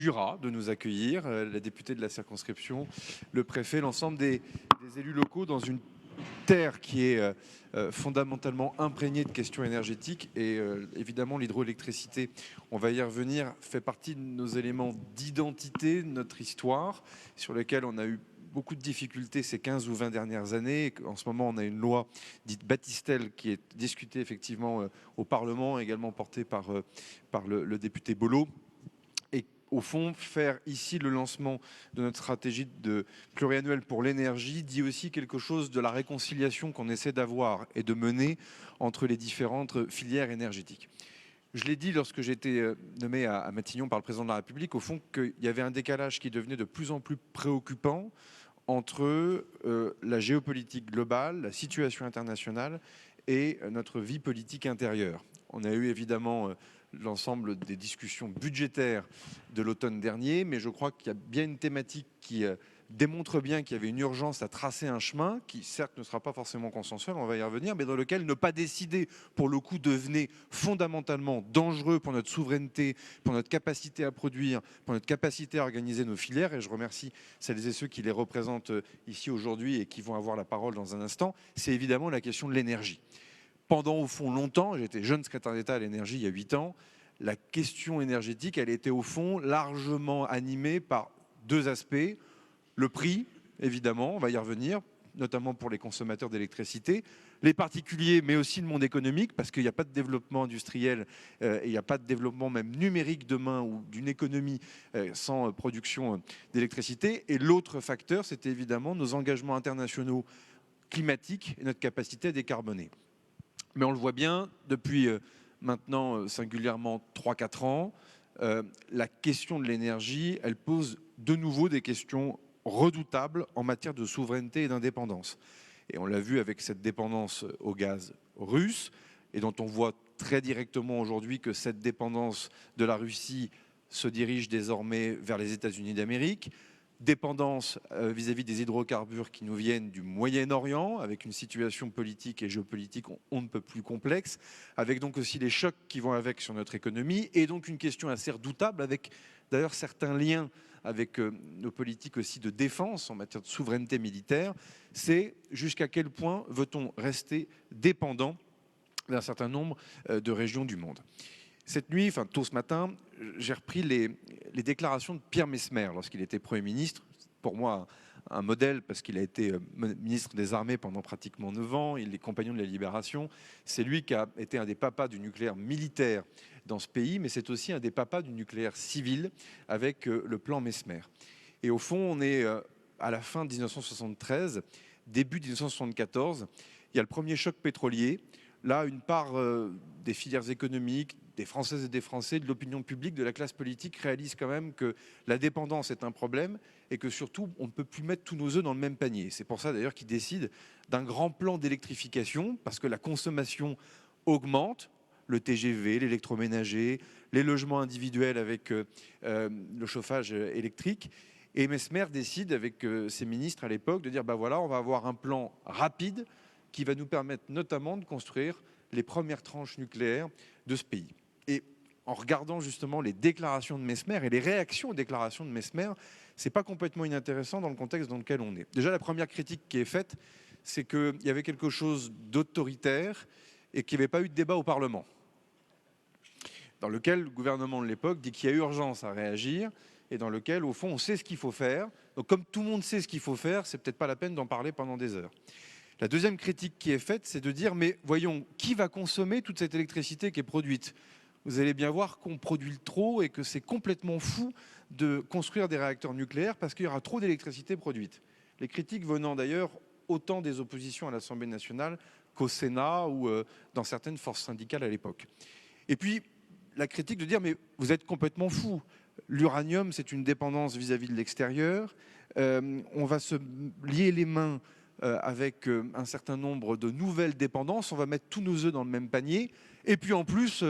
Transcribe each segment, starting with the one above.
Jura de nous accueillir, la députée de la circonscription, le préfet, l'ensemble des élus locaux dans une terre qui est fondamentalement imprégnée de questions énergétiques et évidemment l'hydroélectricité, on va y revenir, fait partie de nos éléments d'identité, de notre histoire, sur lesquels on a eu beaucoup de difficultés ces 15 ou 20 dernières années. En ce moment, on a une loi dite Battistel qui est discutée effectivement au Parlement, également portée par le député Bollot. Au fond, faire ici le lancement de notre stratégie pluriannuelle pour l'énergie dit aussi quelque chose de la réconciliation qu'on essaie d'avoir et de mener entre les différentes filières énergétiques. Je l'ai dit lorsque j'ai été nommé à Matignon par le président de la République, au fond, qu'il y avait un décalage qui devenait de plus en plus préoccupant entre la géopolitique globale, la situation internationale et notre vie politique intérieure. On a eu évidemment l'ensemble des discussions budgétaires de l'automne dernier, mais je crois qu'il y a bien une thématique qui démontre bien qu'il y avait une urgence à tracer un chemin qui certes ne sera pas forcément consensuel, on va y revenir, mais dans lequel ne pas décider pour le coup devenait fondamentalement dangereux pour notre souveraineté, pour notre capacité à produire, pour notre capacité à organiser nos filières, et je remercie celles et ceux qui les représentent ici aujourd'hui et qui vont avoir la parole dans un instant, c'est évidemment la question de l'énergie. Pendant au fond longtemps, j'étais jeune secrétaire d'État à l'énergie il y a 8 ans, la question énergétique, elle était au fond largement animée par deux aspects. Le prix, évidemment, on va y revenir, notamment pour les consommateurs d'électricité, les particuliers, mais aussi le monde économique, parce qu'il n'y a pas de développement industriel et il n'y a pas de développement même numérique demain ou d'une économie sans production d'électricité. Et l'autre facteur, c'était évidemment nos engagements internationaux climatiques et notre capacité à décarboner. Mais on le voit bien, depuis maintenant singulièrement 3-4 ans, la question de l'énergie, elle pose de nouveau des questions redoutables en matière de souveraineté et d'indépendance. Et on l'a vu avec cette dépendance au gaz russe, et dont on voit très directement aujourd'hui que cette dépendance de la Russie se dirige désormais vers les États-Unis d'Amérique. Dépendance vis-à-vis des hydrocarbures qui nous viennent du Moyen-Orient, avec une situation politique et géopolitique on ne peut plus complexe, avec donc aussi les chocs qui vont avec sur notre économie, et donc une question assez redoutable, avec d'ailleurs certains liens avec nos politiques aussi de défense en matière de souveraineté militaire, c'est jusqu'à quel point veut-on rester dépendant d'un certain nombre de régions du monde. Cette nuit, enfin tôt ce matin, j'ai repris les déclarations de Pierre Messmer lorsqu'il était Premier ministre. Pour moi, un modèle parce qu'il a été ministre des Armées pendant pratiquement 9 ans, il est compagnon de la Libération. C'est lui qui a été un des papas du nucléaire militaire dans ce pays, mais c'est aussi un des papas du nucléaire civil avec le plan Messmer. Et au fond, on est à la fin de 1973, début 1974, il y a le premier choc pétrolier. Là, une part des filières économiques, des Françaises et des Français, de l'opinion publique, de la classe politique réalise quand même que la dépendance est un problème et que surtout, on ne peut plus mettre tous nos œufs dans le même panier. C'est pour ça d'ailleurs qu'ils décident d'un grand plan d'électrification parce que la consommation augmente, le TGV, l'électroménager, les logements individuels avec le chauffage électrique. Et Messmer décide avec ses ministres à l'époque de dire bah voilà, on va avoir un plan rapide qui va nous permettre notamment de construire les premières tranches nucléaires de ce pays. Et en regardant justement les déclarations de Messmer et les réactions aux déclarations de Messmer, c'est pas complètement inintéressant dans le contexte dans lequel on est. Déjà, la première critique qui est faite, c'est qu'il y avait quelque chose d'autoritaire et qu'il n'y avait pas eu de débat au Parlement, dans lequel le gouvernement de l'époque dit qu'il y a urgence à réagir et dans lequel, au fond, on sait ce qu'il faut faire. Donc comme tout le monde sait ce qu'il faut faire, c'est peut-être pas la peine d'en parler pendant des heures. La deuxième critique qui est faite, c'est de dire, mais voyons, qui va consommer toute cette électricité qui est produite ? Vous allez bien voir qu'on produit trop et que c'est complètement fou de construire des réacteurs nucléaires parce qu'il y aura trop d'électricité produite. Les critiques venant d'ailleurs autant des oppositions à l'Assemblée nationale qu'au Sénat ou dans certaines forces syndicales à l'époque. Et puis, la critique de dire, mais vous êtes complètement fou. L'uranium, c'est une dépendance vis-à-vis de l'extérieur. On va se lier les mains avec un certain nombre de nouvelles dépendances, on va mettre tous nos œufs dans le même panier, et puis en plus,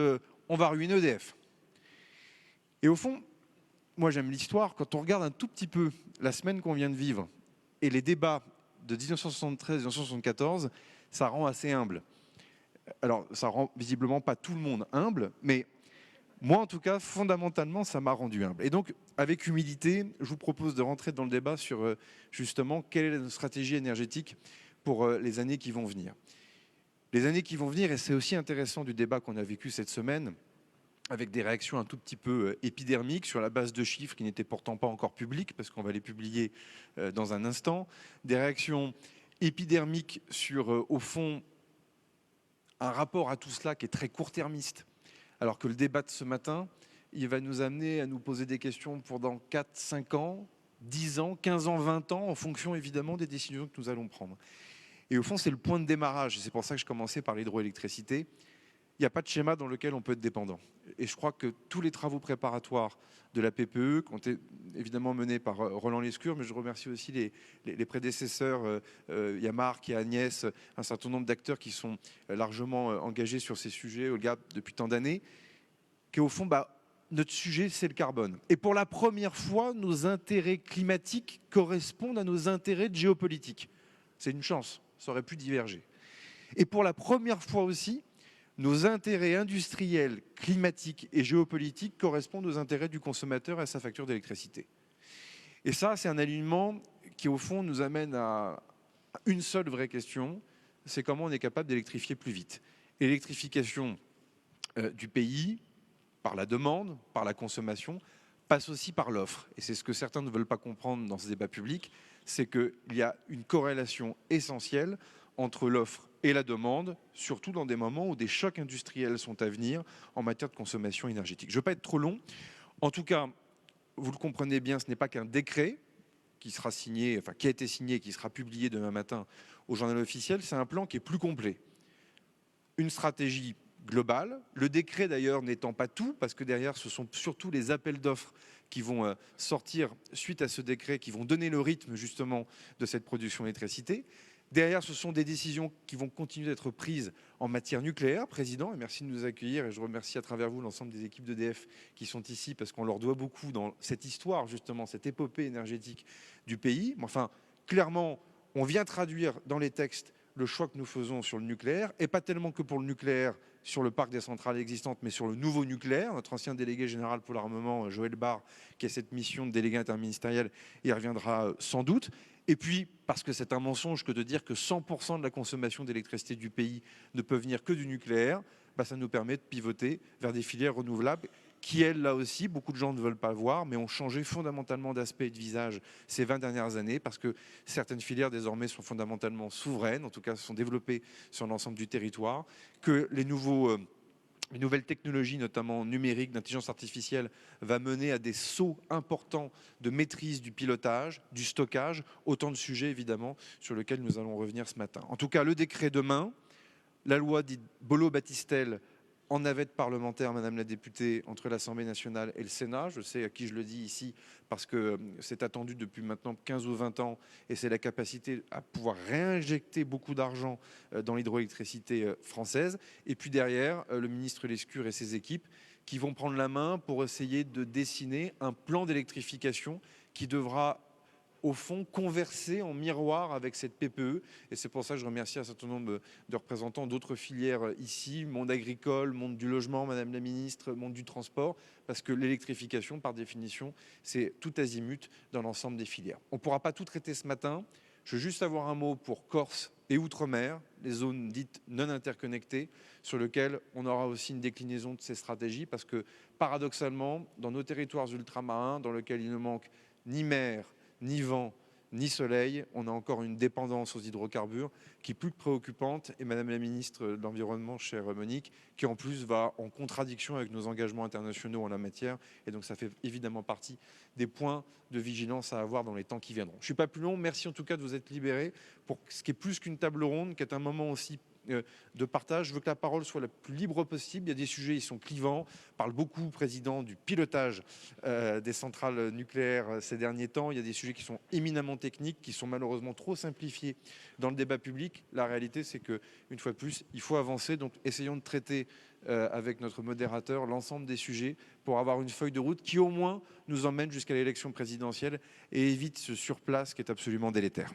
on va ruiner EDF. Et au fond, moi j'aime l'histoire, quand on regarde un tout petit peu la semaine qu'on vient de vivre, et les débats de 1973-1974, ça rend assez humble. Alors, ça rend visiblement pas tout le monde humble, mais Moi, en tout cas, fondamentalement, ça m'a rendu humble. Et donc, avec humilité, je vous propose de rentrer dans le débat sur justement quelle est notre stratégie énergétique pour les années qui vont venir. Les années qui vont venir, et c'est aussi intéressant du débat qu'on a vécu cette semaine, avec des réactions un tout petit peu épidermiques sur la base de chiffres qui n'étaient pourtant pas encore publics, parce qu'on va les publier dans un instant, des réactions épidermiques sur, au fond, un rapport à tout cela qui est très court-termiste, alors que le débat de ce matin, il va nous amener à nous poser des questions pour dans 4, 5 ans, 10 ans, 15 ans, 20 ans, en fonction évidemment des décisions que nous allons prendre. Et au fond, c'est le point de démarrage, et c'est pour ça que je commençais par l'hydroélectricité. Il n'y a pas de schéma dans lequel on peut être dépendant. Et je crois que tous les travaux préparatoires de la PPE, qui ont été évidemment menés par Roland Lescure, mais je remercie aussi les prédécesseurs, il y a Marc, il y a Agnès, un certain nombre d'acteurs qui sont largement engagés sur ces sujets, Olga, depuis tant d'années, qu'au fond, notre sujet, c'est le carbone. Et pour la première fois, nos intérêts climatiques correspondent à nos intérêts géopolitiques. C'est une chance, ça aurait pu diverger. Et pour la première fois aussi, nos intérêts industriels, climatiques et géopolitiques correspondent aux intérêts du consommateur et à sa facture d'électricité. Et ça, c'est un alignement qui, au fond, nous amène à une seule vraie question, c'est comment on est capable d'électrifier plus vite. L'électrification du pays, par la demande, par la consommation, passe aussi par l'offre. Et c'est ce que certains ne veulent pas comprendre dans ce débat public, c'est qu'il y a une corrélation essentielle entre l'offre et la demande, surtout dans des moments où des chocs industriels sont à venir en matière de consommation énergétique. Je ne veux pas être trop long. En tout cas, vous le comprenez bien, ce n'est pas qu'un décret qui sera signé, enfin qui a été signé et qui sera publié demain matin au journal officiel, c'est un plan qui est plus complet. Une stratégie globale, le décret d'ailleurs n'étant pas tout, parce que derrière ce sont surtout les appels d'offres qui vont sortir suite à ce décret, qui vont donner le rythme justement de cette production d'électricité. Derrière, ce sont des décisions qui vont continuer d'être prises en matière nucléaire. Président, et merci de nous accueillir, et je remercie à travers vous l'ensemble des équipes d'EDF qui sont ici, parce qu'on leur doit beaucoup dans cette histoire, justement, cette épopée énergétique du pays. Mais enfin, clairement, on vient traduire dans les textes le choix que nous faisons sur le nucléaire, et pas tellement que pour le nucléaire, sur le parc des centrales existantes, mais sur le nouveau nucléaire. Notre ancien délégué général pour l'armement, Joël Barre, qui a cette mission de délégué interministériel, y reviendra sans doute. Et puis, parce que c'est un mensonge que de dire que 100% de la consommation d'électricité du pays ne peut venir que du nucléaire, ça nous permet de pivoter vers des filières renouvelables qui, elles, là aussi, beaucoup de gens ne veulent pas voir, mais ont changé fondamentalement d'aspect et de visage ces 20 dernières années, parce que certaines filières, désormais, sont fondamentalement souveraines, en tout cas, sont développées sur l'ensemble du territoire, que les nouvelles technologies, notamment numériques, d'intelligence artificielle, va mener à des sauts importants de maîtrise du pilotage, du stockage, autant de sujets évidemment sur lesquels nous allons revenir ce matin. En tout cas, le décret demain, la loi dite Bolo-Batistel en navette parlementaire, Madame la députée, entre l'Assemblée nationale et le Sénat. Je sais à qui je le dis ici parce que c'est attendu depuis maintenant 15 ou 20 ans et c'est la capacité à pouvoir réinjecter beaucoup d'argent dans l'hydroélectricité française. Et puis derrière, le ministre Lescure et ses équipes qui vont prendre la main pour essayer de dessiner un plan d'électrification qui devra au fond, converser en miroir avec cette PPE. Et c'est pour ça que je remercie un certain nombre de représentants d'autres filières ici, monde agricole, monde du logement, Madame la Ministre, monde du transport, parce que l'électrification, par définition, c'est tout azimut dans l'ensemble des filières. On ne pourra pas tout traiter ce matin. Je veux juste avoir un mot pour Corse et Outre-mer, les zones dites non interconnectées, sur lesquelles on aura aussi une déclinaison de ces stratégies, parce que paradoxalement, dans nos territoires ultramarins, dans lesquels il ne manque ni mer, ni vent, ni soleil, on a encore une dépendance aux hydrocarbures qui est plus que préoccupante. Et Madame la Ministre de l'Environnement, chère Monique, qui en plus va en contradiction avec nos engagements internationaux en la matière. Et donc ça fait évidemment partie des points de vigilance à avoir dans les temps qui viendront. Je ne suis pas plus long. Merci en tout cas de vous être libérés pour ce qui est plus qu'une table ronde, qui est un moment aussi de partage. Je veux que la parole soit la plus libre possible. Il y a des sujets, ils sont clivants. On parle beaucoup, Président, du pilotage des centrales nucléaires ces derniers temps. Il y a des sujets qui sont éminemment techniques, qui sont malheureusement trop simplifiés dans le débat public. La réalité, c'est qu'une fois de plus, il faut avancer. Donc, essayons de traiter avec notre modérateur l'ensemble des sujets pour avoir une feuille de route qui, au moins, nous emmène jusqu'à l'élection présidentielle et évite ce surplace qui est absolument délétère.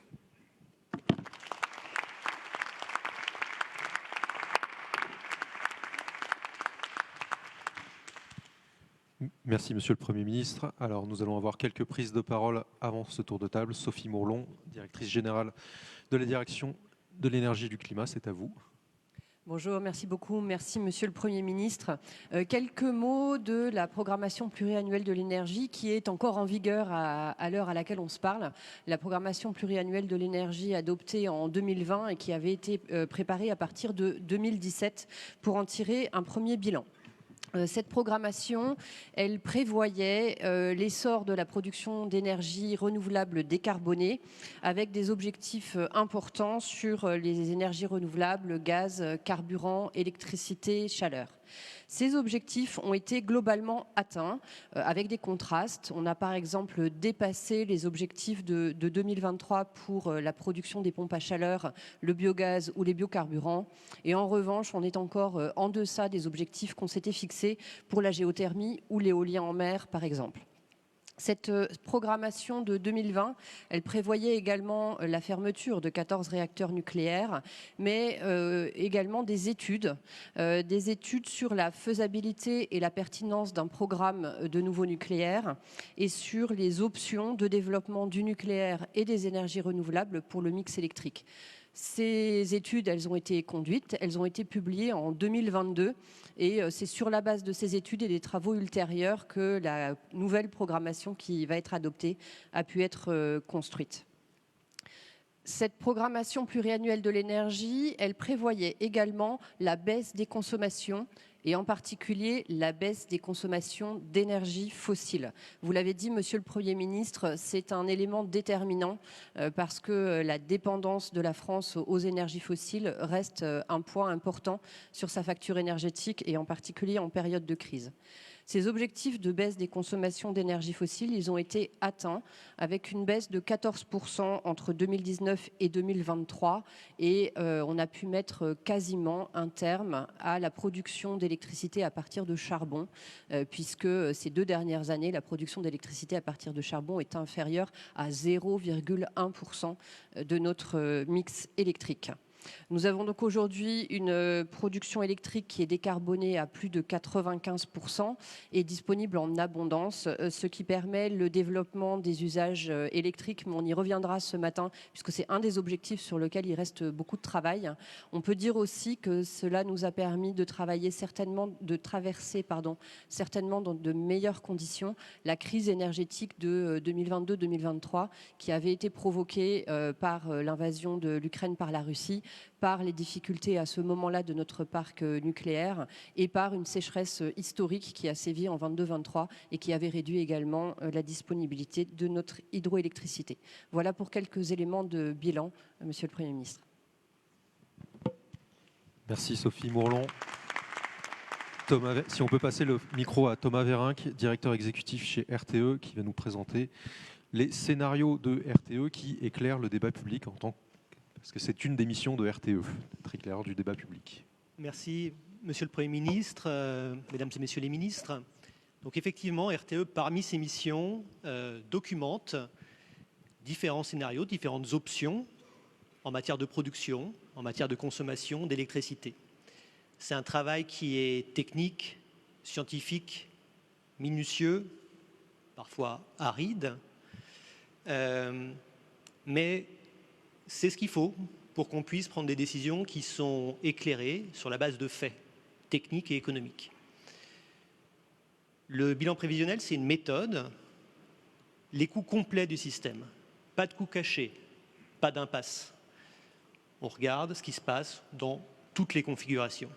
Merci, Monsieur le Premier ministre. Alors, nous allons avoir quelques prises de parole avant ce tour de table. Sophie Mourlon, directrice générale de la Direction de l'énergie et du climat, c'est à vous. Bonjour, merci beaucoup. Merci, Monsieur le Premier ministre. Quelques mots de la programmation pluriannuelle de l'énergie qui est encore en vigueur à l'heure à laquelle on se parle. La programmation pluriannuelle de l'énergie adoptée en 2020 et qui avait été préparée à partir de 2017 pour en tirer un premier bilan. Cette programmation, elle prévoyait l'essor de la production d'énergie renouvelable décarbonée avec des objectifs importants sur les énergies renouvelables, gaz, carburant, électricité, chaleur. Ces objectifs ont été globalement atteints avec des contrastes. On a par exemple dépassé les objectifs de 2023 pour la production des pompes à chaleur, le biogaz ou les biocarburants. Et en revanche, on est encore en deçà des objectifs qu'on s'était fixés pour la géothermie ou l'éolien en mer par exemple. Cette programmation de 2020, elle prévoyait également la fermeture de 14 réacteurs nucléaires, mais également des études sur la faisabilité et la pertinence d'un programme de nouveau nucléaire et sur les options de développement du nucléaire et des énergies renouvelables pour le mix électrique. Ces études, elles ont été conduites, elles ont été publiées en 2022 et c'est sur la base de ces études et des travaux ultérieurs que la nouvelle programmation qui va être adoptée a pu être construite. Cette programmation pluriannuelle de l'énergie, elle prévoyait également la baisse des consommations et en particulier la baisse des consommations d'énergie fossile. Vous l'avez dit, Monsieur le Premier ministre, c'est un élément déterminant parce que la dépendance de la France aux énergies fossiles reste un poids important sur sa facture énergétique et en particulier en période de crise. Ces objectifs de baisse des consommations d'énergie fossile, ils ont été atteints avec une baisse de 14% entre 2019 et 2023 et on a pu mettre quasiment un terme à la production d'électricité à partir de charbon puisque ces 2 dernières années, la production d'électricité à partir de charbon est inférieure à 0,1% de notre mix électrique. Nous avons donc aujourd'hui une production électrique qui est décarbonée à plus de 95% et disponible en abondance, ce qui permet le développement des usages électriques, mais on y reviendra ce matin puisque c'est un des objectifs sur lequel il reste beaucoup de travail. On peut dire aussi que cela nous a permis de travailler traverser certainement dans de meilleures conditions la crise énergétique de 2022-2023 qui avait été provoquée par l'invasion de l'Ukraine par la Russie, par les difficultés à ce moment-là de notre parc nucléaire et par une sécheresse historique qui a sévi en 22-23 et qui avait réduit également la disponibilité de notre hydroélectricité. Voilà pour quelques éléments de bilan, Monsieur le Premier ministre. Merci Sophie Mourlon. Si on peut passer le micro à Thomas Vérinck, directeur exécutif chez RTE, qui va nous présenter les scénarios de RTE qui éclairent le débat public parce que c'est une des missions de RTE, d'être éclaireur du débat public. Merci, Monsieur le Premier ministre, Mesdames et Messieurs les ministres. Donc effectivement, RTE, parmi ses missions, documente différents scénarios, différentes options en matière de production, en matière de consommation d'électricité. C'est un travail qui est technique, scientifique, minutieux, parfois aride, mais c'est ce qu'il faut pour qu'on puisse prendre des décisions qui sont éclairées sur la base de faits techniques et économiques. Le bilan prévisionnel, c'est une méthode, les coûts complets du système, pas de coûts cachés, pas d'impasse. On regarde ce qui se passe dans toutes les configurations.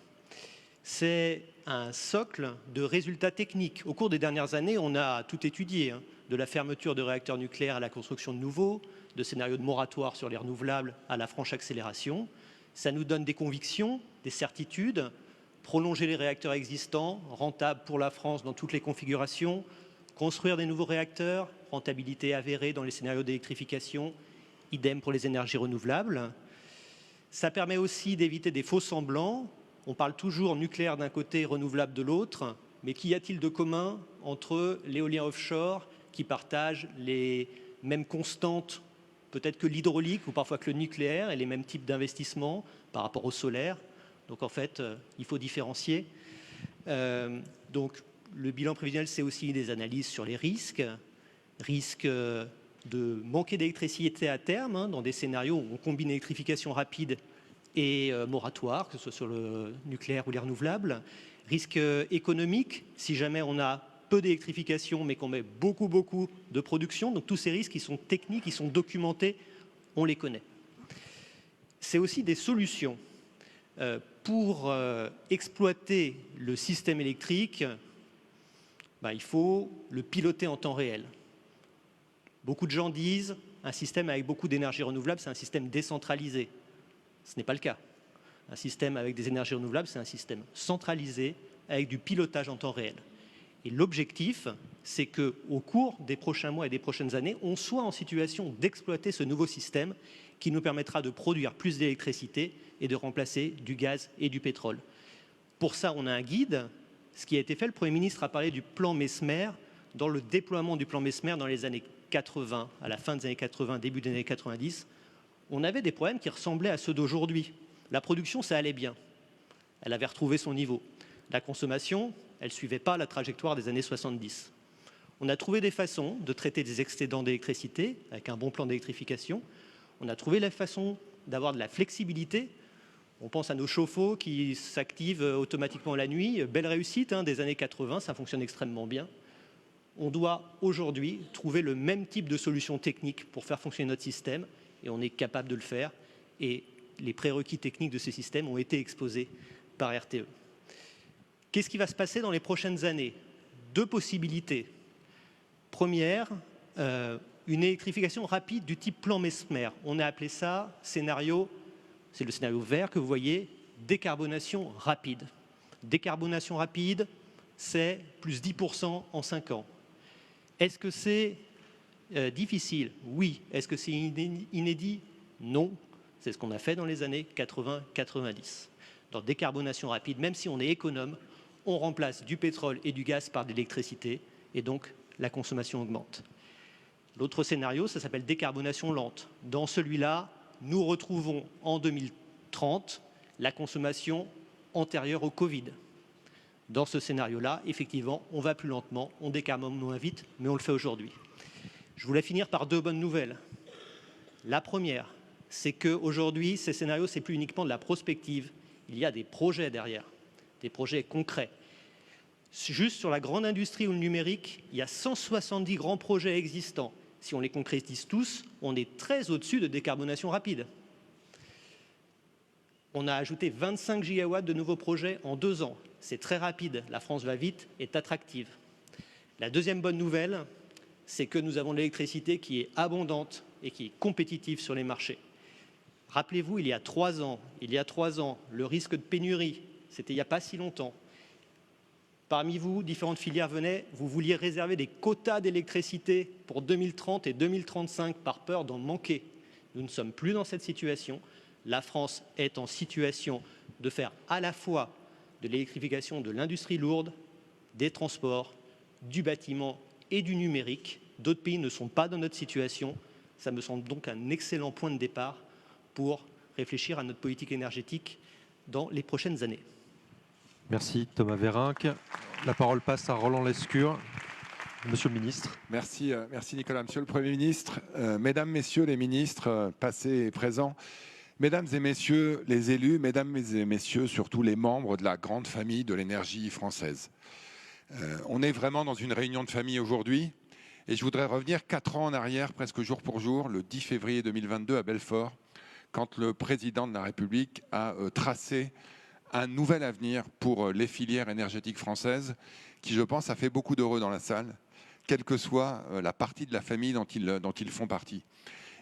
C'est un socle de résultats techniques. Au cours des dernières années, on a tout étudié, de la fermeture de réacteurs nucléaires à la construction de nouveaux, de scénarios de moratoire sur les renouvelables à la franche accélération. Ça nous donne des convictions, des certitudes, prolonger les réacteurs existants, rentables pour la France dans toutes les configurations, construire des nouveaux réacteurs, rentabilité avérée dans les scénarios d'électrification, idem pour les énergies renouvelables. Ça permet aussi d'éviter des faux semblants. On parle toujours nucléaire d'un côté, renouvelable de l'autre, mais qu'y a-t-il de commun entre l'éolien offshore qui partage les mêmes constantes peut-être que l'hydraulique ou parfois que le nucléaire et les mêmes types d'investissements par rapport au solaire. Donc en fait, il faut différencier. Donc Le bilan prévisionnel, c'est aussi des analyses sur les risques. Risques de manquer d'électricité à terme, dans des scénarios où on combine électrification rapide et moratoire, que ce soit sur le nucléaire ou les renouvelables. Risque économique, si jamais on a peu d'électrification mais qu'on met beaucoup de production. Donc tous ces risques qui sont techniques, qui sont documentés, on les connaît. C'est aussi des solutions pour exploiter le système électrique. Il faut le piloter en temps réel. Beaucoup de gens disent un système avec beaucoup d'énergie renouvelable, c'est un système décentralisé. Ce n'est pas le cas. Un système avec des énergies renouvelables, c'est un système centralisé avec du pilotage en temps réel. Et l'objectif, c'est qu'au cours des prochains mois et des prochaines années, on soit en situation d'exploiter ce nouveau système qui nous permettra de produire plus d'électricité et de remplacer du gaz et du pétrole. Pour ça, on a un guide. Ce qui a été fait, le Premier ministre a parlé du plan Messmer. Dans le déploiement du plan Messmer dans les années 80, à la fin des années 80, début des années 90, on avait des problèmes qui ressemblaient à ceux d'aujourd'hui. La production, ça allait bien. Elle avait retrouvé son niveau. La consommation, elle ne suivait pas la trajectoire des années 70. On a trouvé des façons de traiter des excédents d'électricité avec un bon plan d'électrification. On a trouvé la façon d'avoir de la flexibilité. On pense à nos chauffe-eau qui s'activent automatiquement la nuit. Belle réussite des années 80, ça fonctionne extrêmement bien. On doit aujourd'hui trouver le même type de solution technique pour faire fonctionner notre système et on est capable de le faire. Et les prérequis techniques de ces systèmes ont été exposés par RTE. Qu'est-ce qui va se passer dans les prochaines années? Deux possibilités. Première, une électrification rapide du type plan Messmer. On a appelé ça scénario, c'est le scénario vert que vous voyez, décarbonation rapide. Décarbonation rapide, c'est plus 10% en 5 ans. Est-ce que c'est difficile? Oui. Est-ce que c'est inédit? Non. C'est ce qu'on a fait dans les années 80-90. Dans décarbonation rapide, même si on est économe, on remplace du pétrole et du gaz par de l'électricité et donc la consommation augmente. L'autre scénario, ça s'appelle décarbonation lente. Dans celui-là, nous retrouvons en 2030 la consommation antérieure au Covid. Dans ce scénario-là, effectivement, on va plus lentement, on décarbone moins vite, mais on le fait aujourd'hui. Je voulais finir par deux bonnes nouvelles. La première, c'est qu'aujourd'hui, ces scénarios, ce n'est plus uniquement de la prospective. Il y a des projets derrière, des projets concrets. Juste sur la grande industrie ou le numérique, il y a 170 grands projets existants. Si on les concrétise tous, on est très au-dessus de décarbonation rapide. On a ajouté 25 gigawatts de nouveaux projets en 2 ans. C'est très rapide, la France va vite, est attractive. La deuxième bonne nouvelle, c'est que nous avons de l'électricité qui est abondante et qui est compétitive sur les marchés. Rappelez-vous, il y a 3 ans, le risque de pénurie, c'était il n'y a pas si longtemps. Parmi vous, différentes filières venaient, vous vouliez réserver des quotas d'électricité pour 2030 et 2035 par peur d'en manquer. Nous ne sommes plus dans cette situation. La France est en situation de faire à la fois de l'électrification de l'industrie lourde, des transports, du bâtiment et du numérique. D'autres pays ne sont pas dans notre situation. Ça me semble donc un excellent point de départ pour réfléchir à notre politique énergétique dans les prochaines années. Merci Thomas Vérinck. La parole passe à Roland Lescure. Monsieur le ministre. Merci Nicolas. Monsieur le Premier ministre, Mesdames, Messieurs les ministres, passés et présents, Mesdames et Messieurs les élus, Mesdames et Messieurs surtout les membres de la grande famille de l'énergie française. On est vraiment dans une réunion de famille aujourd'hui et je voudrais revenir 4 ans en arrière, presque jour pour jour, le 10 février 2022 à Belfort, quand le président de la République a tracé un nouvel avenir pour les filières énergétiques françaises qui, je pense, a fait beaucoup d'heureux dans la salle, quelle que soit la partie de la famille dont ils font partie.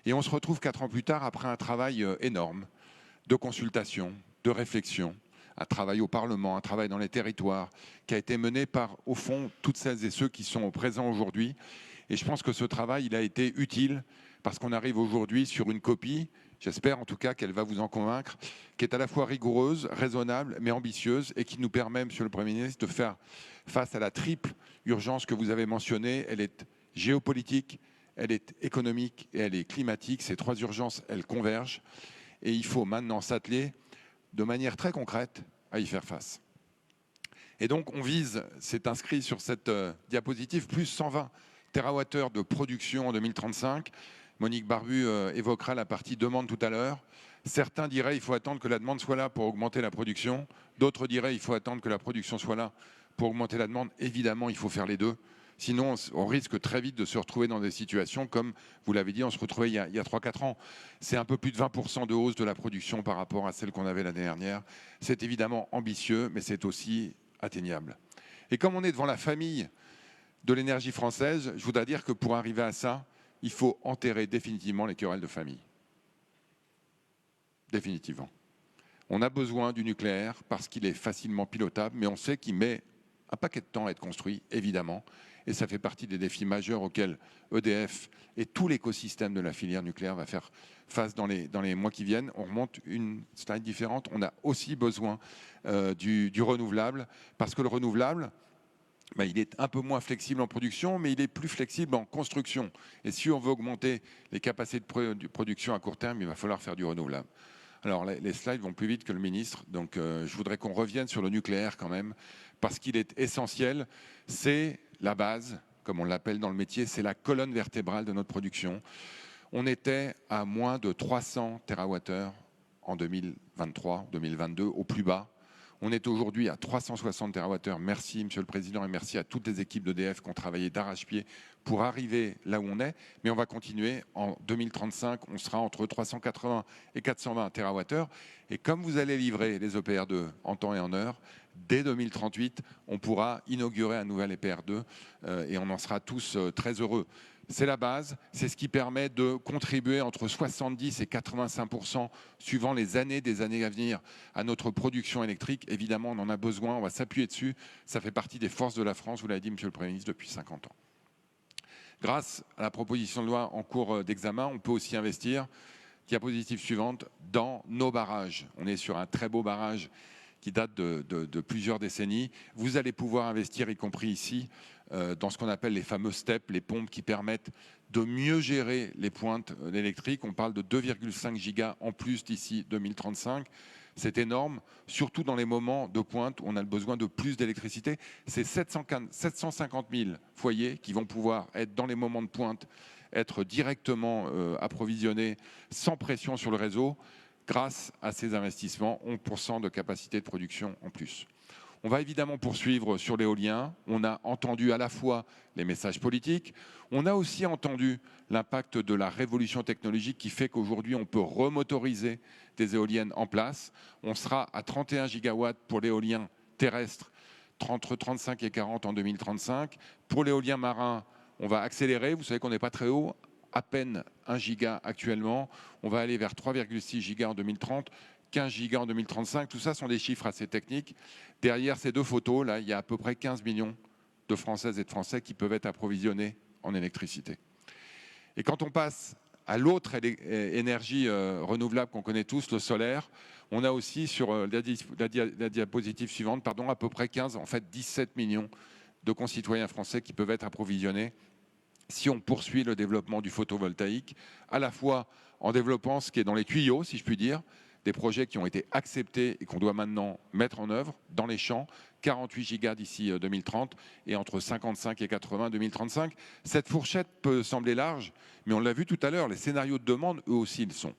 Et on se retrouve 4 ans plus tard après un travail énorme de consultation, de réflexion, un travail au Parlement, un travail dans les territoires qui a été mené par, au fond, toutes celles et ceux qui sont présents aujourd'hui. Et je pense que ce travail, il a été utile parce qu'on arrive aujourd'hui sur une copie, j'espère en tout cas qu'elle va vous en convaincre, qui est à la fois rigoureuse, raisonnable, mais ambitieuse et qui nous permet, Monsieur le Premier ministre, de faire face à la triple urgence que vous avez mentionnée. Elle est géopolitique, elle est économique et elle est climatique. Ces 3 urgences, elles convergent et il faut maintenant s'atteler de manière très concrète à y faire face. Et donc on vise, c'est inscrit sur cette diapositive, plus 120 TWh de production en 2035. Monique Barbu évoquera la partie demande tout à l'heure. Certains diraient qu'il faut attendre que la demande soit là pour augmenter la production. D'autres diraient qu'il faut attendre que la production soit là pour augmenter la demande. Évidemment, il faut faire les deux. Sinon, on risque très vite de se retrouver dans des situations comme, vous l'avez dit, on se retrouvait il y a 3-4 ans. C'est un peu plus de 20% de hausse de la production par rapport à celle qu'on avait l'année dernière. C'est évidemment ambitieux, mais c'est aussi atteignable. Et comme on est devant la famille de l'énergie française, je voudrais dire que pour arriver à ça, il faut enterrer définitivement les querelles de famille. Définitivement. On a besoin du nucléaire parce qu'il est facilement pilotable, mais on sait qu'il met un paquet de temps à être construit, évidemment. Et ça fait partie des défis majeurs auxquels EDF et tout l'écosystème de la filière nucléaire va faire face dans les mois qui viennent. On remonte une slide différente. On a aussi besoin du renouvelable, parce que le renouvelable, il est un peu moins flexible en production, mais il est plus flexible en construction. Et si on veut augmenter les capacités de production à court terme, il va falloir faire du renouvelable. Alors, les slides vont plus vite que le ministre, donc je voudrais qu'on revienne sur le nucléaire quand même, parce qu'il est essentiel. C'est la base, comme on l'appelle dans le métier, c'est la colonne vertébrale de notre production. On était à moins de 300 TWh en 2023, 2022, au plus bas. On est aujourd'hui à 360 TWh. Merci, Monsieur le Président, et merci à toutes les équipes d'EDF qui ont travaillé d'arrache-pied pour arriver là où on est. Mais on va continuer. En 2035, on sera entre 380 et 420 TWh. Et comme vous allez livrer les EPR2 en temps et en heure, dès 2038, on pourra inaugurer un nouvel EPR2 et on en sera tous très heureux. C'est la base, c'est ce qui permet de contribuer entre 70 et 85% suivant les années des années à venir à notre production électrique. Évidemment, on en a besoin, on va s'appuyer dessus. Ça fait partie des forces de la France, vous l'avez dit, Monsieur le Premier ministre, depuis 50 ans. Grâce à la proposition de loi en cours d'examen, on peut aussi investir, diapositive suivante, dans nos barrages. On est sur un très beau barrage qui date de plusieurs décennies. Vous allez pouvoir investir, y compris ici, dans ce qu'on appelle les fameux STEP, les pompes qui permettent de mieux gérer les pointes électriques. On parle de 2,5 gigas en plus d'ici 2035. C'est énorme, surtout dans les moments de pointe où on a besoin de plus d'électricité. C'est 750 000 foyers qui vont pouvoir être dans les moments de pointe, être directement approvisionnés sans pression sur le réseau. Grâce à ces investissements, 11% de capacité de production en plus. On va évidemment poursuivre sur l'éolien. On a entendu à la fois les messages politiques, on a aussi entendu l'impact de la révolution technologique qui fait qu'aujourd'hui on peut remotoriser des éoliennes en place. On sera à 31 gigawatts pour l'éolien terrestre, entre 35 et 40 en 2035. Pour l'éolien marin, on va accélérer. Vous savez qu'on n'est pas très haut, à peine 1 giga actuellement. On va aller vers 3,6 gigas en 2030, 15 gigas en 2035. Tout ça sont des chiffres assez techniques. Derrière ces deux photos, là, il y a à peu près 15 millions de Françaises et de Français qui peuvent être approvisionnés en électricité. Et quand on passe à l'autre énergie renouvelable qu'on connaît tous, le solaire, on a aussi sur la diapositive suivante, pardon, à peu près 15, en fait 17 millions de concitoyens français qui peuvent être approvisionnés si on poursuit le développement du photovoltaïque, à la fois en développant ce qui est dans les tuyaux, si je puis dire, des projets qui ont été acceptés et qu'on doit maintenant mettre en œuvre dans les champs, 48 gigas d'ici 2030 et entre 55 et 80 2035. Cette fourchette peut sembler large, mais on l'a vu tout à l'heure, les scénarios de demande, eux aussi, ils sont.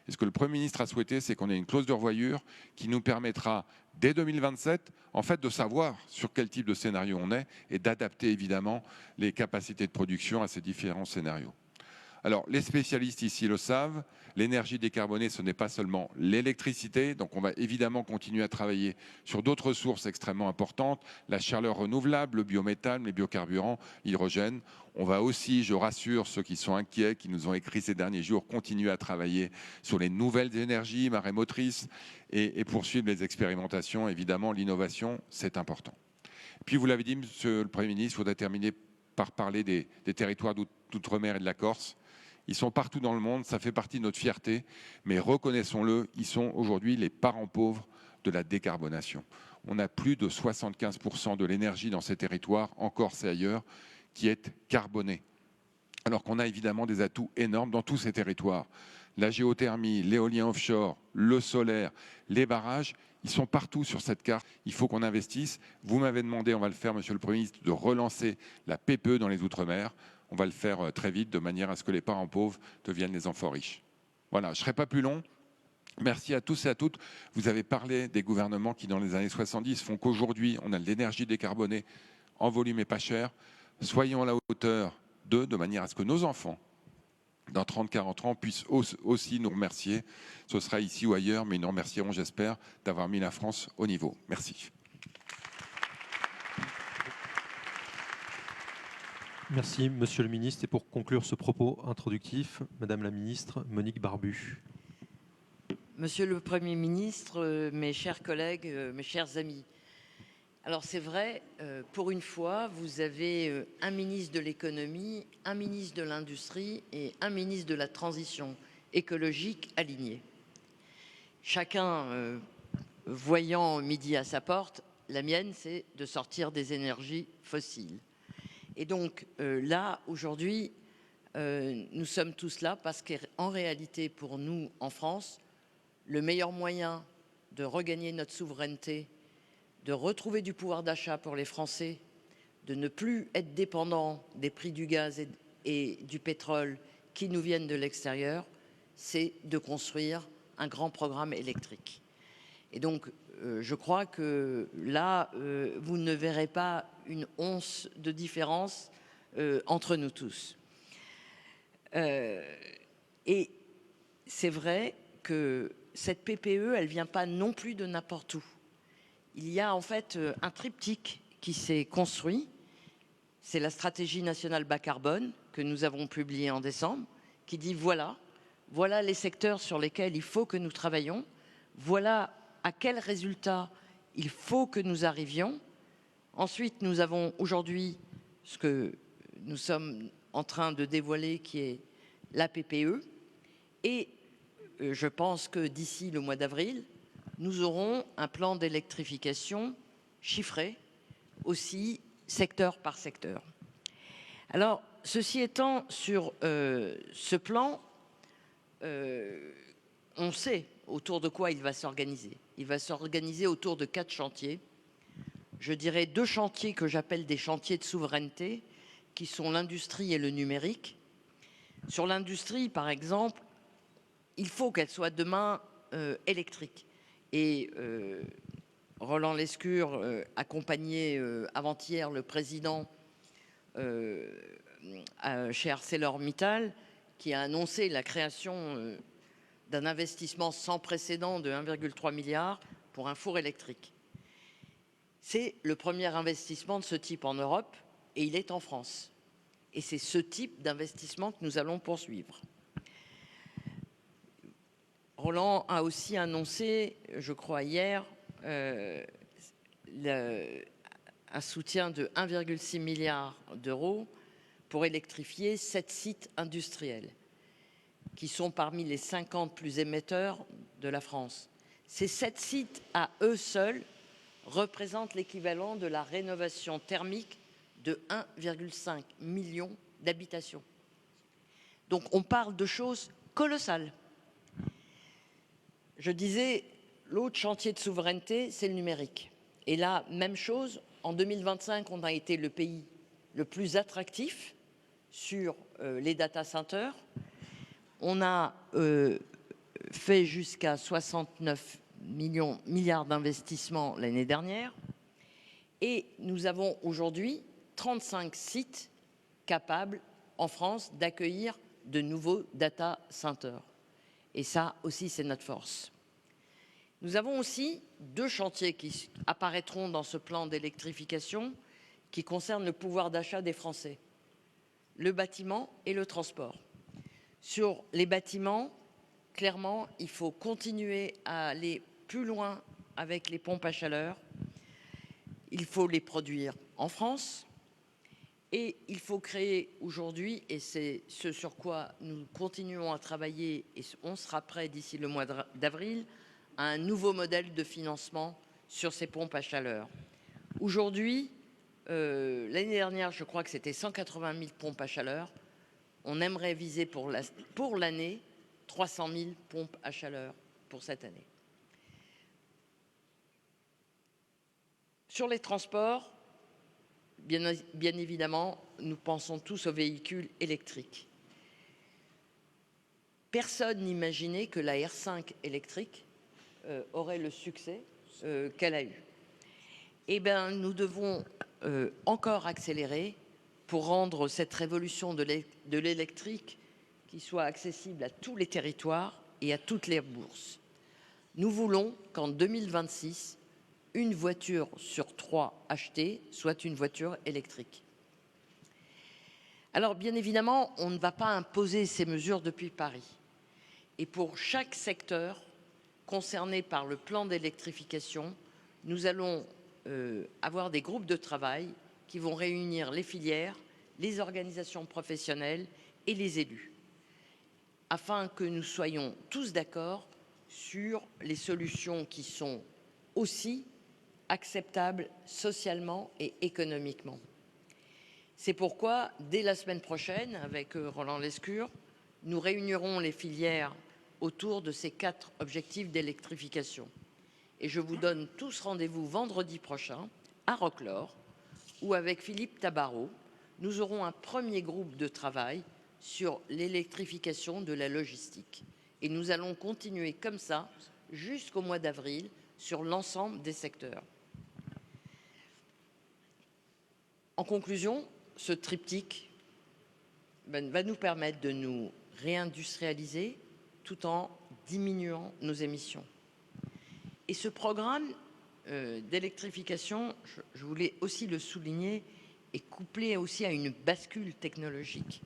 Et ce que le Premier ministre a souhaité, c'est qu'on ait une clause de revoyure qui nous permettra, dès 2027, en fait, de savoir sur quel type de scénario on est et d'adapter évidemment les capacités de production à ces différents scénarios. Alors, les spécialistes ici le savent, l'énergie décarbonée, ce n'est pas seulement l'électricité, donc on va évidemment continuer à travailler sur d'autres sources extrêmement importantes, la chaleur renouvelable, le biométhane, les biocarburants, l'hydrogène. On va aussi, je rassure ceux qui sont inquiets, qui nous ont écrit ces derniers jours, continuer à travailler sur les nouvelles énergies marémotrices et poursuivre les expérimentations. Évidemment, l'innovation, c'est important. Puis, vous l'avez dit, Monsieur le Premier ministre, il faudrait terminer par parler des territoires d'outre-mer et de la Corse. Ils sont partout dans le monde, ça fait partie de notre fierté, mais reconnaissons-le, ils sont aujourd'hui les parents pauvres de la décarbonation. On a plus de 75% de l'énergie dans ces territoires, en Corse et ailleurs, qui est carbonée. Alors qu'on a évidemment des atouts énormes dans tous ces territoires. La géothermie, l'éolien offshore, le solaire, les barrages, Ils sont partout sur cette carte. Il faut qu'on investisse. Vous m'avez demandé, on va le faire, Monsieur le Premier ministre, de relancer la PPE dans les Outre-mer. On va le faire très vite, de manière à ce que les parents pauvres deviennent les enfants riches. Voilà, je ne serai pas plus long. Merci à tous et à toutes. Vous avez parlé des gouvernements qui, dans les années 70, font qu'aujourd'hui, on a de l'énergie décarbonée en volume et pas cher. Soyons à la hauteur d'eux, de manière à ce que nos enfants, dans 30-40 ans, puissent aussi nous remercier. Ce sera ici ou ailleurs, mais ils nous remercieront, j'espère, d'avoir mis la France au niveau. Merci. Merci, Monsieur le Ministre. Et pour conclure ce propos introductif, Madame la Ministre, Monique Barbu. Monsieur le Premier ministre, mes chers collègues, mes chers amis, alors c'est vrai, pour une fois, vous avez un ministre de l'économie, un ministre de l'industrie et un ministre de la transition écologique alignés. Chacun voyant midi à sa porte, la mienne, c'est de sortir des énergies fossiles. Et donc là, aujourd'hui, nous sommes tous là parce qu'en réalité, pour nous, en France, le meilleur moyen de regagner notre souveraineté, de retrouver du pouvoir d'achat pour les Français, de ne plus être dépendants des prix du gaz et du pétrole qui nous viennent de l'extérieur, c'est de construire un grand programme électrique. Et donc, je crois que là, vous ne verrez pas une once de différence entre nous tous. Et c'est vrai que cette PPE, elle ne vient pas non plus de n'importe où. Il y a en fait un triptyque qui s'est construit. C'est la stratégie nationale bas carbone que nous avons publiée en décembre, qui dit voilà les secteurs sur lesquels il faut que nous travaillions, voilà à quels résultats il faut que nous arrivions. Ensuite, nous avons aujourd'hui ce que nous sommes en train de dévoiler, qui est la PPE. Et je pense que d'ici le mois d'avril, nous aurons un plan d'électrification chiffré, aussi secteur par secteur. Alors, ceci étant, sur ce plan, on sait autour de quoi il va s'organiser. Il va s'organiser autour de 4 chantiers. Je dirais 2 chantiers que j'appelle des chantiers de souveraineté, qui sont l'industrie et le numérique. Sur l'industrie, par exemple, il faut qu'elle soit demain électrique. Et Roland Lescure accompagnait avant-hier le président chez ArcelorMittal, qui a annoncé la création d'un investissement sans précédent de 1,3 milliard pour un four électrique. C'est le premier investissement de ce type en Europe et il est en France. Et c'est ce type d'investissement que nous allons poursuivre. Roland a aussi annoncé, je crois hier, un soutien de 1,6 milliard d'euros pour électrifier 7 sites industriels qui sont parmi les 50 plus émetteurs de la France. Ces 7 sites, à eux seuls, représentent l'équivalent de la rénovation thermique de 1,5 million d'habitations. Donc on parle de choses colossales. Je disais, l'autre chantier de souveraineté, c'est le numérique. Et là, même chose, en 2025, on a été le pays le plus attractif sur les data centers. On a fait jusqu'à 69 milliards d'investissements l'année dernière. Et nous avons aujourd'hui 35 sites capables en France d'accueillir de nouveaux data centers. Et ça aussi, c'est notre force. Nous avons aussi 2 chantiers qui apparaîtront dans ce plan d'électrification qui concernent le pouvoir d'achat des Français, le bâtiment et le transport. Sur les bâtiments, clairement, il faut continuer à aller plus loin avec les pompes à chaleur. Il faut les produire en France. Et il faut créer aujourd'hui, et c'est ce sur quoi nous continuons à travailler, et on sera prêt d'ici le mois d'avril, un nouveau modèle de financement sur ces pompes à chaleur. Aujourd'hui, l'année dernière, je crois que c'était 180 000 pompes à chaleur. On aimerait viser pour l'année 300 000 pompes à chaleur pour cette année. Sur les transports, bien évidemment, nous pensons tous aux véhicules électriques. Personne n'imaginait que la R5 électrique aurait le succès qu'elle a eu. Eh bien, nous devons encore accélérer pour rendre cette révolution de l'électrique qui soit accessible à tous les territoires et à toutes les bourses. Nous voulons qu'en 2026, une voiture sur 3 achetée soit une voiture électrique. Alors, bien évidemment, on ne va pas imposer ces mesures depuis Paris. Et pour chaque secteur concerné par le plan d'électrification, nous allons avoir des groupes de travail qui vont réunir les filières, les organisations professionnelles et les élus, afin que nous soyons tous d'accord sur les solutions qui sont aussi acceptables socialement et économiquement. C'est pourquoi, dès la semaine prochaine, avec Roland Lescure, nous réunirons les filières autour de ces 4 objectifs d'électrification. Et je vous donne tous rendez-vous vendredi prochain à Roquelaure, où avec Philippe Tabarot, nous aurons un premier groupe de travail sur l'électrification de la logistique. Et nous allons continuer comme ça jusqu'au mois d'avril sur l'ensemble des secteurs. En conclusion, ce triptyque va nous permettre de nous réindustrialiser tout en diminuant nos émissions. Et ce programme d'électrification, je voulais aussi le souligner, est couplé aussi à une bascule technologique.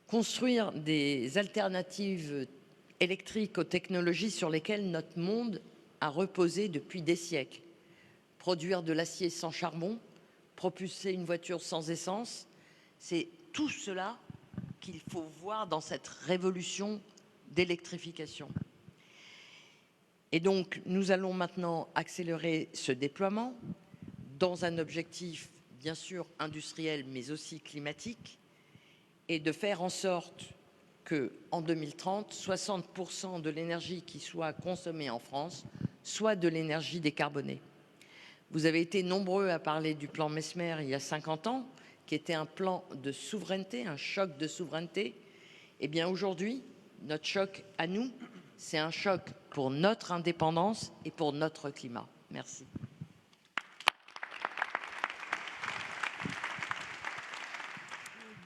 Construire des alternatives électriques aux technologies sur lesquelles notre monde a reposé depuis des siècles. Produire de l'acier sans charbon, propulser une voiture sans essence, c'est tout cela qu'il faut voir dans cette révolution d'électrification. Et donc, nous allons maintenant accélérer ce déploiement dans un objectif, bien sûr, industriel, mais aussi climatique, et de faire en sorte qu'en 2030, 60% de l'énergie qui soit consommée en France soit de l'énergie décarbonée. Vous avez été nombreux à parler du plan Messmer il y a 50 ans, qui était un plan de souveraineté, un choc de souveraineté. Eh bien aujourd'hui, notre choc à nous, c'est un choc pour notre indépendance et pour notre climat. Merci.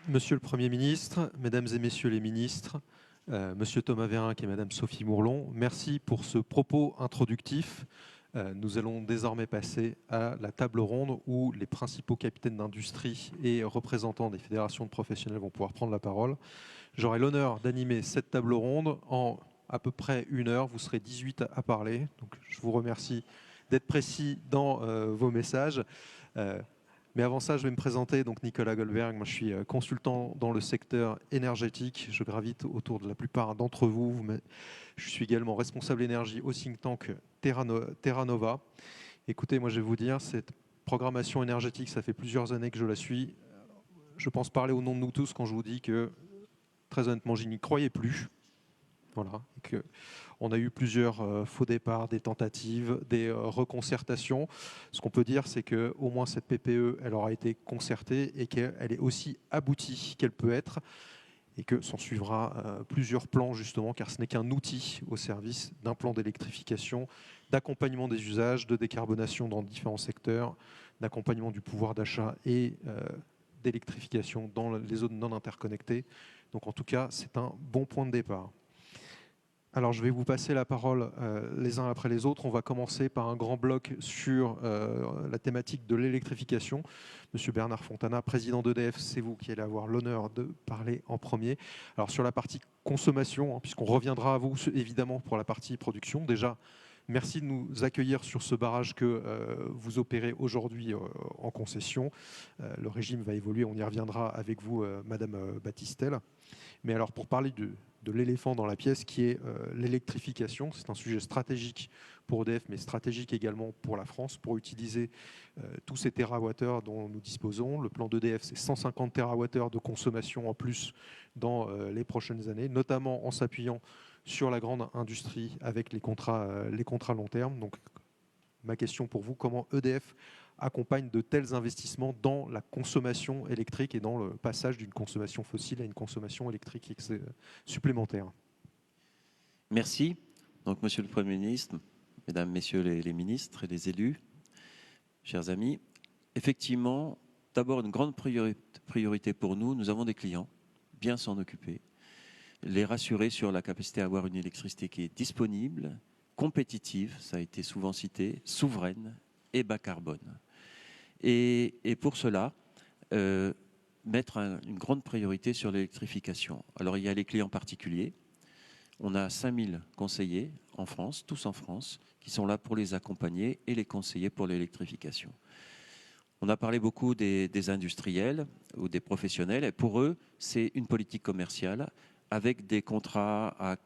Monsieur le Premier ministre, Mesdames et Messieurs les ministres, Monsieur Thomas Vérinck et Madame Sophie Mourlon, merci pour ce propos introductif. Nous allons désormais passer à la table ronde où les principaux capitaines d'industrie et représentants des fédérations de professionnels vont pouvoir prendre la parole. J'aurai l'honneur d'animer cette table ronde en à peu près 1 heure. Vous serez 18 à parler. Donc, je vous remercie d'être précis dans vos messages. Mais avant ça, je vais me présenter. Donc, Nicolas Goldberg, moi je suis consultant dans le secteur énergétique. Je gravite autour de la plupart d'entre vous. Je suis également responsable énergie au think tank Terra Nova. Écoutez, moi je vais vous dire, cette programmation énergétique, ça fait plusieurs années que je la suis. Je pense parler au nom de nous tous quand je vous dis que, très honnêtement, je n'y croyais plus. Voilà. On a eu plusieurs faux départs, des tentatives, des reconcertations. Ce qu'on peut dire, c'est qu'au moins cette PPE, elle aura été concertée et qu'elle est aussi aboutie qu'elle peut être et que s'en suivra plusieurs plans justement, car ce n'est qu'un outil au service d'un plan d'électrification, d'accompagnement des usages, de décarbonation dans différents secteurs, d'accompagnement du pouvoir d'achat et d'électrification dans les zones non interconnectées. Donc en tout cas, c'est un bon point de départ. Alors, je vais vous passer la parole les uns après les autres. On va commencer par un grand bloc sur la thématique de l'électrification. Monsieur Bernard Fontana, président d'EDF, c'est vous qui allez avoir l'honneur de parler en premier. Alors, sur la partie consommation, puisqu'on reviendra à vous, évidemment, pour la partie production. Déjà, merci de nous accueillir sur ce barrage que vous opérez aujourd'hui en concession. Le régime va évoluer, on y reviendra avec vous, Madame Battistel. Mais alors, pour parler de l'éléphant dans la pièce qui est l'électrification. C'est un sujet stratégique pour EDF, mais stratégique également pour la France, pour utiliser tous ces térawattheures dont nous disposons. Le plan d'EDF, c'est 150 térawattheures de consommation en plus dans les prochaines années, notamment en s'appuyant sur la grande industrie avec les contrats long terme. Donc, ma question pour vous, comment EDF accompagne de tels investissements dans la consommation électrique et dans le passage d'une consommation fossile à une consommation électrique supplémentaire? Merci. Donc, Monsieur le Premier ministre, Mesdames, Messieurs les ministres et les élus, chers amis, effectivement, d'abord une grande priorité pour nous, nous avons des clients, bien s'en occuper, les rassurer sur la capacité à avoir une électricité qui est disponible, compétitive, ça a été souvent cité, souveraine et bas carbone. Et pour cela, mettre une grande priorité sur l'électrification. Alors il y a les clients particuliers, on a 5000 conseillers en France, tous en France, qui sont là pour les accompagner et les conseiller pour l'électrification. On a parlé beaucoup des industriels ou des professionnels, et pour eux, c'est une politique commerciale avec des contrats à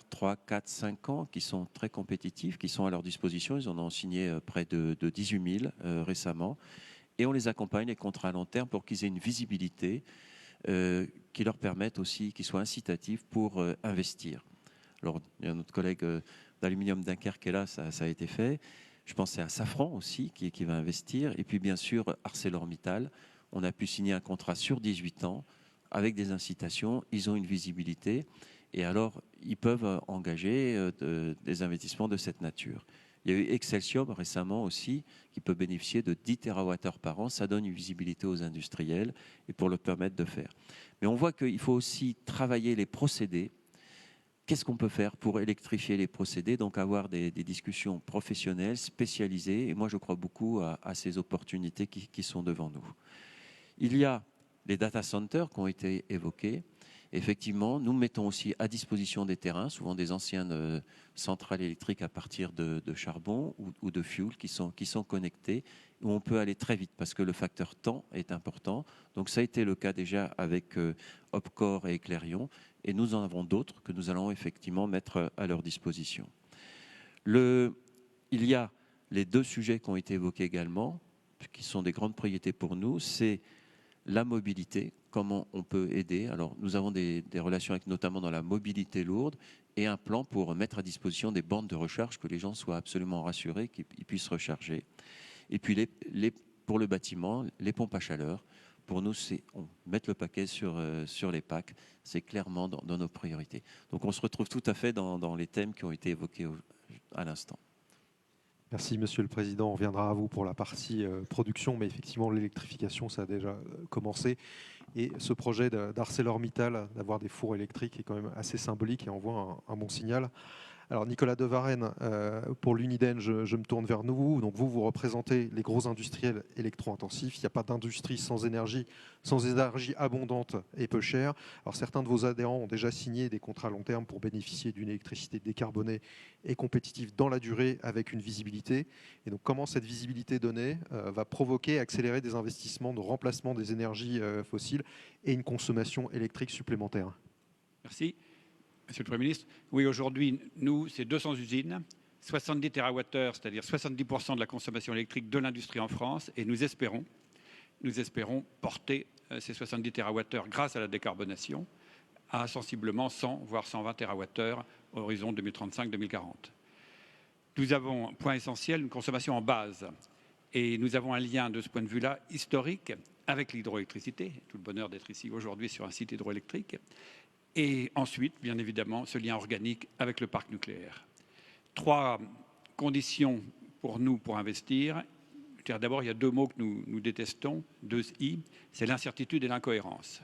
3, 4, 5 ans qui sont très compétitifs, qui sont à leur disposition. Ils en ont signé près de 18 000 récemment. Et on les accompagne, les contrats à long terme, pour qu'ils aient une visibilité qui leur permette aussi, qui soit incitative pour investir. Alors, il y a notre collègue d'Aluminium Dunkerque qui est là, ça a été fait. Je pensais à Safran aussi, qui va investir. Et puis, bien sûr, ArcelorMittal. On a pu signer un contrat sur 18 ans avec des incitations. Ils ont une visibilité. Et alors, ils peuvent engager des investissements de cette nature. Il y a eu Excelsior récemment aussi, qui peut bénéficier de 10 TWh par an. Ça donne une visibilité aux industriels et pour leur permettre de faire. Mais on voit qu'il faut aussi travailler les procédés. Qu'est-ce qu'on peut faire pour électrifier les procédés? Donc avoir des discussions professionnelles, spécialisées. Et moi, je crois beaucoup à ces opportunités qui sont devant nous. Il y a les data centers qui ont été évoqués. Effectivement, nous mettons aussi à disposition des terrains, souvent des anciennes centrales électriques à partir de charbon ou de fuel qui sont connectés, où on peut aller très vite parce que le facteur temps est important. Donc ça a été le cas déjà avec Opcore et Eclairion, et nous en avons d'autres que nous allons effectivement mettre à leur disposition. Il y a les deux sujets qui ont été évoqués également, qui sont des grandes priorités pour nous, c'est la mobilité, comment on peut aider. Alors, nous avons des relations avec, notamment dans la mobilité lourde, et un plan pour mettre à disposition des bornes de recharge, que les gens soient absolument rassurés, qu'ils puissent recharger. Et puis, pour le bâtiment, les pompes à chaleur. Pour nous, c'est mettre le paquet sur les packs. C'est clairement dans nos priorités. Donc, on se retrouve tout à fait dans les thèmes qui ont été évoqués à l'instant. Merci Monsieur le Président. On reviendra à vous pour la partie production, mais effectivement l'électrification, ça a déjà commencé. Et ce projet d'ArcelorMittal, d'avoir des fours électriques, est quand même assez symbolique et envoie un bon signal. Alors Nicolas Devarenne, pour l'Uniden, je me tourne vers nous. Donc vous représentez les gros industriels électro-intensifs. Il n'y a pas d'industrie sans énergie abondante et peu chère. Alors certains de vos adhérents ont déjà signé des contrats à long terme pour bénéficier d'une électricité décarbonée et compétitive dans la durée avec une visibilité. Et donc comment cette visibilité donnée va provoquer, accélérer des investissements de remplacement des énergies fossiles et une consommation électrique supplémentaire? Merci. Monsieur le Premier ministre, oui, aujourd'hui, nous, c'est 200 usines, 70 TWh, c'est-à-dire 70% de la consommation électrique de l'industrie en France, et nous espérons porter ces 70 TWh grâce à la décarbonation à sensiblement 100, voire 120 TWh à horizon 2035-2040. Nous avons, point essentiel, une consommation en base, et nous avons un lien de ce point de vue-là historique avec l'hydroélectricité, tout le bonheur d'être ici aujourd'hui sur un site hydroélectrique. Et ensuite, bien évidemment, ce lien organique avec le parc nucléaire. 3 conditions pour nous pour investir. D'abord, il y a 2 mots que nous détestons, 2 I, c'est l'incertitude et l'incohérence.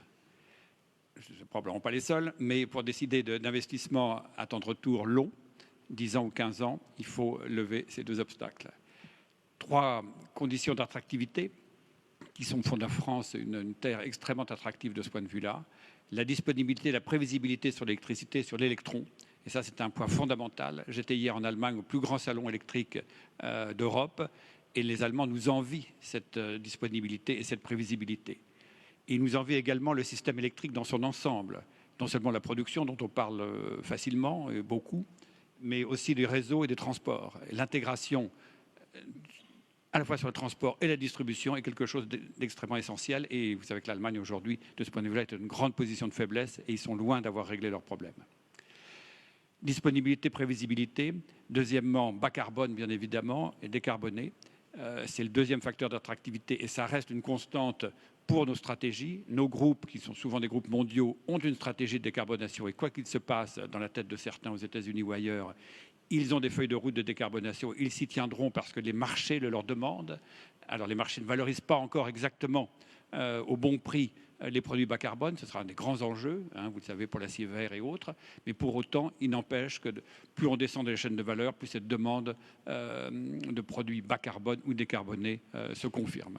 Ce ne sont probablement pas les seuls, mais pour décider d'investissement à temps de retour long, 10 ans ou 15 ans, il faut lever ces 2 obstacles. 3 conditions d'attractivité qui font de la France une terre extrêmement attractive de ce point de vue-là. La disponibilité, la prévisibilité sur l'électricité, sur l'électron. Et ça, c'est un point fondamental. J'étais hier en Allemagne au plus grand salon électrique d'Europe et les Allemands nous envient cette disponibilité et cette prévisibilité. Ils nous envient également le système électrique dans son ensemble. Non seulement la production, dont on parle facilement et beaucoup, mais aussi des réseaux et des transports. L'intégration à la fois sur le transport et la distribution est quelque chose d'extrêmement essentiel. Et vous savez que l'Allemagne, aujourd'hui, de ce point de vue-là, est une grande position de faiblesse et ils sont loin d'avoir réglé leurs problèmes. Disponibilité, prévisibilité. Deuxièmement, bas carbone, bien évidemment, et décarboné. C'est le deuxième facteur d'attractivité et ça reste une constante pour nos stratégies. Nos groupes, qui sont souvent des groupes mondiaux, ont une stratégie de décarbonation et quoi qu'il se passe dans la tête de certains aux États-Unis ou ailleurs, ils ont des feuilles de route de décarbonation. Ils s'y tiendront parce que les marchés le leur demandent. Alors les marchés ne valorisent pas encore exactement au bon prix les produits bas carbone, ce sera un des grands enjeux, hein, vous le savez, pour l'acier vert et autres, mais pour autant, il n'empêche que plus on descend dans les chaînes de valeur, plus cette demande de produits bas carbone ou décarbonés se confirme.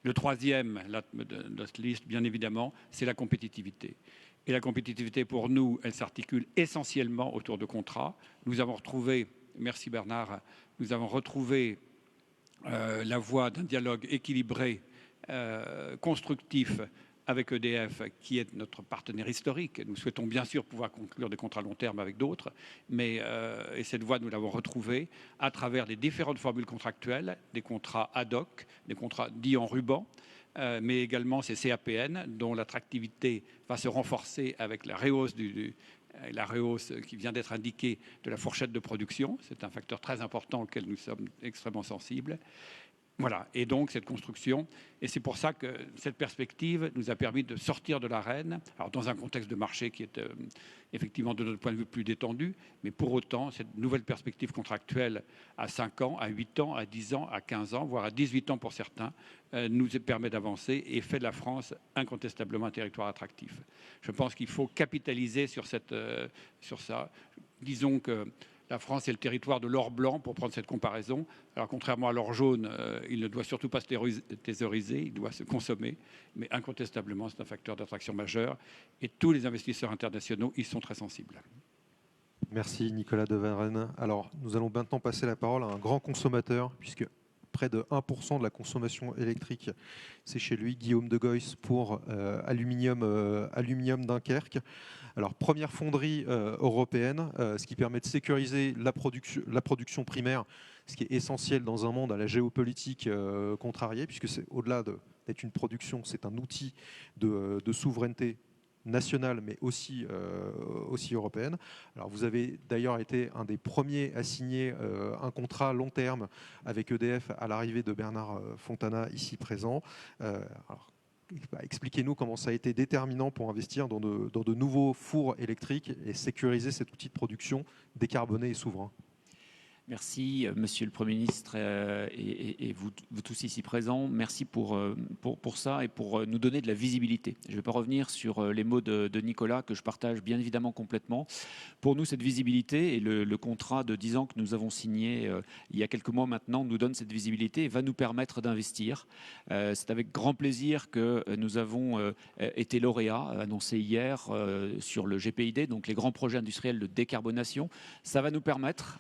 Le troisième de notre liste, bien évidemment, c'est la compétitivité. Et la compétitivité, pour nous, elle s'articule essentiellement autour de contrats. Nous avons retrouvé, merci Bernard, nous avons retrouvé la voie d'un dialogue équilibré, constructif, avec EDF, qui est notre partenaire historique. Nous souhaitons bien sûr pouvoir conclure des contrats long terme avec d'autres, mais et cette voie, nous l'avons retrouvée à travers les différentes formules contractuelles, des contrats ad hoc, des contrats dits en ruban, mais également ces CAPN, dont l'attractivité va se renforcer avec la rehausse la rehausse qui vient d'être indiquée de la fourchette de production. C'est un facteur très important auquel nous sommes extrêmement sensibles. Voilà, et donc cette construction, et c'est pour ça que cette perspective nous a permis de sortir de l'arène, alors dans un contexte de marché qui est effectivement de notre point de vue plus détendu, mais pour autant, cette nouvelle perspective contractuelle à 5 ans, à 8 ans, à 10 ans, à 15 ans, voire à 18 ans pour certains, nous permet d'avancer et fait de la France incontestablement un territoire attractif. Je pense qu'il faut capitaliser sur ça. Disons que la France est le territoire de l'or blanc, pour prendre cette comparaison. Alors, contrairement à l'or jaune, il ne doit surtout pas se thésauriser, il doit se consommer. Mais incontestablement, c'est un facteur d'attraction majeur. Et tous les investisseurs internationaux y sont très sensibles. Merci Nicolas de Varenne. Alors, nous allons maintenant passer la parole à un grand consommateur, puisque près de 1% de la consommation électrique, c'est chez lui, Guillaume de Goyce, pour Aluminium Dunkerque. Alors, première fonderie européenne, ce qui permet de sécuriser la production primaire, ce qui est essentiel dans un monde à la géopolitique contrariée, puisque c'est au-delà d'être une production, c'est un outil de souveraineté nationale, mais aussi européenne. Alors, vous avez d'ailleurs été un des premiers à signer un contrat long terme avec EDF à l'arrivée de Bernard Fontana, ici présent. Alors, expliquez-nous comment ça a été déterminant pour investir dans de nouveaux fours électriques et sécuriser cet outil de production décarboné et souverain. Merci, Monsieur le Premier ministre et vous tous ici présents. Merci pour ça et pour nous donner de la visibilité. Je ne vais pas revenir sur les mots de Nicolas, que je partage bien évidemment complètement. Pour nous, cette visibilité et le contrat de 10 ans que nous avons signé il y a quelques mois maintenant nous donne cette visibilité et va nous permettre d'investir. C'est avec grand plaisir que nous avons été lauréats, annoncé hier, sur le GPID, donc les grands projets industriels de décarbonation. Ça va nous permettre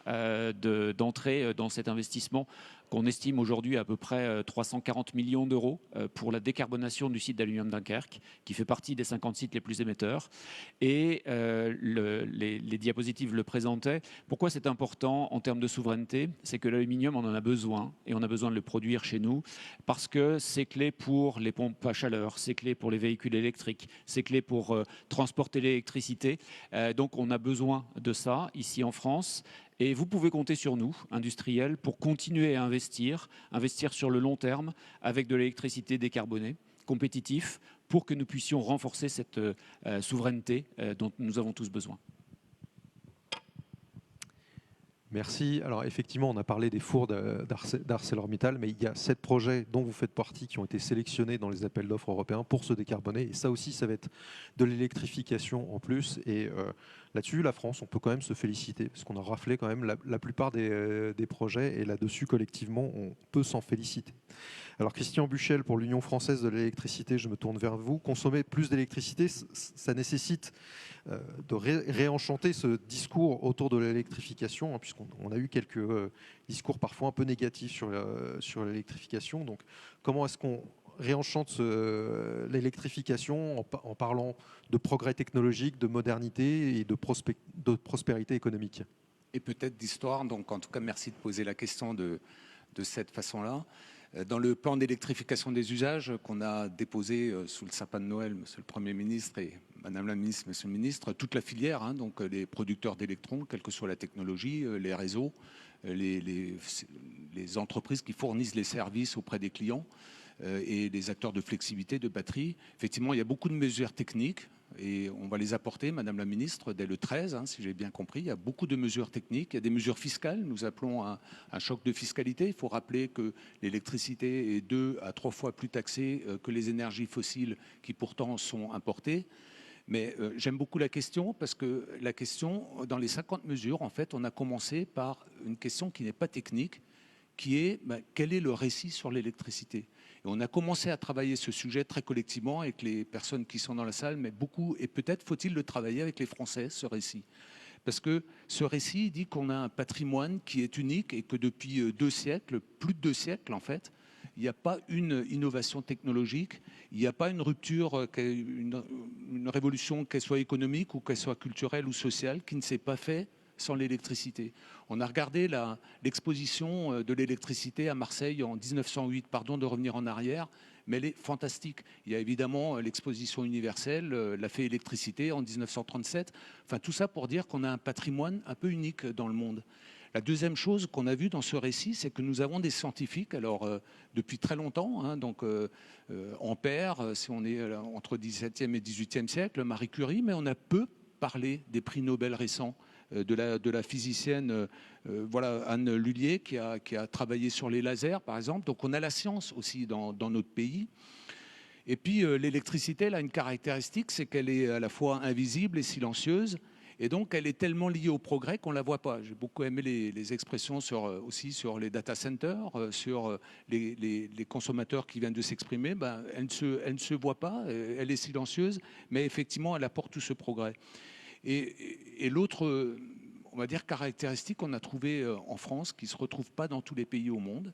d'entrer dans cet investissement qu'on estime aujourd'hui à peu près 340 millions d'euros pour la décarbonation du site d'Aluminium Dunkerque, qui fait partie des 50 sites les plus émetteurs. Et les diapositives le présentaient. Pourquoi c'est important en termes de souveraineté? C'est que l'aluminium, on en a besoin, et on a besoin de le produire chez nous, parce que c'est clé pour les pompes à chaleur, c'est clé pour les véhicules électriques, c'est clé pour transporter l'électricité. Donc on a besoin de ça ici en France. Et vous pouvez compter sur nous, industriels, pour continuer à investir sur le long terme avec de l'électricité décarbonée, compétitif, pour que nous puissions renforcer cette souveraineté dont nous avons tous besoin. Merci. Alors effectivement, on a parlé des fours d'ArcelorMittal, mais il y a 7 projets dont vous faites partie qui ont été sélectionnés dans les appels d'offres européens pour se décarboner. Et ça aussi, ça va être de l'électrification en plus. Et là-dessus, la France, on peut quand même se féliciter, parce qu'on a raflé quand même la plupart des projets, et là-dessus, collectivement, on peut s'en féliciter. Alors Christian Buchel, pour l'Union française de l'électricité, je me tourne vers vous. Consommer plus d'électricité, ça nécessite de réenchanter ce discours autour de l'électrification, hein, puisqu'on a eu quelques discours parfois un peu négatifs sur l'électrification. Donc comment est-ce qu'on réenchante l'électrification en parlant de progrès technologique, de modernité et de prospérité économique? Et peut-être d'histoire. Donc en tout cas, merci de poser la question de cette façon-là. Dans le plan d'électrification des usages qu'on a déposé sous le sapin de Noël, Monsieur le Premier ministre et Madame la Ministre, Monsieur le Ministre, toute la filière, hein, donc les producteurs d'électrons, quelle que soit la technologie, les réseaux, les entreprises qui fournissent les services auprès des clients et les acteurs de flexibilité de batterie. Effectivement, il y a beaucoup de mesures techniques et on va les apporter, Madame la Ministre, dès le 13, hein, si j'ai bien compris. Il y a beaucoup de mesures techniques, il y a des mesures fiscales. Nous appelons un choc de fiscalité. Il faut rappeler que l'électricité est 2 à 3 fois plus taxée que les énergies fossiles qui pourtant sont importées. Mais j'aime beaucoup la question parce que la question, dans les 50 mesures, en fait, on a commencé par une question qui n'est pas technique, qui est quel est le récit sur l'électricité. Et on a commencé à travailler ce sujet très collectivement avec les personnes qui sont dans la salle, mais beaucoup, et peut-être faut-il le travailler avec les Français, ce récit. Parce que ce récit dit qu'on a un patrimoine qui est unique et que depuis 2 siècles, plus de 2 siècles en fait, il n'y a pas une innovation technologique, il n'y a pas une rupture, une révolution, qu'elle soit économique ou qu'elle soit culturelle ou sociale, qui ne s'est pas faite sans l'électricité. On a regardé l'exposition de l'électricité à Marseille en 1908, pardon de revenir en arrière, mais elle est fantastique. Il y a évidemment l'exposition universelle, la fée électricité en 1937. Enfin, tout ça pour dire qu'on a un patrimoine un peu unique dans le monde. La deuxième chose qu'on a vue dans ce récit, c'est que nous avons des scientifiques, alors depuis très longtemps, hein, donc Ampère, si on est entre 17e et 18e siècle, Marie Curie, mais on a peu parlé des prix Nobel récents de la physicienne voilà, Anne Lullier qui a travaillé sur les lasers, par exemple. Donc on a la science aussi dans notre pays. Et puis l'électricité, elle a une caractéristique, c'est qu'elle est à la fois invisible et silencieuse. Et donc, elle est tellement liée au progrès qu'on ne la voit pas. J'ai beaucoup aimé les expressions aussi sur les data centers, sur les consommateurs qui viennent de s'exprimer. Ben, elle ne se voit pas, elle est silencieuse, mais effectivement, elle apporte tout ce progrès. Et l'autre, on va dire, caractéristique qu'on a trouvé en France, qui ne se retrouve pas dans tous les pays au monde,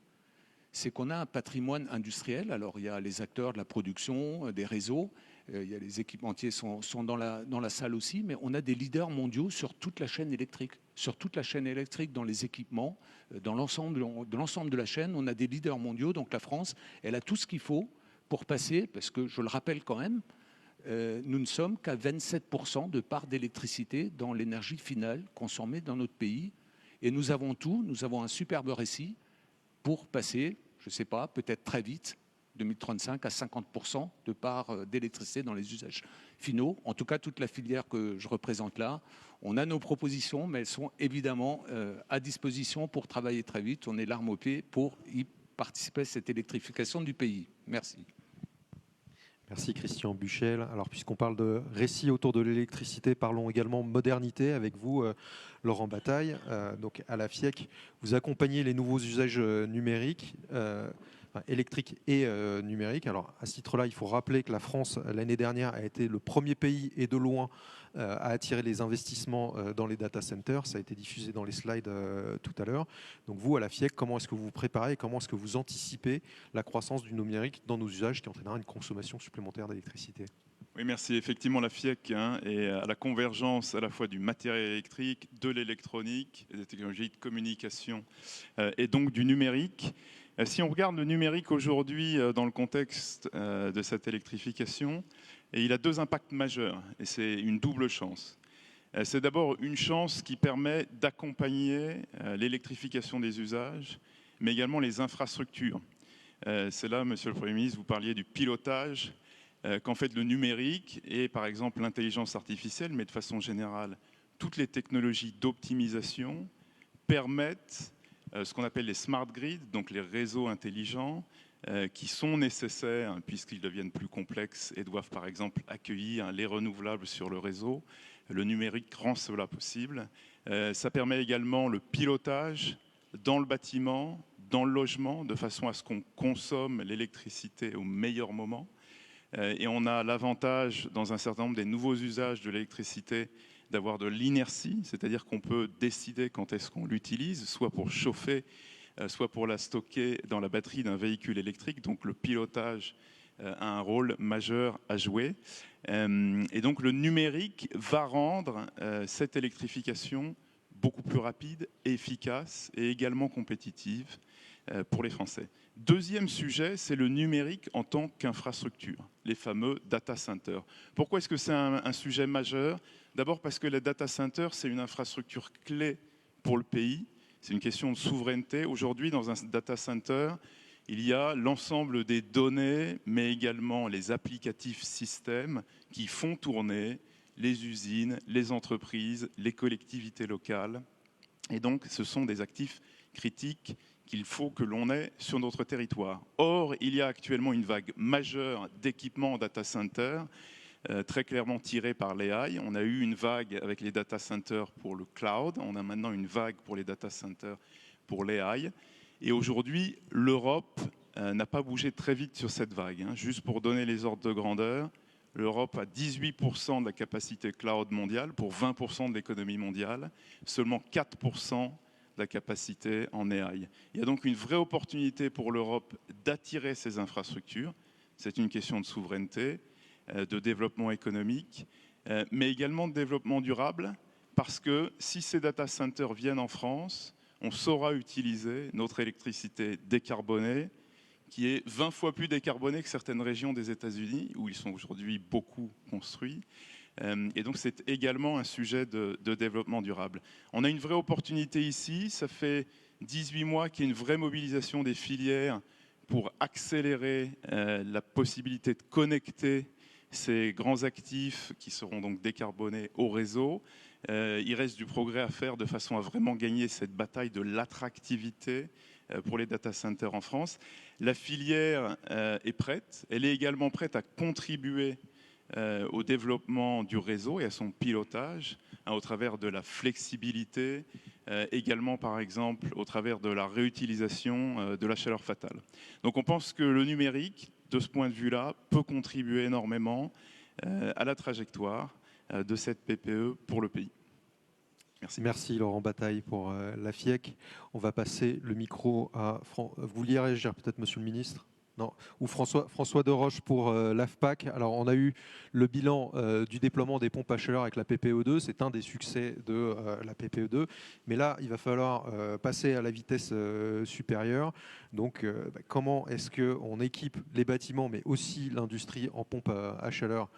c'est qu'on a un patrimoine industriel. Alors, il y a les acteurs de la production, des réseaux, il y a les équipementiers sont dans la salle aussi, mais on a des leaders mondiaux sur toute la chaîne électrique. Sur toute la chaîne électrique, dans les équipements, dans l'ensemble de la chaîne, on a des leaders mondiaux. Donc la France, elle a tout ce qu'il faut pour passer, parce que je le rappelle quand même, nous ne sommes qu'à 27% de part d'électricité dans l'énergie finale consommée dans notre pays. Et nous avons tout, nous avons un superbe récit pour passer, je ne sais pas, peut-être très vite, 2035 à 50% de part d'électricité dans les usages finaux. En tout cas, toute la filière que je représente là, on a nos propositions, mais elles sont évidemment à disposition pour travailler très vite. On est l'arme au pied pour y participer à cette électrification du pays. Merci. Merci Christian Buchel. Alors puisqu'on parle de récits autour de l'électricité, parlons également modernité avec vous, Laurent Bataille. Donc à la FIEC, vous accompagnez les nouveaux usages numériques, électriques et numériques. Alors à ce titre-là, il faut rappeler que la France, l'année dernière, a été le premier pays et de loin à attirer les investissements dans les data centers. Ça a été diffusé dans les slides tout à l'heure. Donc vous, à la FIEC, comment est-ce que vous vous préparez et comment est-ce que vous anticipez la croissance du numérique dans nos usages qui entraînera une consommation supplémentaire d'électricité ? Oui, merci. Effectivement, la FIEC est à la convergence à la fois du matériel électrique, de l'électronique, des technologies de communication et donc du numérique. Si on regarde le numérique aujourd'hui dans le contexte de cette électrification, il a 2 impacts majeurs et c'est une double chance. C'est d'abord une chance qui permet d'accompagner l'électrification des usages, mais également les infrastructures. C'est là, Monsieur le Premier ministre, vous parliez du pilotage qu'en fait le numérique et par exemple l'intelligence artificielle, mais de façon générale, toutes les technologies d'optimisation permettent ce qu'on appelle les smart grids, donc les réseaux intelligents, qui sont nécessaires puisqu'ils deviennent plus complexes et doivent par exemple accueillir les renouvelables sur le réseau. Le numérique rend cela possible. Ça permet également le pilotage dans le bâtiment, dans le logement, de façon à ce qu'on consomme l'électricité au meilleur moment. Et on a l'avantage, dans un certain nombre des nouveaux usages de l'électricité, d'avoir de l'inertie, c'est-à-dire qu'on peut décider quand est-ce qu'on l'utilise, soit pour chauffer, soit pour la stocker dans la batterie d'un véhicule électrique. Donc le pilotage a un rôle majeur à jouer. Et donc le numérique va rendre cette électrification beaucoup plus rapide, efficace et également compétitive. pour les Français. Deuxième sujet, c'est le numérique en tant qu'infrastructure, les fameux data centers. Pourquoi est-ce que c'est un sujet majeur? D'abord parce que les data centers, c'est une infrastructure clé pour le pays. C'est une question de souveraineté. Aujourd'hui, dans un data center, il y a l'ensemble des données, mais également les applicatifs systèmes qui font tourner les usines, les entreprises, les collectivités locales. Et donc, ce sont des actifs critiques qu'il faut que l'on ait sur notre territoire. Or, il y a actuellement une vague majeure d'équipements en data center, très clairement tirée par l'AI. On a eu une vague avec les data centers pour le cloud, on a maintenant une vague pour les data centers pour l'AI. Et aujourd'hui, l'Europe n'a pas bougé très vite sur cette vague. Juste pour donner les ordres de grandeur, l'Europe a 18% de la capacité cloud mondiale pour 20% de l'économie mondiale, seulement 4% de la capacité en AI. Il y a donc une vraie opportunité pour l'Europe d'attirer ces infrastructures. C'est une question de souveraineté, de développement économique, mais également de développement durable, parce que si ces data centers viennent en France, on saura utiliser notre électricité décarbonée, qui est 20 fois plus décarbonée que certaines régions des États-Unis, où ils sont aujourd'hui beaucoup construits. Et donc c'est également un sujet de développement durable. On a une vraie opportunité ici, ça fait 18 mois qu'il y a une vraie mobilisation des filières pour accélérer la possibilité de connecter ces grands actifs qui seront donc décarbonés au réseau. Il reste du progrès à faire de façon à vraiment gagner cette bataille de l'attractivité pour les data centers en France. La filière est prête, elle est également prête à contribuer au développement du réseau et à son pilotage, au travers de la flexibilité, également par exemple au travers de la réutilisation de la chaleur fatale. Donc on pense que le numérique, de ce point de vue-là, peut contribuer énormément à la trajectoire de cette PPE pour le pays. Merci. Merci Laurent Bataille pour la FIEC. On va passer le micro à vous vouliez réagir peut-être, monsieur le ministre? Non. Ou François Deroche pour l'AFPAC. Alors on a eu le bilan du déploiement des pompes à chaleur avec la PPE2. C'est un des succès de la PPE2. Mais là, il va falloir passer à la vitesse supérieure. Donc comment est-ce qu'on équipe les bâtiments, mais aussi l'industrie en pompes à chaleur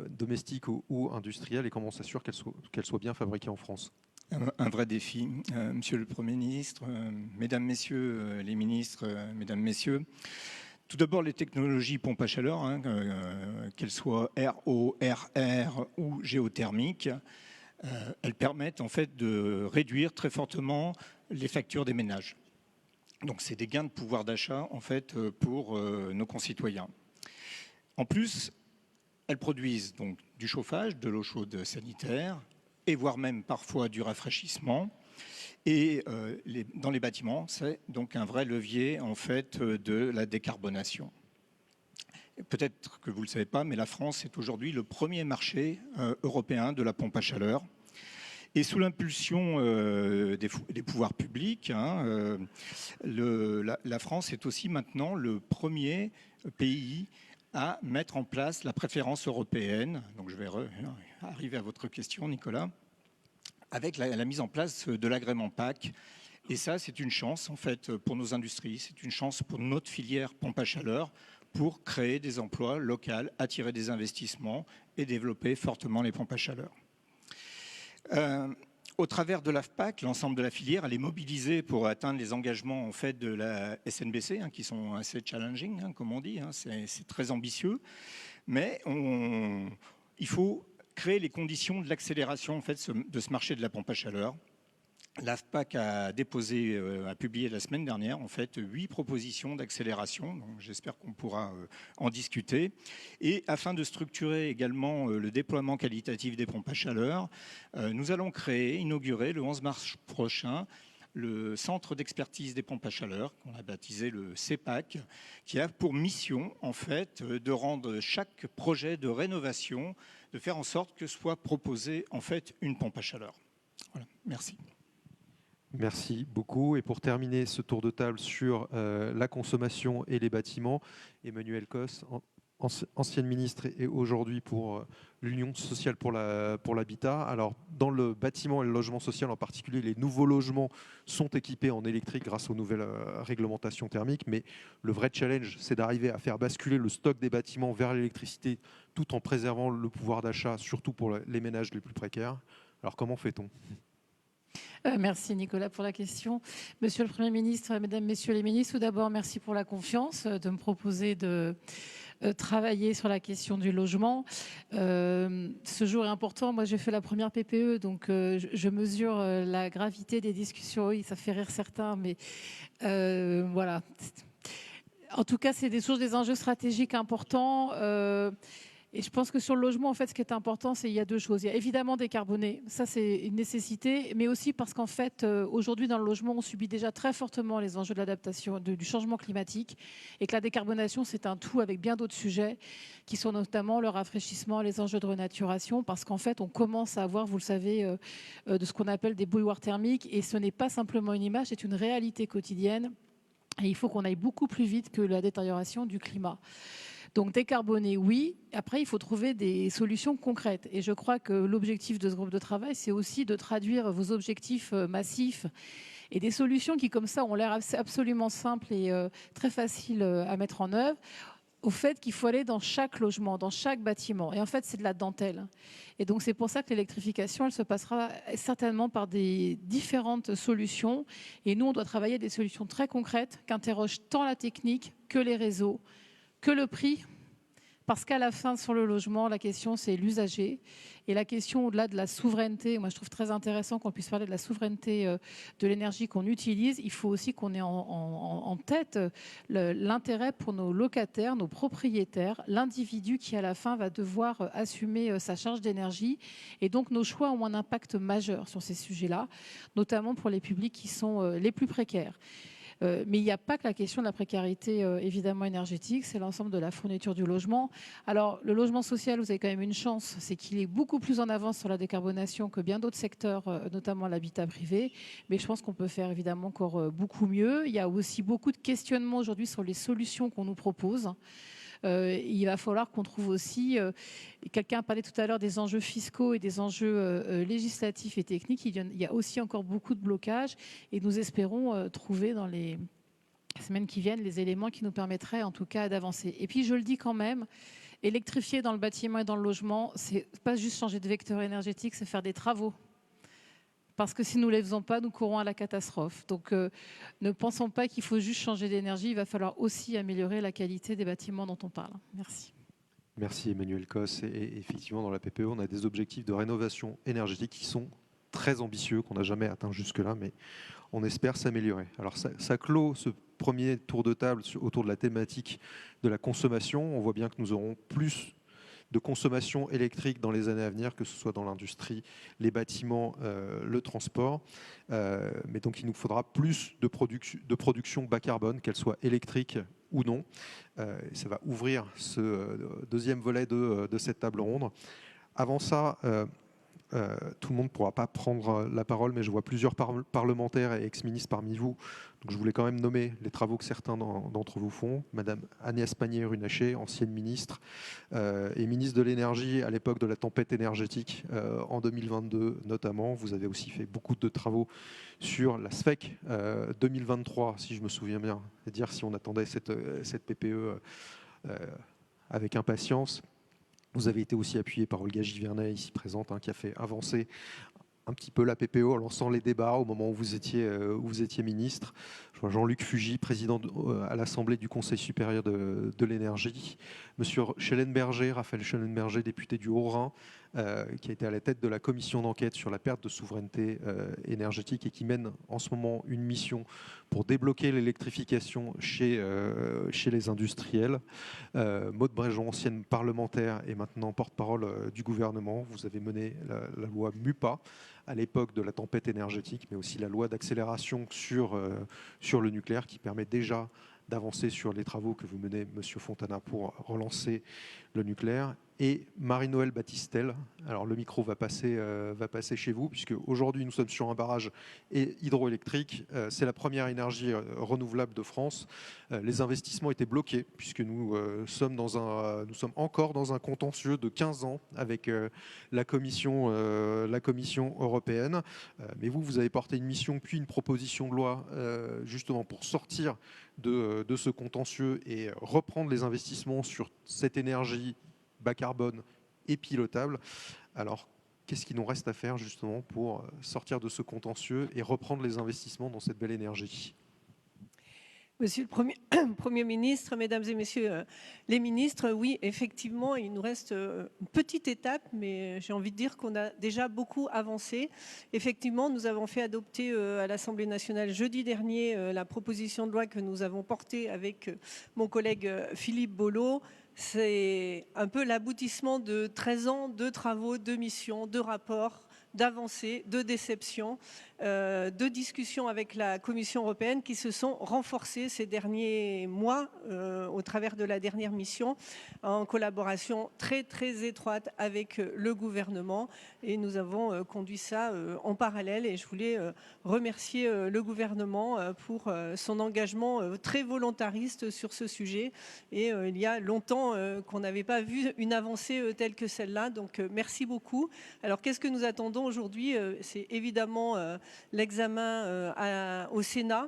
domestique ou industrielle, et comment on s'assure qu'elle soit bien fabriquée en France? Un vrai défi. Monsieur le Premier ministre, Mesdames, Messieurs les ministres, Mesdames, Messieurs, tout d'abord les technologies pompes à chaleur, qu'elles soient RO, RR ou géothermiques, elles permettent en fait de réduire très fortement les factures des ménages. Donc c'est des gains de pouvoir d'achat en fait pour nos concitoyens. En plus, elles produisent donc du chauffage, de l'eau chaude sanitaire, et voire même parfois du rafraîchissement. Et dans les bâtiments, c'est donc un vrai levier en fait de la décarbonation. Peut-être que vous ne le savez pas, mais la France est aujourd'hui le premier marché européen de la pompe à chaleur. Et sous l'impulsion des pouvoirs publics, la France est aussi maintenant le premier pays à mettre en place la préférence européenne. Donc je vais arriver à votre question, Nicolas, avec la mise en place de l'agrément PAC. Et ça, c'est une chance en fait pour nos industries, c'est une chance pour notre filière pompe à chaleur pour créer des emplois locaux, attirer des investissements et développer fortement les pompes à chaleur. Au travers de l'AFPAC, l'ensemble de la filière, elle est mobilisée pour atteindre les engagements en fait, de la SNBC, qui sont assez challenging, comme on dit, c'est très ambitieux. Mais il faut créer les conditions de l'accélération en fait, de ce marché de la pompe à chaleur. L'AFPAC a publié la semaine dernière en fait 8 propositions d'accélération. J'espère qu'on pourra en discuter. Et afin de structurer également le déploiement qualitatif des pompes à chaleur, nous allons inaugurer le 11 mars prochain le centre d'expertise des pompes à chaleur, qu'on a baptisé le CEPAC, qui a pour mission en fait de rendre chaque projet de rénovation, de faire en sorte que soit proposé en fait une pompe à chaleur. Voilà, merci. Merci beaucoup. Et pour terminer ce tour de table sur la consommation et les bâtiments, Emmanuel Cos, ancienne ministre et aujourd'hui pour l'Union sociale pour l'habitat. Alors, dans le bâtiment et le logement social en particulier, les nouveaux logements sont équipés en électrique grâce aux nouvelles réglementations thermiques, mais le vrai challenge, c'est d'arriver à faire basculer le stock des bâtiments vers l'électricité tout en préservant le pouvoir d'achat, surtout pour les ménages les plus précaires. Alors, comment fait-on ? Merci Nicolas pour la question. Monsieur le Premier ministre, Mesdames, Messieurs les ministres, tout d'abord merci pour la confiance de me proposer de travailler sur la question du logement. Ce jour est important. Moi, j'ai fait la première PPE, donc je mesure la gravité des discussions. Oui, ça fait rire certains, mais voilà. En tout cas, c'est des enjeux stratégiques importants. Et je pense que sur le logement, en fait, ce qui est important, c'est qu'il y a deux choses. Il y a évidemment décarboner, ça c'est une nécessité, mais aussi parce qu'en fait, aujourd'hui dans le logement, on subit déjà très fortement les enjeux de l'adaptation, du changement climatique, et que la décarbonisation, c'est un tout avec bien d'autres sujets, qui sont notamment le rafraîchissement, les enjeux de renaturation, parce qu'en fait, on commence à avoir, vous le savez, de ce qu'on appelle des bouilloires thermiques, et ce n'est pas simplement une image, c'est une réalité quotidienne, et il faut qu'on aille beaucoup plus vite que la détérioration du climat. Donc décarboner, oui. Après, il faut trouver des solutions concrètes. Et je crois que l'objectif de ce groupe de travail, c'est aussi de traduire vos objectifs massifs et des solutions qui, comme ça, ont l'air absolument simples et très faciles à mettre en œuvre, au fait qu'il faut aller dans chaque logement, dans chaque bâtiment. Et en fait, c'est de la dentelle. Et donc, c'est pour ça que l'électrification, elle se passera certainement par des différentes solutions. Et nous, on doit travailler des solutions très concrètes qu'interrogent tant la technique que les réseaux, que le prix, parce qu'à la fin, sur le logement, la question, c'est l'usager. Et la question, au-delà de la souveraineté, moi, je trouve très intéressant qu'on puisse parler de la souveraineté de l'énergie qu'on utilise. Il faut aussi qu'on ait en tête l'intérêt pour nos locataires, nos propriétaires, l'individu qui, à la fin, va devoir assumer sa charge d'énergie. Et donc, nos choix ont un impact majeur sur ces sujets-là, notamment pour les publics qui sont les plus précaires. Mais il n'y a pas que la question de la précarité évidemment énergétique, c'est l'ensemble de la fourniture du logement. Alors le logement social, vous avez quand même une chance, c'est qu'il est beaucoup plus en avance sur la décarbonation que bien d'autres secteurs, notamment l'habitat privé. Mais je pense qu'on peut faire évidemment encore beaucoup mieux. Il y a aussi beaucoup de questionnements aujourd'hui sur les solutions qu'on nous propose. Il va falloir qu'on trouve aussi, quelqu'un a parlé tout à l'heure des enjeux fiscaux et des enjeux législatifs et techniques, il y a aussi encore beaucoup de blocages et nous espérons trouver dans les semaines qui viennent les éléments qui nous permettraient en tout cas d'avancer. Et puis je le dis quand même, électrifier dans le bâtiment et dans le logement, c'est pas juste changer de vecteur énergétique, c'est faire des travaux. Parce que si nous ne les faisons pas, nous courons à la catastrophe. Donc ne pensons pas qu'il faut juste changer d'énergie, il va falloir aussi améliorer la qualité des bâtiments dont on parle. Merci. Merci Emmanuel Cos. Et effectivement, dans la PPE, on a des objectifs de rénovation énergétique qui sont très ambitieux, qu'on n'a jamais atteints jusque-là, mais on espère s'améliorer. Alors ça clôt ce premier tour de table autour de la thématique de la consommation. On voit bien que nous aurons plus de consommation électrique dans les années à venir, que ce soit dans l'industrie, les bâtiments, le transport. Mais donc il nous faudra plus de production bas carbone, qu'elle soit électrique ou non. Ça va ouvrir ce deuxième volet de cette table ronde. Avant ça, tout le monde ne pourra pas prendre la parole, mais je vois plusieurs parlementaires et ex-ministres parmi vous. Donc je voulais quand même nommer les travaux que certains d'entre vous font. Madame Agnès Pannier-Runacher, ancienne ministre et ministre de l'énergie à l'époque de la tempête énergétique en 2022 notamment. Vous avez aussi fait beaucoup de travaux sur la SFEC 2023, si je me souviens bien, et dire si on attendait cette PPE avec impatience. Vous avez été aussi appuyé par Olga Givernet, ici présente, qui a fait avancer un petit peu la PPE en lançant les débats au moment où vous étiez ministre. Je vois Jean-Luc Fugy, président à l'Assemblée du Conseil supérieur de l'énergie. Monsieur Schellenberger, Raphaël Schellenberger, député du Haut-Rhin, qui a été à la tête de la commission d'enquête sur la perte de souveraineté énergétique et qui mène en ce moment une mission pour débloquer l'électrification chez les industriels. Maud Bréjon, ancienne parlementaire et maintenant porte-parole du gouvernement. Vous avez mené la loi MUPA à l'époque de la tempête énergétique, mais aussi la loi d'accélération sur le nucléaire qui permet déjà d'avancer sur les travaux que vous menez, Monsieur Fontana, pour relancer le nucléaire. et Marie-Noëlle Battistel. Alors le micro va passer chez vous, puisque aujourd'hui nous sommes sur un barrage hydroélectrique. C'est la première énergie renouvelable de France. Les investissements étaient bloqués, puisque nous sommes encore dans un contentieux de 15 ans avec la Commission européenne. Mais vous avez porté une mission puis une proposition de loi justement pour sortir de ce contentieux et reprendre les investissements sur cette énergie bas carbone et pilotable. Alors, qu'est-ce qu'il nous reste à faire justement pour sortir de ce contentieux et reprendre les investissements dans cette belle énergie ? Monsieur le Premier ministre, Mesdames et Messieurs les ministres, oui, effectivement, il nous reste une petite étape, mais j'ai envie de dire qu'on a déjà beaucoup avancé. Effectivement, nous avons fait adopter à l'Assemblée nationale jeudi dernier la proposition de loi que nous avons portée avec mon collègue Philippe Bolo. C'est un peu l'aboutissement de 13 ans de travaux, de missions, de rapports, d'avancées, de déceptions, de discussions avec la Commission européenne qui se sont renforcées ces derniers mois au travers de la dernière mission en collaboration très très étroite avec le gouvernement, et nous avons conduit ça en parallèle, et je voulais remercier le gouvernement pour son engagement très volontariste sur ce sujet, et il y a longtemps qu'on n'avait pas vu une avancée telle que celle-là, donc merci beaucoup. Alors qu'est-ce que nous attendons aujourd'hui? C'est évidemment l'examen au Sénat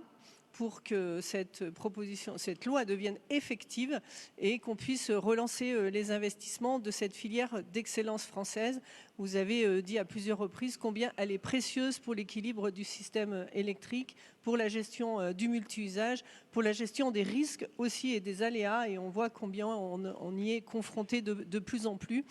pour que cette loi devienne effective et qu'on puisse relancer les investissements de cette filière d'excellence française. Vous avez dit à plusieurs reprises combien elle est précieuse pour l'équilibre du système électrique, pour la gestion du multi-usage, pour la gestion des risques aussi et des aléas, et on voit combien on y est confronté de plus en plus.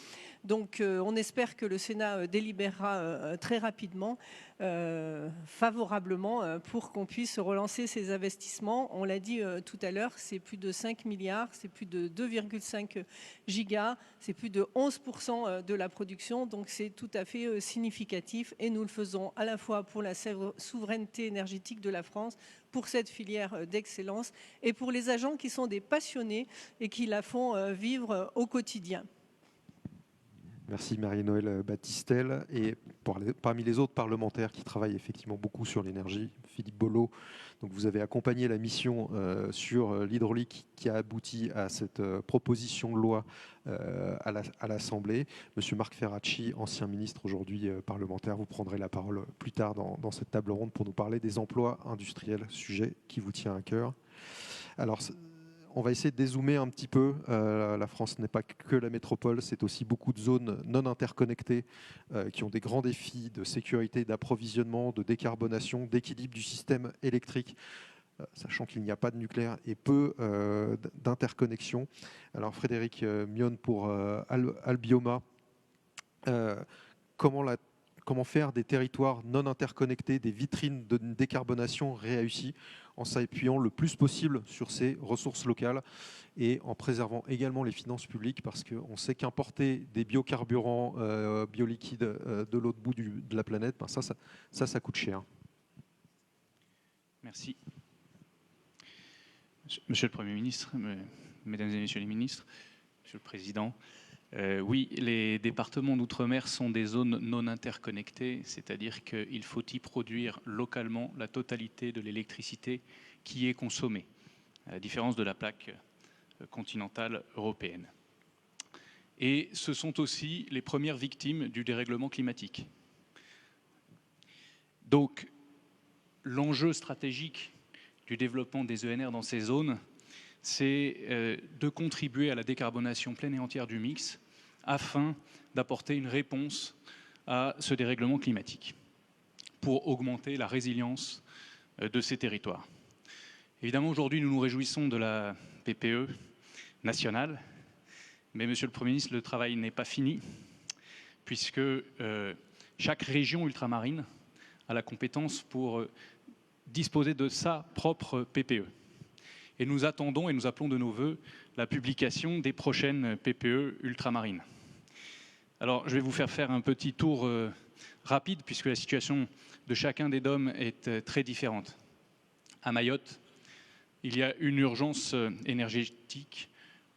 Donc on espère que le Sénat délibérera très rapidement, favorablement, pour qu'on puisse relancer ces investissements. On l'a dit tout à l'heure, c'est plus de 5 milliards, c'est plus de 2,5 gigas, c'est plus de 11% de la production, donc c'est tout à fait significatif, et nous le faisons à la fois pour la souveraineté énergétique de la France, pour cette filière d'excellence et pour les agents qui sont des passionnés et qui la font vivre au quotidien. Merci Marie-Noëlle Battistel. Et parmi les autres parlementaires qui travaillent effectivement beaucoup sur l'énergie, Philippe Bolo, donc vous avez accompagné la mission sur l'hydraulique qui a abouti à cette proposition de loi à l'Assemblée. Monsieur Marc Ferracci, ancien ministre, aujourd'hui parlementaire, vous prendrez la parole plus tard dans cette table ronde pour nous parler des emplois industriels, sujet qui vous tient à cœur. Alors, on va essayer de dézoomer un petit peu. La France n'est pas que la métropole, c'est aussi beaucoup de zones non interconnectées qui ont des grands défis de sécurité, d'approvisionnement, de décarbonation, d'équilibre du système électrique, sachant qu'il n'y a pas de nucléaire et peu d'interconnexion. Alors Frédéric Mionne pour Albioma, comment faire des territoires non interconnectés, des vitrines de décarbonation réussies, en s'appuyant le plus possible sur ces ressources locales et en préservant également les finances publiques, parce qu'on sait qu'importer des biocarburants bioliquides de l'autre bout de la planète, ben ça coûte cher. Merci. Monsieur le Premier ministre, Mesdames et Messieurs les ministres, Monsieur le Président, oui, les départements d'outre-mer sont des zones non interconnectées, c'est-à-dire qu'il faut y produire localement la totalité de l'électricité qui est consommée, à la différence de la plaque continentale européenne. Et ce sont aussi les premières victimes du dérèglement climatique. Donc, l'enjeu stratégique du développement des ENR dans ces zones, c'est de contribuer à la décarbonation pleine et entière du mix afin d'apporter une réponse à ce dérèglement climatique pour augmenter la résilience de ces territoires. Évidemment, aujourd'hui, nous nous réjouissons de la PPE nationale, mais Monsieur le Premier ministre, le travail n'est pas fini, puisque chaque région ultramarine a la compétence pour disposer de sa propre PPE. Et nous attendons et nous appelons de nos vœux la publication des prochaines PPE ultramarines. Alors, je vais vous faire un petit tour rapide, puisque la situation de chacun des DOM est très différente. À Mayotte, il y a une urgence énergétique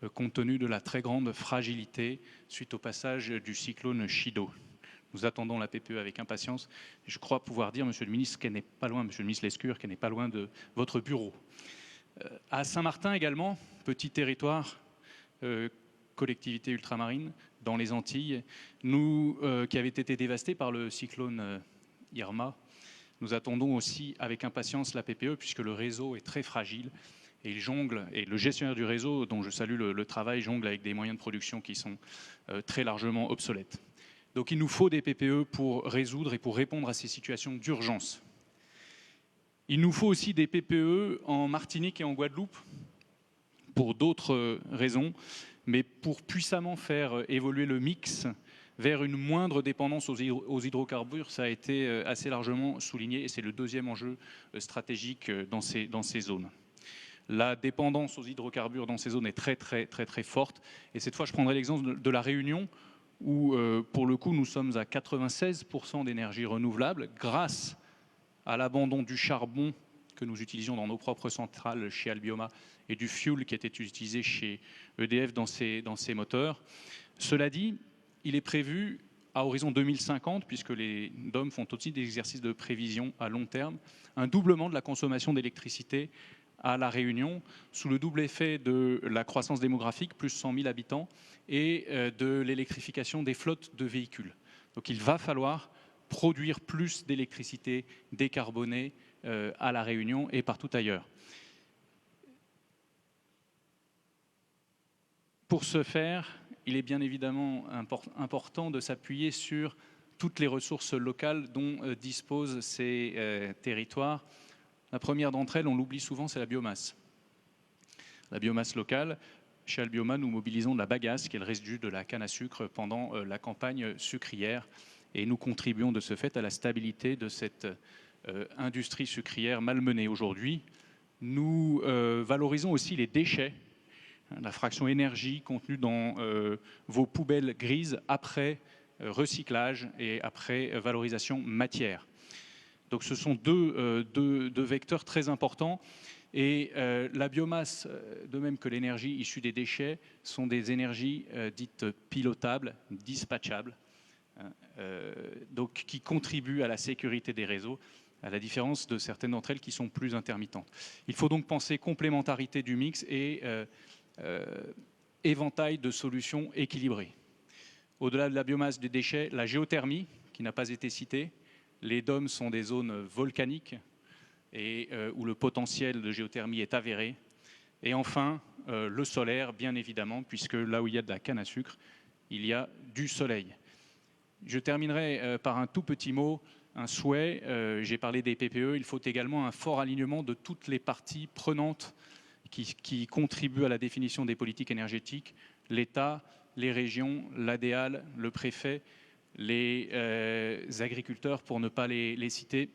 compte tenu de la très grande fragilité suite au passage du cyclone Chido. Nous attendons la PPE avec impatience. Je crois pouvoir dire, Monsieur le ministre, qu'elle n'est pas loin, Monsieur le ministre Lescure, qu'elle n'est pas loin de votre bureau. À Saint-Martin également, petit territoire, collectivité ultramarine, dans les Antilles, qui avait été dévasté par le cyclone Irma. Nous attendons aussi avec impatience la PPE, puisque le réseau est très fragile. Et il jongle, et le gestionnaire du réseau, dont je salue le travail, jongle avec des moyens de production qui sont très largement obsolètes. Donc il nous faut des PPE pour résoudre et pour répondre à ces situations d'urgence. Il nous faut aussi des PPE en Martinique et en Guadeloupe, pour d'autres raisons, mais pour puissamment faire évoluer le mix vers une moindre dépendance aux hydrocarbures. Ça a été assez largement souligné, et c'est le deuxième enjeu stratégique dans ces zones. La dépendance aux hydrocarbures dans ces zones est très forte. Et cette fois, je prendrai l'exemple de la Réunion, où, pour le coup, nous sommes à 96% d'énergie renouvelable grâce à l'abandon du charbon que nous utilisions dans nos propres centrales chez Albioma et du fioul qui était utilisé chez EDF dans ces moteurs. Cela dit, il est prévu à horizon 2050, puisque les DOM font aussi des exercices de prévision à long terme, un doublement de la consommation d'électricité à La Réunion, sous le double effet de la croissance démographique, plus 100 000 habitants, et de l'électrification des flottes de véhicules. Donc il va falloir produire plus d'électricité décarbonée à La Réunion et partout ailleurs. Pour ce faire, il est bien évidemment important de s'appuyer sur toutes les ressources locales dont disposent ces territoires. La première d'entre elles, on l'oublie souvent, c'est la biomasse. La biomasse locale, chez Albioma, nous mobilisons de la bagasse, qui est le résidu de la canne à sucre, pendant la campagne sucrière. Et nous contribuons de ce fait à la stabilité de cette industrie sucrière malmenée aujourd'hui. Nous valorisons aussi les déchets, la fraction énergie contenue dans vos poubelles grises après recyclage et après valorisation matière. Donc ce sont deux vecteurs très importants. Et la biomasse, de même que l'énergie issue des déchets, sont des énergies dites pilotables, dispatchables, donc qui contribuent à la sécurité des réseaux, à la différence de certaines d'entre elles qui sont plus intermittentes. Il faut donc penser complémentarité du mix et éventail de solutions équilibrées. Au-delà de la biomasse, des déchets, la géothermie, qui n'a pas été citée. Les DOM sont des zones volcaniques et où le potentiel de géothermie est avéré. Et enfin, le solaire, bien évidemment, puisque là où il y a de la canne à sucre, il y a du soleil. Je terminerai par un tout petit mot, un souhait. J'ai parlé des PPE. Il faut également un fort alignement de toutes les parties prenantes qui contribuent à la définition des politiques énergétiques, l'État, les régions, l'ADEAL, le préfet, les agriculteurs, pour ne pas les citer.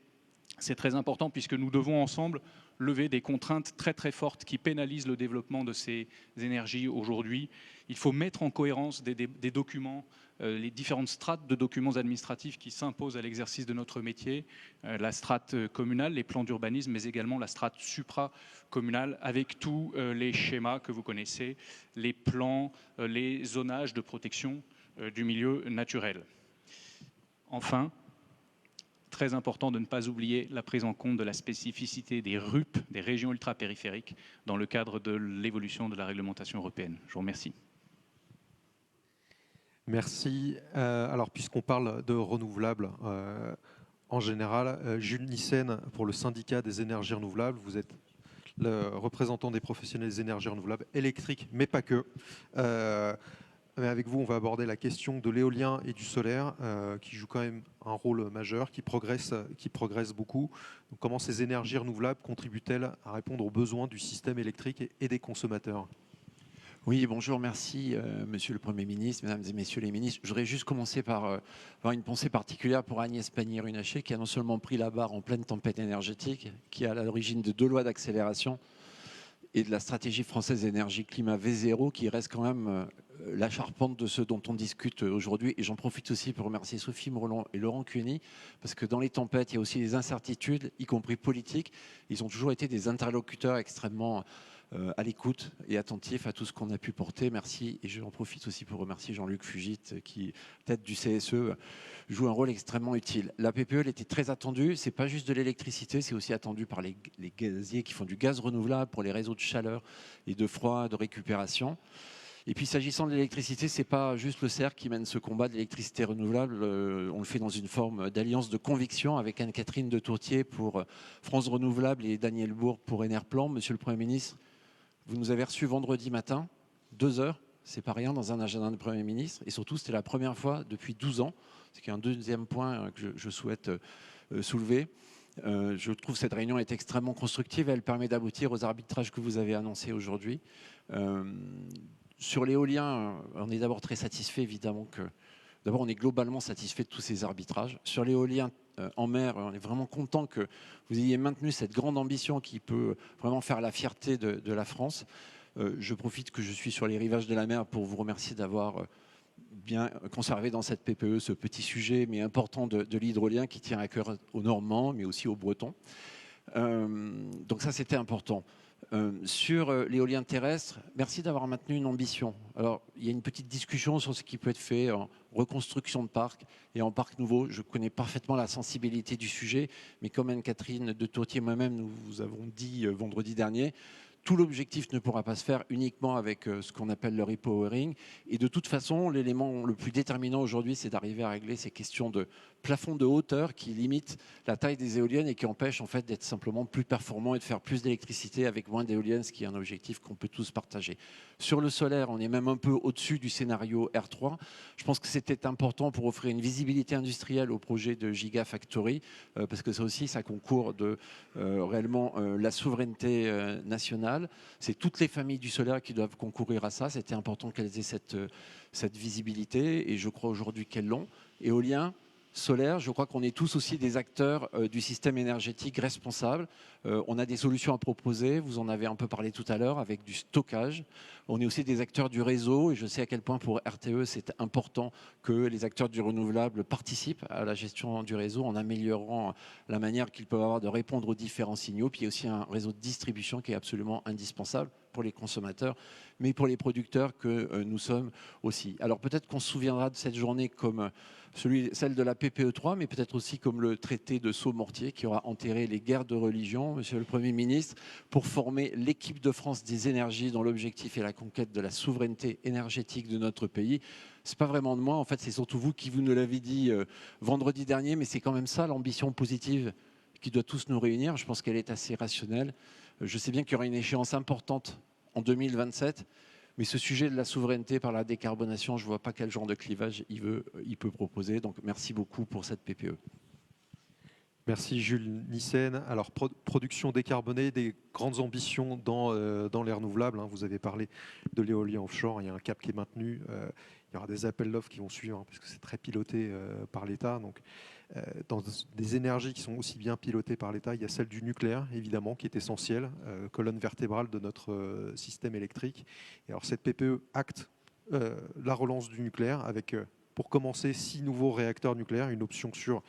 C'est très important puisque nous devons ensemble lever des contraintes très fortes qui pénalisent le développement de ces énergies aujourd'hui. Il faut mettre en cohérence des documents, les différentes strates de documents administratifs qui s'imposent à l'exercice de notre métier, la strate communale, les plans d'urbanisme, mais également la strate supracommunale, avec tous les schémas que vous connaissez, les plans, les zonages de protection du milieu naturel. Enfin, très important de ne pas oublier la prise en compte de la spécificité des RUP, des régions ultra-périphériques, dans le cadre de l'évolution de la réglementation européenne. Je vous remercie. Merci. Alors, puisqu'on parle de renouvelables en général, Jules Nissen, pour le syndicat des énergies renouvelables, vous êtes le représentant des professionnels des énergies renouvelables électriques, mais pas que. Mais avec vous, on va aborder la question de l'éolien et du solaire, qui joue quand même un rôle majeur, qui progresse beaucoup. Donc, comment ces énergies renouvelables contribuent-elles à répondre aux besoins du système électrique et des consommateurs ? Oui, bonjour, merci Monsieur le Premier ministre, Mesdames et Messieurs les ministres. Je voudrais juste commencer par avoir une pensée particulière pour Agnès Pannier-Runacher, qui a non seulement pris la barre en pleine tempête énergétique, qui est à l'origine de 2 lois d'accélération et de la stratégie française énergie-climat V0, qui reste quand même la charpente de ce dont on discute aujourd'hui. Et j'en profite aussi pour remercier Sophie Morelon et Laurent Cueny, parce que dans les tempêtes, il y a aussi des incertitudes, y compris politiques. Ils ont toujours été des interlocuteurs extrêmement à l'écoute et attentif à tout ce qu'on a pu porter. Merci. Et j'en profite aussi pour remercier Jean-Luc Fugit, qui, tête du CSE, joue un rôle extrêmement utile. La PPE, elle était très attendue. C'est pas juste de l'électricité, c'est aussi attendu par les gaziers qui font du gaz renouvelable pour les réseaux de chaleur et de froid, de récupération. Et puis s'agissant de l'électricité, c'est pas juste le CERC qui mène ce combat de l'électricité renouvelable. On le fait dans une forme d'alliance de conviction avec Anne-Catherine de Tourtier pour France Renouvelable et Daniel Bourg pour Enerplan. Monsieur le Premier ministre, vous nous avez reçus vendredi matin, 2 heures, c'est pas rien dans un agenda de Premier ministre. Et surtout, c'était la première fois depuis 12 ans, c'est un deuxième point que je souhaite soulever. Je trouve que cette réunion est extrêmement constructive. Elle permet d'aboutir aux arbitrages que vous avez annoncés aujourd'hui. Sur l'éolien, on est d'abord très satisfait, évidemment que... D'abord, on est globalement satisfait de tous ces arbitrages. Sur l'éolien en mer, on est vraiment content que vous ayez maintenu cette grande ambition qui peut vraiment faire la fierté de la France. Je profite que je suis sur les rivages de la mer pour vous remercier d'avoir bien conservé dans cette PPE ce petit sujet, mais important, de l'hydrolien qui tient à cœur aux Normands, mais aussi aux Bretons. Donc ça, c'était important. Sur l'éolien terrestre, merci d'avoir maintenu une ambition. Alors, il y a une petite discussion sur ce qui peut être fait en reconstruction de parcs et en parcs nouveaux. Je connais parfaitement la sensibilité du sujet, mais comme Anne-Catherine de Tourtier et moi-même, nous vous avons dit vendredi dernier, tout l'objectif ne pourra pas se faire uniquement avec ce qu'on appelle le repowering. Et de toute façon, l'élément le plus déterminant aujourd'hui, c'est d'arriver à régler ces questions de plafond de hauteur qui limitent la taille des éoliennes et qui empêchent en fait d'être simplement plus performants et de faire plus d'électricité avec moins d'éoliennes, ce qui est un objectif qu'on peut tous partager. Sur le solaire, on est même un peu au-dessus du scénario R3. Je pense que c'était important pour offrir une visibilité industrielle au projet de Gigafactory, parce que ça aussi, ça concourt de réellement la souveraineté nationale. C'est toutes les familles du solaire qui doivent concourir à ça. C'était important qu'elles aient cette visibilité et je crois aujourd'hui qu'elles l'ont. Éolien, solaire, je crois qu'on est tous aussi des acteurs du système énergétique responsable. On a des solutions à proposer, vous en avez un peu parlé tout à l'heure, avec du stockage. On est aussi des acteurs du réseau et je sais à quel point pour RTE c'est important que les acteurs du renouvelable participent à la gestion du réseau en améliorant la manière qu'ils peuvent avoir de répondre aux différents signaux. Puis il y a aussi un réseau de distribution qui est absolument indispensable pour les consommateurs, mais pour les producteurs que nous sommes aussi. Alors peut-être qu'on se souviendra de cette journée comme celle de la PPE3, mais peut-être aussi comme le traité de Sceaux-Mortier qui aura enterré les guerres de religion, Monsieur le Premier ministre, pour former l'équipe de France des énergies dont l'objectif est la conquête de la souveraineté énergétique de notre pays. C'est pas vraiment de moi, en fait, c'est surtout vous qui vous nous l'avez dit vendredi dernier, mais c'est quand même ça l'ambition positive qui doit tous nous réunir. Je pense qu'elle est assez rationnelle. Je sais bien qu'il y aura une échéance importante en 2027, mais ce sujet de la souveraineté par la décarbonation, je ne vois pas quel genre de clivage il peut proposer. Donc merci beaucoup pour cette PPE. Merci Jules Nyssen. Alors production décarbonée, des grandes ambitions dans les renouvelables. Vous avez parlé de l'éolien offshore, il y a un cap qui est maintenu. Il y aura des appels d'offres qui vont suivre parce que c'est très piloté par l'État. Donc dans des énergies qui sont aussi bien pilotées par l'État, il y a celle du nucléaire, évidemment, qui est essentielle, colonne vertébrale de notre système électrique. Et alors cette PPE acte la relance du nucléaire avec, pour commencer, 6 nouveaux réacteurs nucléaires, une option sur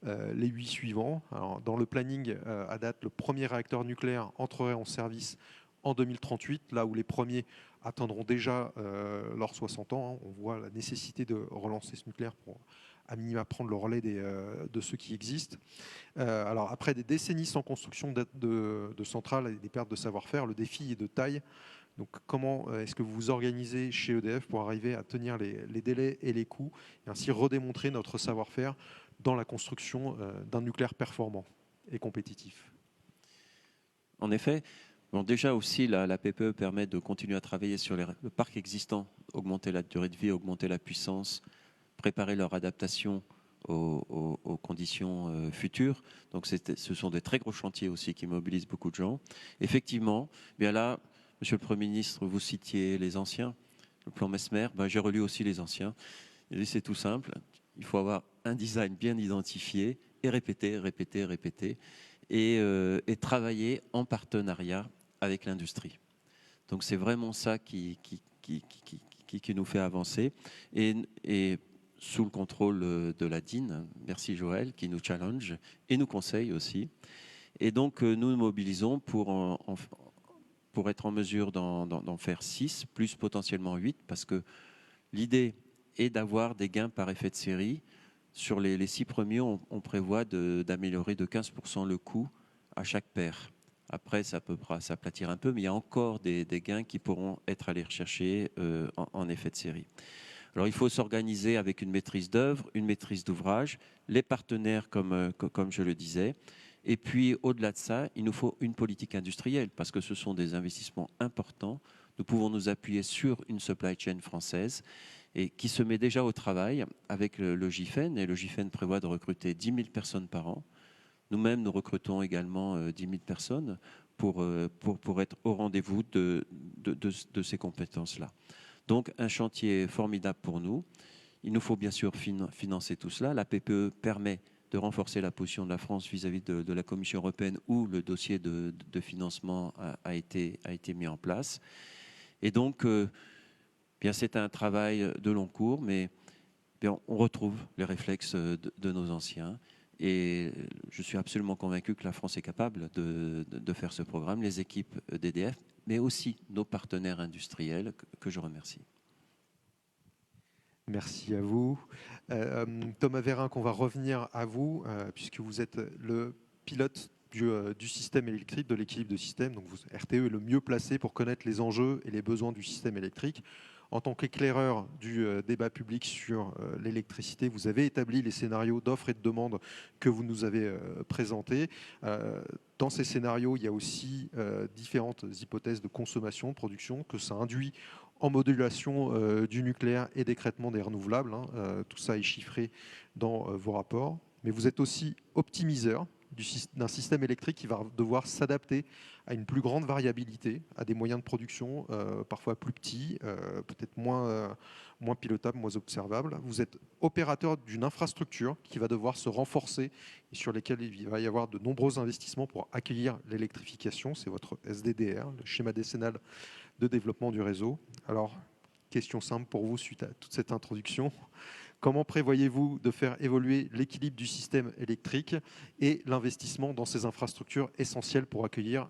les 8 suivants. Alors, dans le planning à date, le premier réacteur nucléaire entrerait en service en 2038, là où les premiers atteindront déjà leurs 60 ans. On voit la nécessité de relancer ce nucléaire pour à minima prendre le relais de ceux qui existent. Alors après des décennies sans construction de centrales et des pertes de savoir-faire, le défi est de taille. Donc comment est-ce que vous vous organisez chez EDF pour arriver à tenir les délais et les coûts et ainsi redémontrer notre savoir-faire dans la construction d'un nucléaire performant et compétitif? En effet, bon, déjà aussi la PPE permet de continuer à travailler sur le parc existant, augmenter la durée de vie, augmenter la puissance, préparer leur adaptation aux conditions futures. Donc ce sont des très gros chantiers aussi qui mobilisent beaucoup de gens. Effectivement, bien là, Monsieur le Premier ministre, vous citiez les anciens, le plan Messmer, j'ai relu aussi les anciens. C'est tout simple, il faut avoir un design bien identifié et répéter, répéter, répéter, et travailler en partenariat avec l'industrie. Donc c'est vraiment ça qui nous fait avancer. Et sous le contrôle de la DIN, merci Joël, qui nous challenge et nous conseille aussi. Et donc nous nous mobilisons pour pour être en mesure d'en faire 6, plus potentiellement 8, parce que l'idée est d'avoir des gains par effet de série. Sur les 6 premiers, on prévoit d'améliorer de 15% le coût à chaque paire. Après, ça peut s'aplatir un peu, mais il y a encore des gains qui pourront être allés rechercher en effet de série. Alors, il faut s'organiser avec une maîtrise d'œuvre, une maîtrise d'ouvrage, les partenaires, comme je le disais. Et puis, au-delà de ça, il nous faut une politique industrielle, parce que ce sont des investissements importants. Nous pouvons nous appuyer sur une supply chain française et qui se met déjà au travail avec le GIFEN. Et le GIFEN prévoit de recruter 10 000 personnes par an. Nous-mêmes, nous recrutons également 10 000 personnes pour être au rendez-vous de ces compétences-là. Donc, un chantier formidable pour nous. Il nous faut bien sûr financer tout cela. La PPE permet de renforcer la position de la France vis-à-vis de la Commission européenne où le dossier de financement a été mis en place. Et donc, bien, c'est un travail de long cours, mais bien, on retrouve les réflexes de nos anciens. Et je suis absolument convaincu que la France est capable de faire ce programme, les équipes d'EDF, mais aussi nos partenaires industriels que je remercie. Merci à vous. Thomas Vérin, on va revenir à vous, puisque vous êtes le pilote du système électrique, de l'équilibre de système. Donc RTE est le mieux placé pour connaître les enjeux et les besoins du système électrique. En tant qu'éclaireur du débat public sur l'électricité, vous avez établi les scénarios d'offres et de demandes que vous nous avez présentés. Dans ces scénarios, il y a aussi différentes hypothèses de consommation, de production, que ça induit en modulation du nucléaire et d'écrêtement des renouvelables. Tout ça est chiffré dans vos rapports. Mais vous êtes aussi optimiseur d'un système électrique qui va devoir s'adapter à une plus grande variabilité, à des moyens de production parfois plus petits, peut-être moins pilotables, moins observables. Vous êtes opérateur d'une infrastructure qui va devoir se renforcer et sur lesquelles il va y avoir de nombreux investissements pour accueillir l'électrification. C'est votre SDDR, le schéma décennal de développement du réseau. Alors, question simple pour vous suite à toute cette introduction. Comment prévoyez-vous de faire évoluer l'équilibre du système électrique et l'investissement dans ces infrastructures essentielles pour accueillir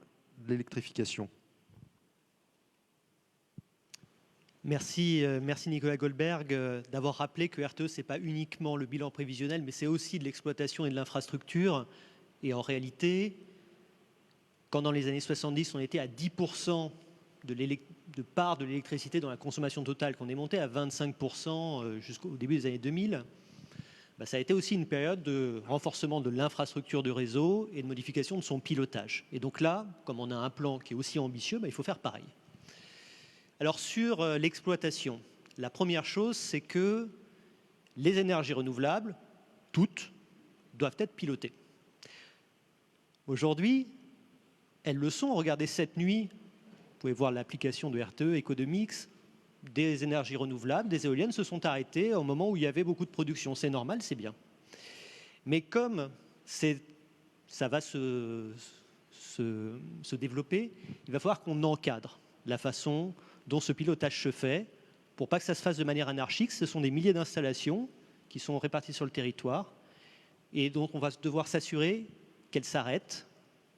l'électrification ? Merci Nicolas Goldberg d'avoir rappelé que RTE, ce n'est pas uniquement le bilan prévisionnel, mais c'est aussi de l'exploitation et de l'infrastructure. Et en réalité, quand dans les années 70, on était à 10% de part de l'électricité dans la consommation totale, qu'on est monté à 25% jusqu'au début des années 2000, ça a été aussi une période de renforcement de l'infrastructure de réseau et de modification de son pilotage. Et donc là, comme on a un plan qui est aussi ambitieux, il faut faire pareil. Alors sur l'exploitation, la première chose, c'est que les énergies renouvelables, toutes, doivent être pilotées. Aujourd'hui, elles le sont. Regardez cette nuit, vous pouvez voir l'application de RTE, Ecodomix, des énergies renouvelables, des éoliennes se sont arrêtées au moment où il y avait beaucoup de production. C'est normal, c'est bien. Mais comme ça va se développer, il va falloir qu'on encadre la façon dont ce pilotage se fait pour pas que ça se fasse de manière anarchique. Ce sont des milliers d'installations qui sont réparties sur le territoire et dont on va devoir s'assurer qu'elles s'arrêtent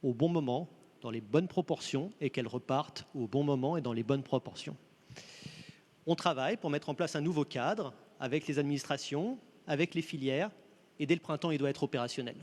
au bon moment, dans les bonnes proportions, et qu'elles repartent au bon moment et dans les bonnes proportions. On travaille pour mettre en place un nouveau cadre avec les administrations, avec les filières, et dès le printemps, il doit être opérationnel.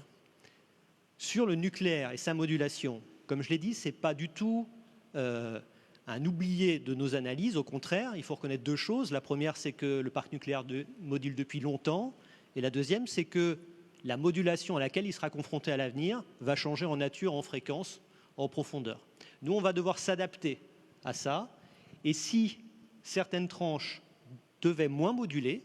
Sur le nucléaire et sa modulation, comme je l'ai dit, ce n'est pas du tout un oublié de nos analyses. Au contraire, il faut reconnaître deux choses. La première, c'est que le parc nucléaire module depuis longtemps. Et la deuxième, c'est que la modulation à laquelle il sera confronté à l'avenir va changer en nature, en fréquence, en profondeur. Nous, on va devoir s'adapter à ça. Et si certaines tranches devaient moins moduler,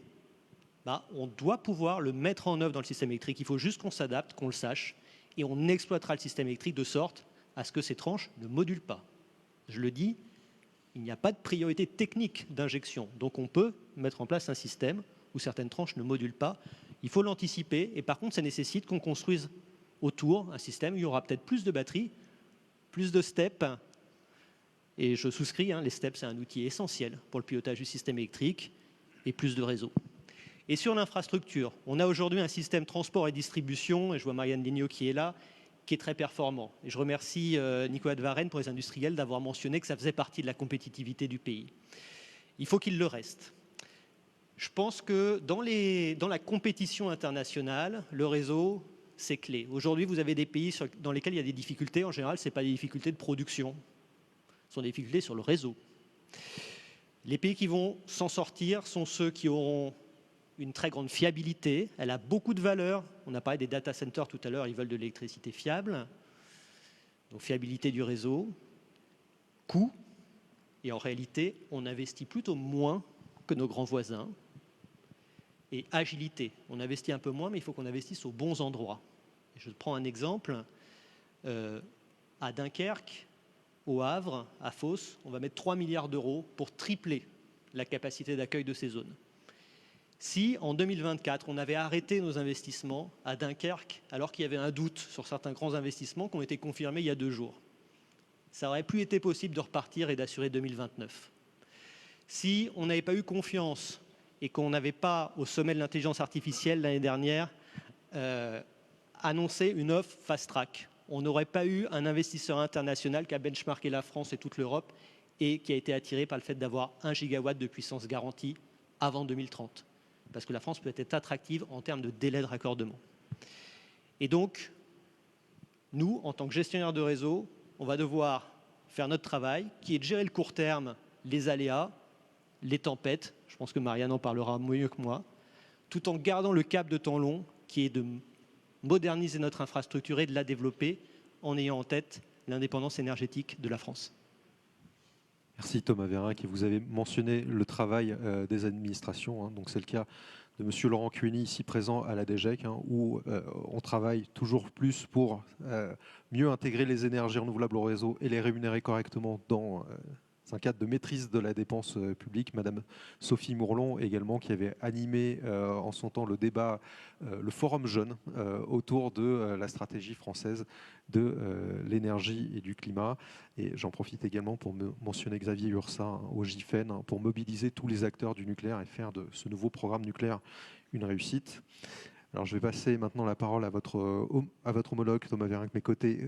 on doit pouvoir le mettre en œuvre dans le système électrique. Il faut juste qu'on s'adapte, qu'on le sache, et on exploitera le système électrique de sorte à ce que ces tranches ne modulent pas. Je le dis, il n'y a pas de priorité technique d'injection. Donc on peut mettre en place un système où certaines tranches ne modulent pas. Il faut l'anticiper. Et par contre, ça nécessite qu'on construise autour un système où il y aura peut-être plus de batteries, plus de steps. Et je souscris, les steps, c'est un outil essentiel pour le pilotage du système électrique et plus de réseaux. Et sur l'infrastructure, on a aujourd'hui un système transport et distribution, et je vois Marianne Lignot qui est là, qui est très performant. Et je remercie Nicolas de Varenne pour les industriels d'avoir mentionné que ça faisait partie de la compétitivité du pays. Il faut qu'il le reste. Je pense que dans la compétition internationale, le réseau, c'est clé. Aujourd'hui, vous avez des pays dans lesquels il y a des difficultés. En général, ce n'est pas des difficultés de production. Ce sont des difficultés sur le réseau. Les pays qui vont s'en sortir sont ceux qui auront une très grande fiabilité. Elle a beaucoup de valeur. On a parlé des data centers tout à l'heure, ils veulent de l'électricité fiable. Donc fiabilité du réseau, coût. Et en réalité, on investit plutôt moins que nos grands voisins. Et agilité. On investit un peu moins, mais il faut qu'on investisse aux bons endroits. Je prends un exemple. À Dunkerque, au Havre, à Fos, on va mettre 3 milliards d'euros pour tripler la capacité d'accueil de ces zones. Si, en 2024, on avait arrêté nos investissements à Dunkerque, alors qu'il y avait un doute sur certains grands investissements qui ont été confirmés il y a 2 jours, ça n'aurait plus été possible de repartir et d'assurer 2029. Si on n'avait pas eu confiance et qu'on n'avait pas, au sommet de l'intelligence artificielle l'année dernière, annoncé une offre fast-track, on n'aurait pas eu un investisseur international qui a benchmarké la France et toute l'Europe et qui a été attiré par le fait d'avoir 1 gigawatt de puissance garantie avant 2030. Parce que la France peut être attractive en termes de délai de raccordement. Et donc, nous, en tant que gestionnaire de réseau, on va devoir faire notre travail, qui est de gérer le court terme, les aléas, les tempêtes, je pense que Marianne en parlera mieux que moi, tout en gardant le cap de temps long, qui est de moderniser notre infrastructure et de la développer en ayant en tête l'indépendance énergétique de la France. Merci Thomas Vérin, qui vous avez mentionné le travail des administrations. Donc c'est le cas de Monsieur Laurent Cueny, ici présent à la DGEC, où on travaille toujours plus pour mieux intégrer les énergies renouvelables au réseau et les rémunérer correctement dans un cadre de maîtrise de la dépense publique. Madame Sophie Mourlon également, qui avait animé en son temps le débat, le forum jeune autour de la stratégie française de l'énergie et du climat. Et j'en profite également pour mentionner Xavier Ursa au GIFEN, pour mobiliser tous les acteurs du nucléaire et faire de ce nouveau programme nucléaire une réussite. Alors, je vais passer maintenant la parole à votre homologue, Thomas Vérin, mais côté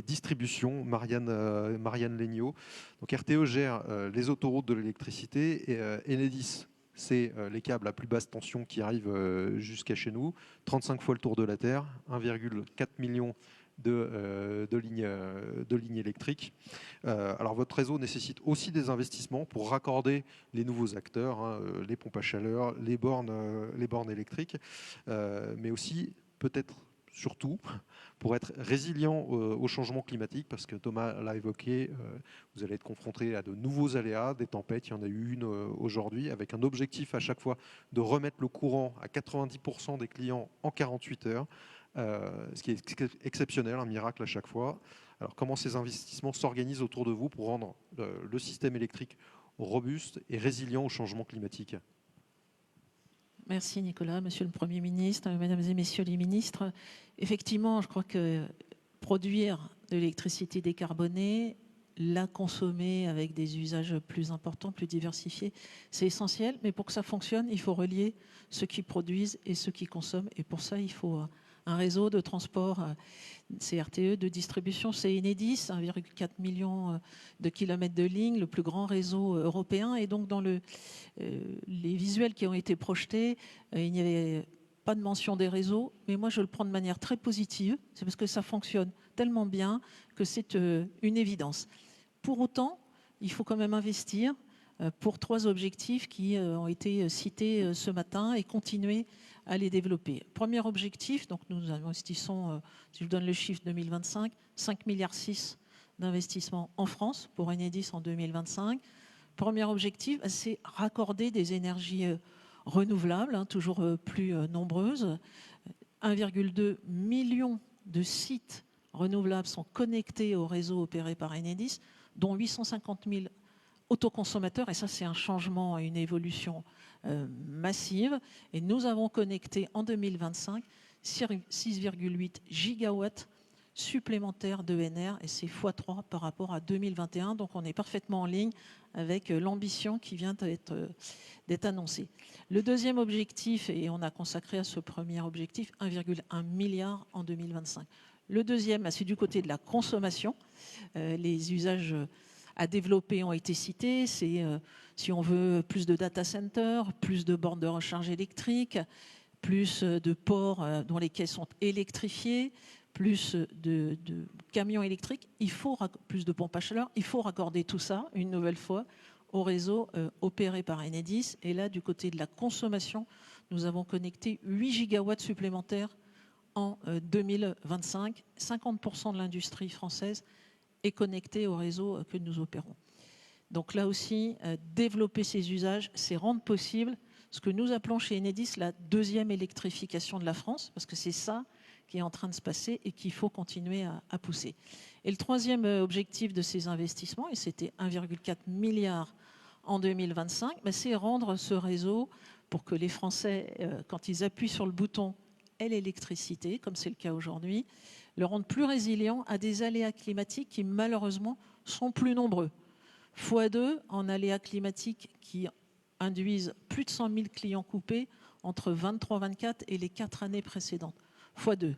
distribution, Marianne Legnaud. Donc, RTE gère les autoroutes de l'électricité et Enedis, c'est les câbles à plus basse tension qui arrivent jusqu'à chez nous. 35 fois le tour de la Terre, 1,4 million de lignes électriques. Alors votre réseau nécessite aussi des investissements pour raccorder les nouveaux acteurs, les pompes à chaleur, les bornes électriques, mais aussi peut-être surtout pour être résilient au changement climatique, parce que Thomas l'a évoqué, vous allez être confronté à de nouveaux aléas, des tempêtes, il y en a eu une aujourd'hui, avec un objectif à chaque fois de remettre le courant à 90% des clients en 48 heures. Ce qui est exceptionnel, un miracle à chaque fois. Alors comment ces investissements s'organisent autour de vous pour rendre le système électrique robuste et résilient au changement climatique? Merci Nicolas, Monsieur le Premier ministre, Mesdames et Messieurs les ministres. Effectivement, je crois que produire de l'électricité décarbonée, la consommer avec des usages plus importants, plus diversifiés, c'est essentiel. Mais pour que ça fonctionne, il faut relier ceux qui produisent et ceux qui consomment. Et pour ça, il faut un réseau de transport, c'est RTE, de distribution, c'est Enedis, 1,4 million de kilomètres de lignes, le plus grand réseau européen. Et donc, dans les visuels qui ont été projetés, il n'y avait pas de mention des réseaux, mais moi, je le prends de manière très positive. C'est parce que ça fonctionne tellement bien que c'est une évidence. Pour autant, il faut quand même investir pour 3 objectifs qui ont été cités ce matin et continuer à les développer. Premier objectif, donc nous investissons, si je vous donne le chiffre 2025, 5,6 milliards d'investissements en France pour Enedis en 2025. Premier objectif, c'est raccorder des énergies renouvelables, toujours plus nombreuses. 1,2 million de sites renouvelables sont connectés au réseau opéré par Enedis, dont 850 000 autoconsommateurs, et ça c'est un changement, une évolution massive. Et nous avons connecté en 2025 6,8 gigawatts supplémentaires d'ENR, et c'est x3 par rapport à 2021. Donc on est parfaitement en ligne avec l'ambition qui vient d'être annoncée. Le deuxième objectif, et on a consacré à ce premier objectif 1,1 milliard en 2025. Le deuxième, c'est du côté de la consommation. Les usages à développer ont été cités. C'est, si on veut, plus de data centers, plus de bornes de recharge électrique, plus de ports dont les quais sont électrifiés, plus de camions électriques. Il faut plus de pompes à chaleur. Il faut raccorder tout ça, une nouvelle fois, au réseau opéré par Enedis. Et là, du côté de la consommation, nous avons connecté 8 gigawatts supplémentaires en 2025. 50% de l'industrie française est connectée au réseau que nous opérons. Donc là aussi, développer ces usages, c'est rendre possible ce que nous appelons chez Enedis la deuxième électrification de la France, parce que c'est ça qui est en train de se passer et qu'il faut continuer à pousser. Et le troisième objectif de ces investissements, et c'était 1,4 milliard en 2025, c'est rendre ce réseau pour que les Français, quand ils appuient sur le bouton, aient l'électricité, comme c'est le cas aujourd'hui, le rendre plus résilient à des aléas climatiques qui malheureusement sont plus nombreux. x2 en aléas climatiques qui induisent plus de 100 000 clients coupés entre 23-24 et les 4 années précédentes. x2.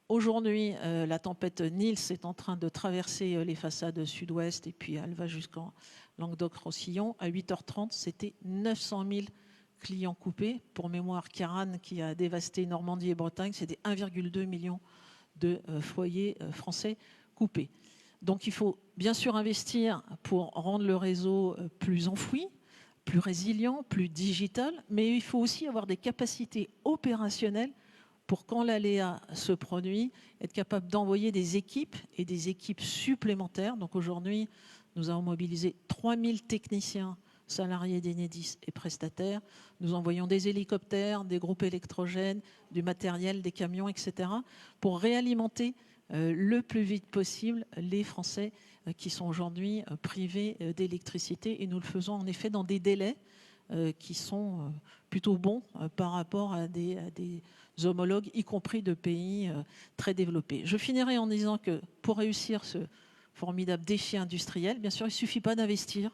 Aujourd'hui, la tempête Nils est en train de traverser les façades sud-ouest et puis elle va jusqu'en Languedoc-Roussillon. À 8h30, c'était 900 000 clients coupés. Pour mémoire, Kiran, qui a dévasté Normandie et Bretagne, c'était 1,2 million de foyers français coupés. Donc il faut bien sûr investir pour rendre le réseau plus enfoui, plus résilient, plus digital, mais il faut aussi avoir des capacités opérationnelles pour, quand l'aléa se produit, être capable d'envoyer des équipes et des équipes supplémentaires. Donc aujourd'hui, nous avons mobilisé 3000 techniciens salariés d'Enedis et prestataires. Nous envoyons des hélicoptères, des groupes électrogènes, du matériel, des camions, etc. pour réalimenter le plus vite possible les Français qui sont aujourd'hui privés d'électricité. Et nous le faisons en effet dans des délais qui sont plutôt bons par rapport à des homologues, y compris de pays très développés. Je finirai en disant que pour réussir ce formidable défi industriel, bien sûr, il ne suffit pas d'investir.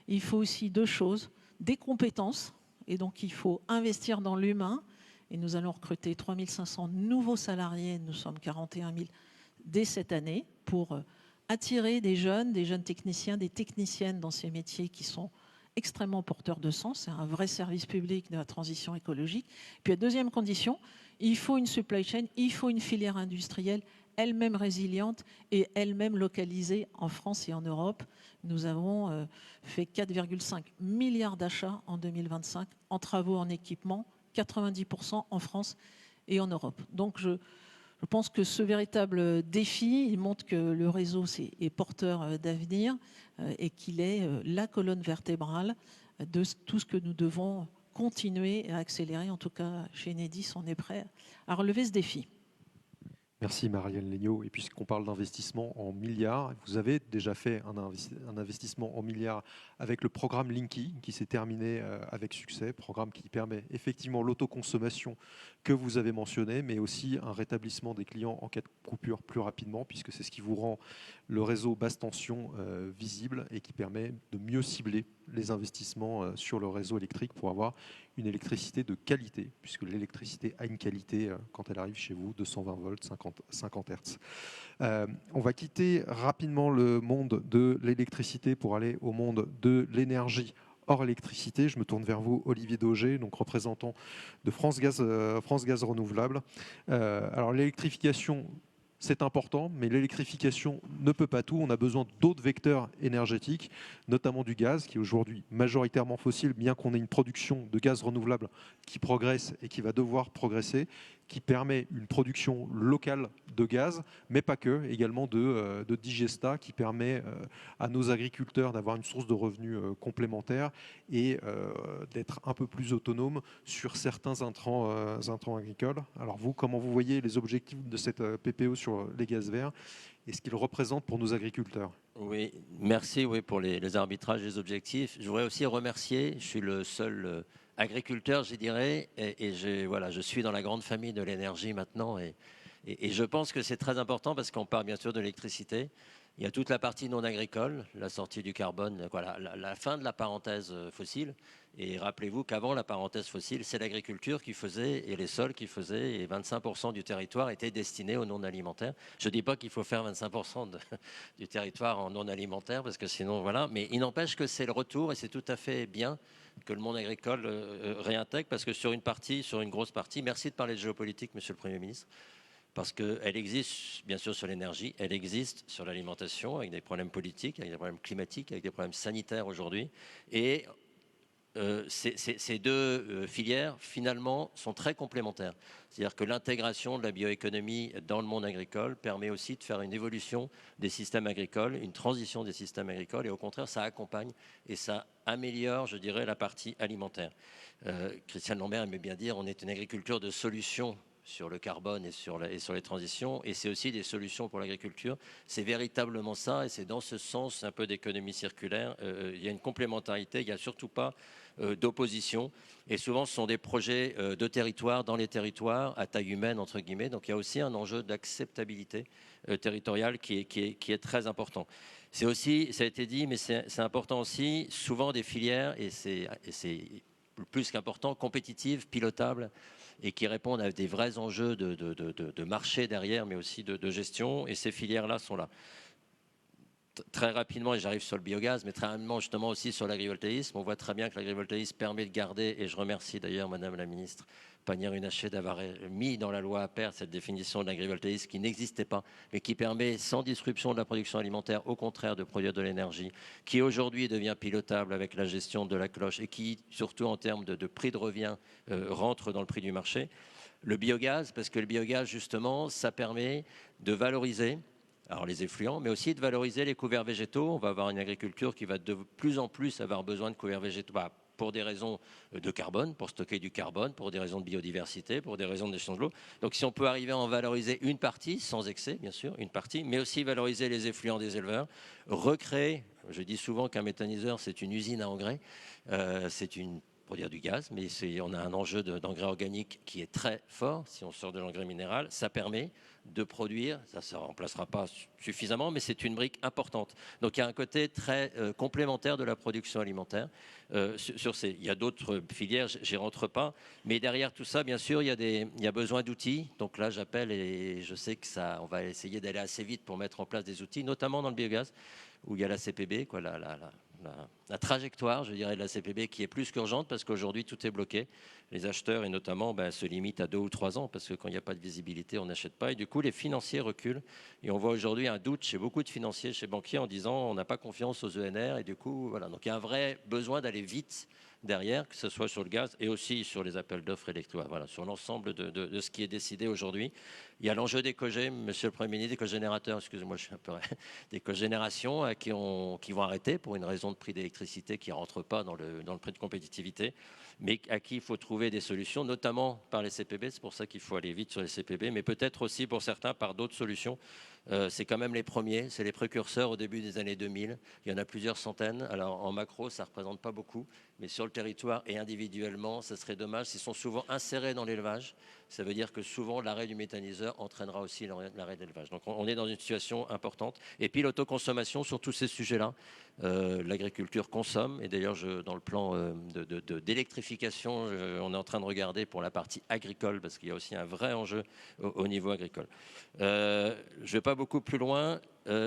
Il faut aussi deux choses, des compétences, et donc il faut investir dans l'humain, et nous allons recruter 3500 nouveaux salariés, nous sommes 41 000 dès cette année, pour attirer des jeunes techniciens, des techniciennes dans ces métiers qui sont extrêmement porteurs de sens. C'est un vrai service public de la transition écologique. Puis la deuxième condition, il faut une supply chain, il faut une filière industrielle elle-même résiliente et elle-même localisée en France et en Europe. Nous avons fait 4,5 milliards d'achats en 2025 en travaux, en équipement, 90% en France et en Europe. Donc je pense que ce véritable défi, il montre que le réseau est porteur d'avenir et qu'il est la colonne vertébrale de tout ce que nous devons continuer à accélérer. En tout cas, chez Enedis, on est prêt à relever ce défi. Merci Marielle Legnaud. Et puisqu'on parle d'investissement en milliards, vous avez déjà fait un investissement en milliards avec le programme Linky qui s'est terminé avec succès, programme qui permet effectivement l'autoconsommation que vous avez mentionné, mais aussi un rétablissement des clients en cas de coupure plus rapidement, puisque c'est ce qui vous rend le réseau basse tension visible et qui permet de mieux cibler les investissements sur le réseau électrique pour avoir une électricité de qualité, puisque l'électricité a une qualité quand elle arrive chez vous, 220 volts, 50 Hertz. On va quitter rapidement le monde de l'électricité pour aller au monde de l'énergie hors électricité. Je me tourne vers vous, Olivier Dauger, donc représentant de France Gaz Renouvelable. Alors l'électrification, c'est important, mais l'électrification ne peut pas tout. On a besoin d'autres vecteurs énergétiques, notamment du gaz, qui est aujourd'hui majoritairement fossile, bien qu'on ait une production de gaz renouvelable qui progresse et qui va devoir progresser, qui permet une production locale de gaz, mais pas que, également de digesta, qui permet à nos agriculteurs d'avoir une source de revenus complémentaire et d'être un peu plus autonomes sur certains intrants agricoles. Alors vous, comment vous voyez les objectifs de cette PPE sur les gaz verts et ce qu'ils représentent pour nos agriculteurs? Oui, merci pour les arbitrages des objectifs. Je voudrais aussi remercier, je suis le seul agriculteur, je dirais, et je suis dans la grande famille de l'énergie maintenant, et je pense que c'est très important parce qu'on parle bien sûr de l'électricité, Il y a toute la partie non agricole, la sortie du carbone, voilà, la fin de la parenthèse fossile. Et rappelez-vous qu'avant la parenthèse fossile, c'est l'agriculture qui faisait et les sols qui faisaient, et 25% du territoire était destiné au non alimentaire. Je ne dis pas qu'il faut faire 25% du territoire en non alimentaire, parce que sinon, voilà. Mais il n'empêche que c'est le retour, et c'est tout à fait bien que le monde agricole réintègre, parce que sur une grosse partie, merci de parler de géopolitique, Monsieur le Premier ministre, parce qu'elle existe, bien sûr, sur l'énergie, elle existe sur l'alimentation, avec des problèmes politiques, avec des problèmes climatiques, avec des problèmes sanitaires aujourd'hui. Et ces deux filières, finalement, sont très complémentaires. C'est-à-dire que l'intégration de la bioéconomie dans le monde agricole permet aussi de faire une évolution des systèmes agricoles, une transition des systèmes agricoles, et au contraire, ça accompagne et ça améliore, je dirais, la partie alimentaire. Christiane Lambert aimait bien dire, on est une agriculture de solutions sur le carbone et sur les transitions, et c'est aussi des solutions pour l'agriculture. C'est véritablement ça, et c'est dans ce sens un peu d'économie circulaire. Il y a une complémentarité, il n'y a surtout pas d'opposition, et souvent ce sont des projets de territoire, dans les territoires, à taille humaine, entre guillemets, donc il y a aussi un enjeu d'acceptabilité territoriale qui est très important. C'est aussi, ça a été dit, mais c'est important aussi, souvent des filières, et c'est plus qu'important, compétitives, pilotables, et qui répondent à des vrais enjeux de marché derrière, mais aussi de gestion. Et ces filières-là sont là. Très rapidement, et j'arrive sur le biogaz, mais très rapidement justement aussi sur l'agrivoltaïsme. On voit très bien que l'agrivoltaïsme permet de garder, et je remercie d'ailleurs Madame la Ministre Pannier-Runacher d'avoir mis dans la loi APER cette définition de l'agrivoltaïsme qui n'existait pas, mais qui permet, sans disruption de la production alimentaire, au contraire de produire de l'énergie, qui aujourd'hui devient pilotable avec la gestion de la cloche et qui, surtout en termes de prix de revient, rentre dans le prix du marché. Le biogaz, parce que le biogaz, justement, ça permet de valoriser les effluents, mais aussi de valoriser les couverts végétaux. On va avoir une agriculture qui va de plus en plus avoir besoin de couverts végétaux, pour des raisons de carbone, pour stocker du carbone, pour des raisons de biodiversité, pour des raisons d'échange de l'eau. Donc si on peut arriver à en valoriser une partie, sans excès bien sûr, une partie, mais aussi valoriser les effluents des éleveurs, recréer, je dis souvent qu'un méthaniseur c'est une usine à engrais, pour dire du gaz, mais on a un enjeu d'engrais organique qui est très fort. Si on sort de l'engrais minéral, ça permet de produire, ça ne se remplacera pas suffisamment, mais c'est une brique importante. Donc il y a un côté très complémentaire de la production alimentaire. Il y a d'autres filières, j'y rentre pas, mais derrière tout ça, bien sûr, il y a besoin d'outils. Donc là, j'appelle, et je sais que on va essayer d'aller assez vite pour mettre en place des outils, notamment dans le biogaz, où il y a la CPB, la trajectoire, je dirais, de la CPB qui est plus qu'urgente parce qu'aujourd'hui tout est bloqué. Les acheteurs et notamment se limitent à 2 ou 3 ans parce que quand il n'y a pas de visibilité, on n'achète pas. Et du coup, les financiers reculent. Et on voit aujourd'hui un doute chez beaucoup de financiers, chez banquiers, en disant on n'a pas confiance aux ENR. Et du coup, voilà. Donc il y a un vrai besoin d'aller vite derrière, que ce soit sur le gaz et aussi sur les appels d'offres électriques. Voilà, sur l'ensemble de ce qui est décidé aujourd'hui. Il y a l'enjeu des cogés, Monsieur le Premier ministre, des cogénérateurs, excusez-moi, je suis un peu des cogénérations qui vont arrêter pour une raison de prix d'électricité qui ne rentre pas dans le prix de compétitivité, mais à qui il faut trouver des solutions, notamment par les CPB. C'est pour ça qu'il faut aller vite sur les CPB, mais peut-être aussi pour certains par d'autres solutions. C'est quand même les premiers, c'est les précurseurs au début des années 2000. Il y en a plusieurs centaines. Alors en macro, ça ne représente pas beaucoup, mais sur le territoire et individuellement, ça serait dommage. Ils sont souvent insérés dans l'élevage. Ça veut dire que souvent, l'arrêt du méthaniseur entraînera aussi l'arrêt de l'élevage. Donc on est dans une situation importante. Et puis l'autoconsommation sur tous ces sujets-là. L'agriculture consomme, et d'ailleurs dans le plan d'électrification, on est en train de regarder pour la partie agricole, parce qu'il y a aussi un vrai enjeu au niveau agricole. Je ne vais pas beaucoup plus loin,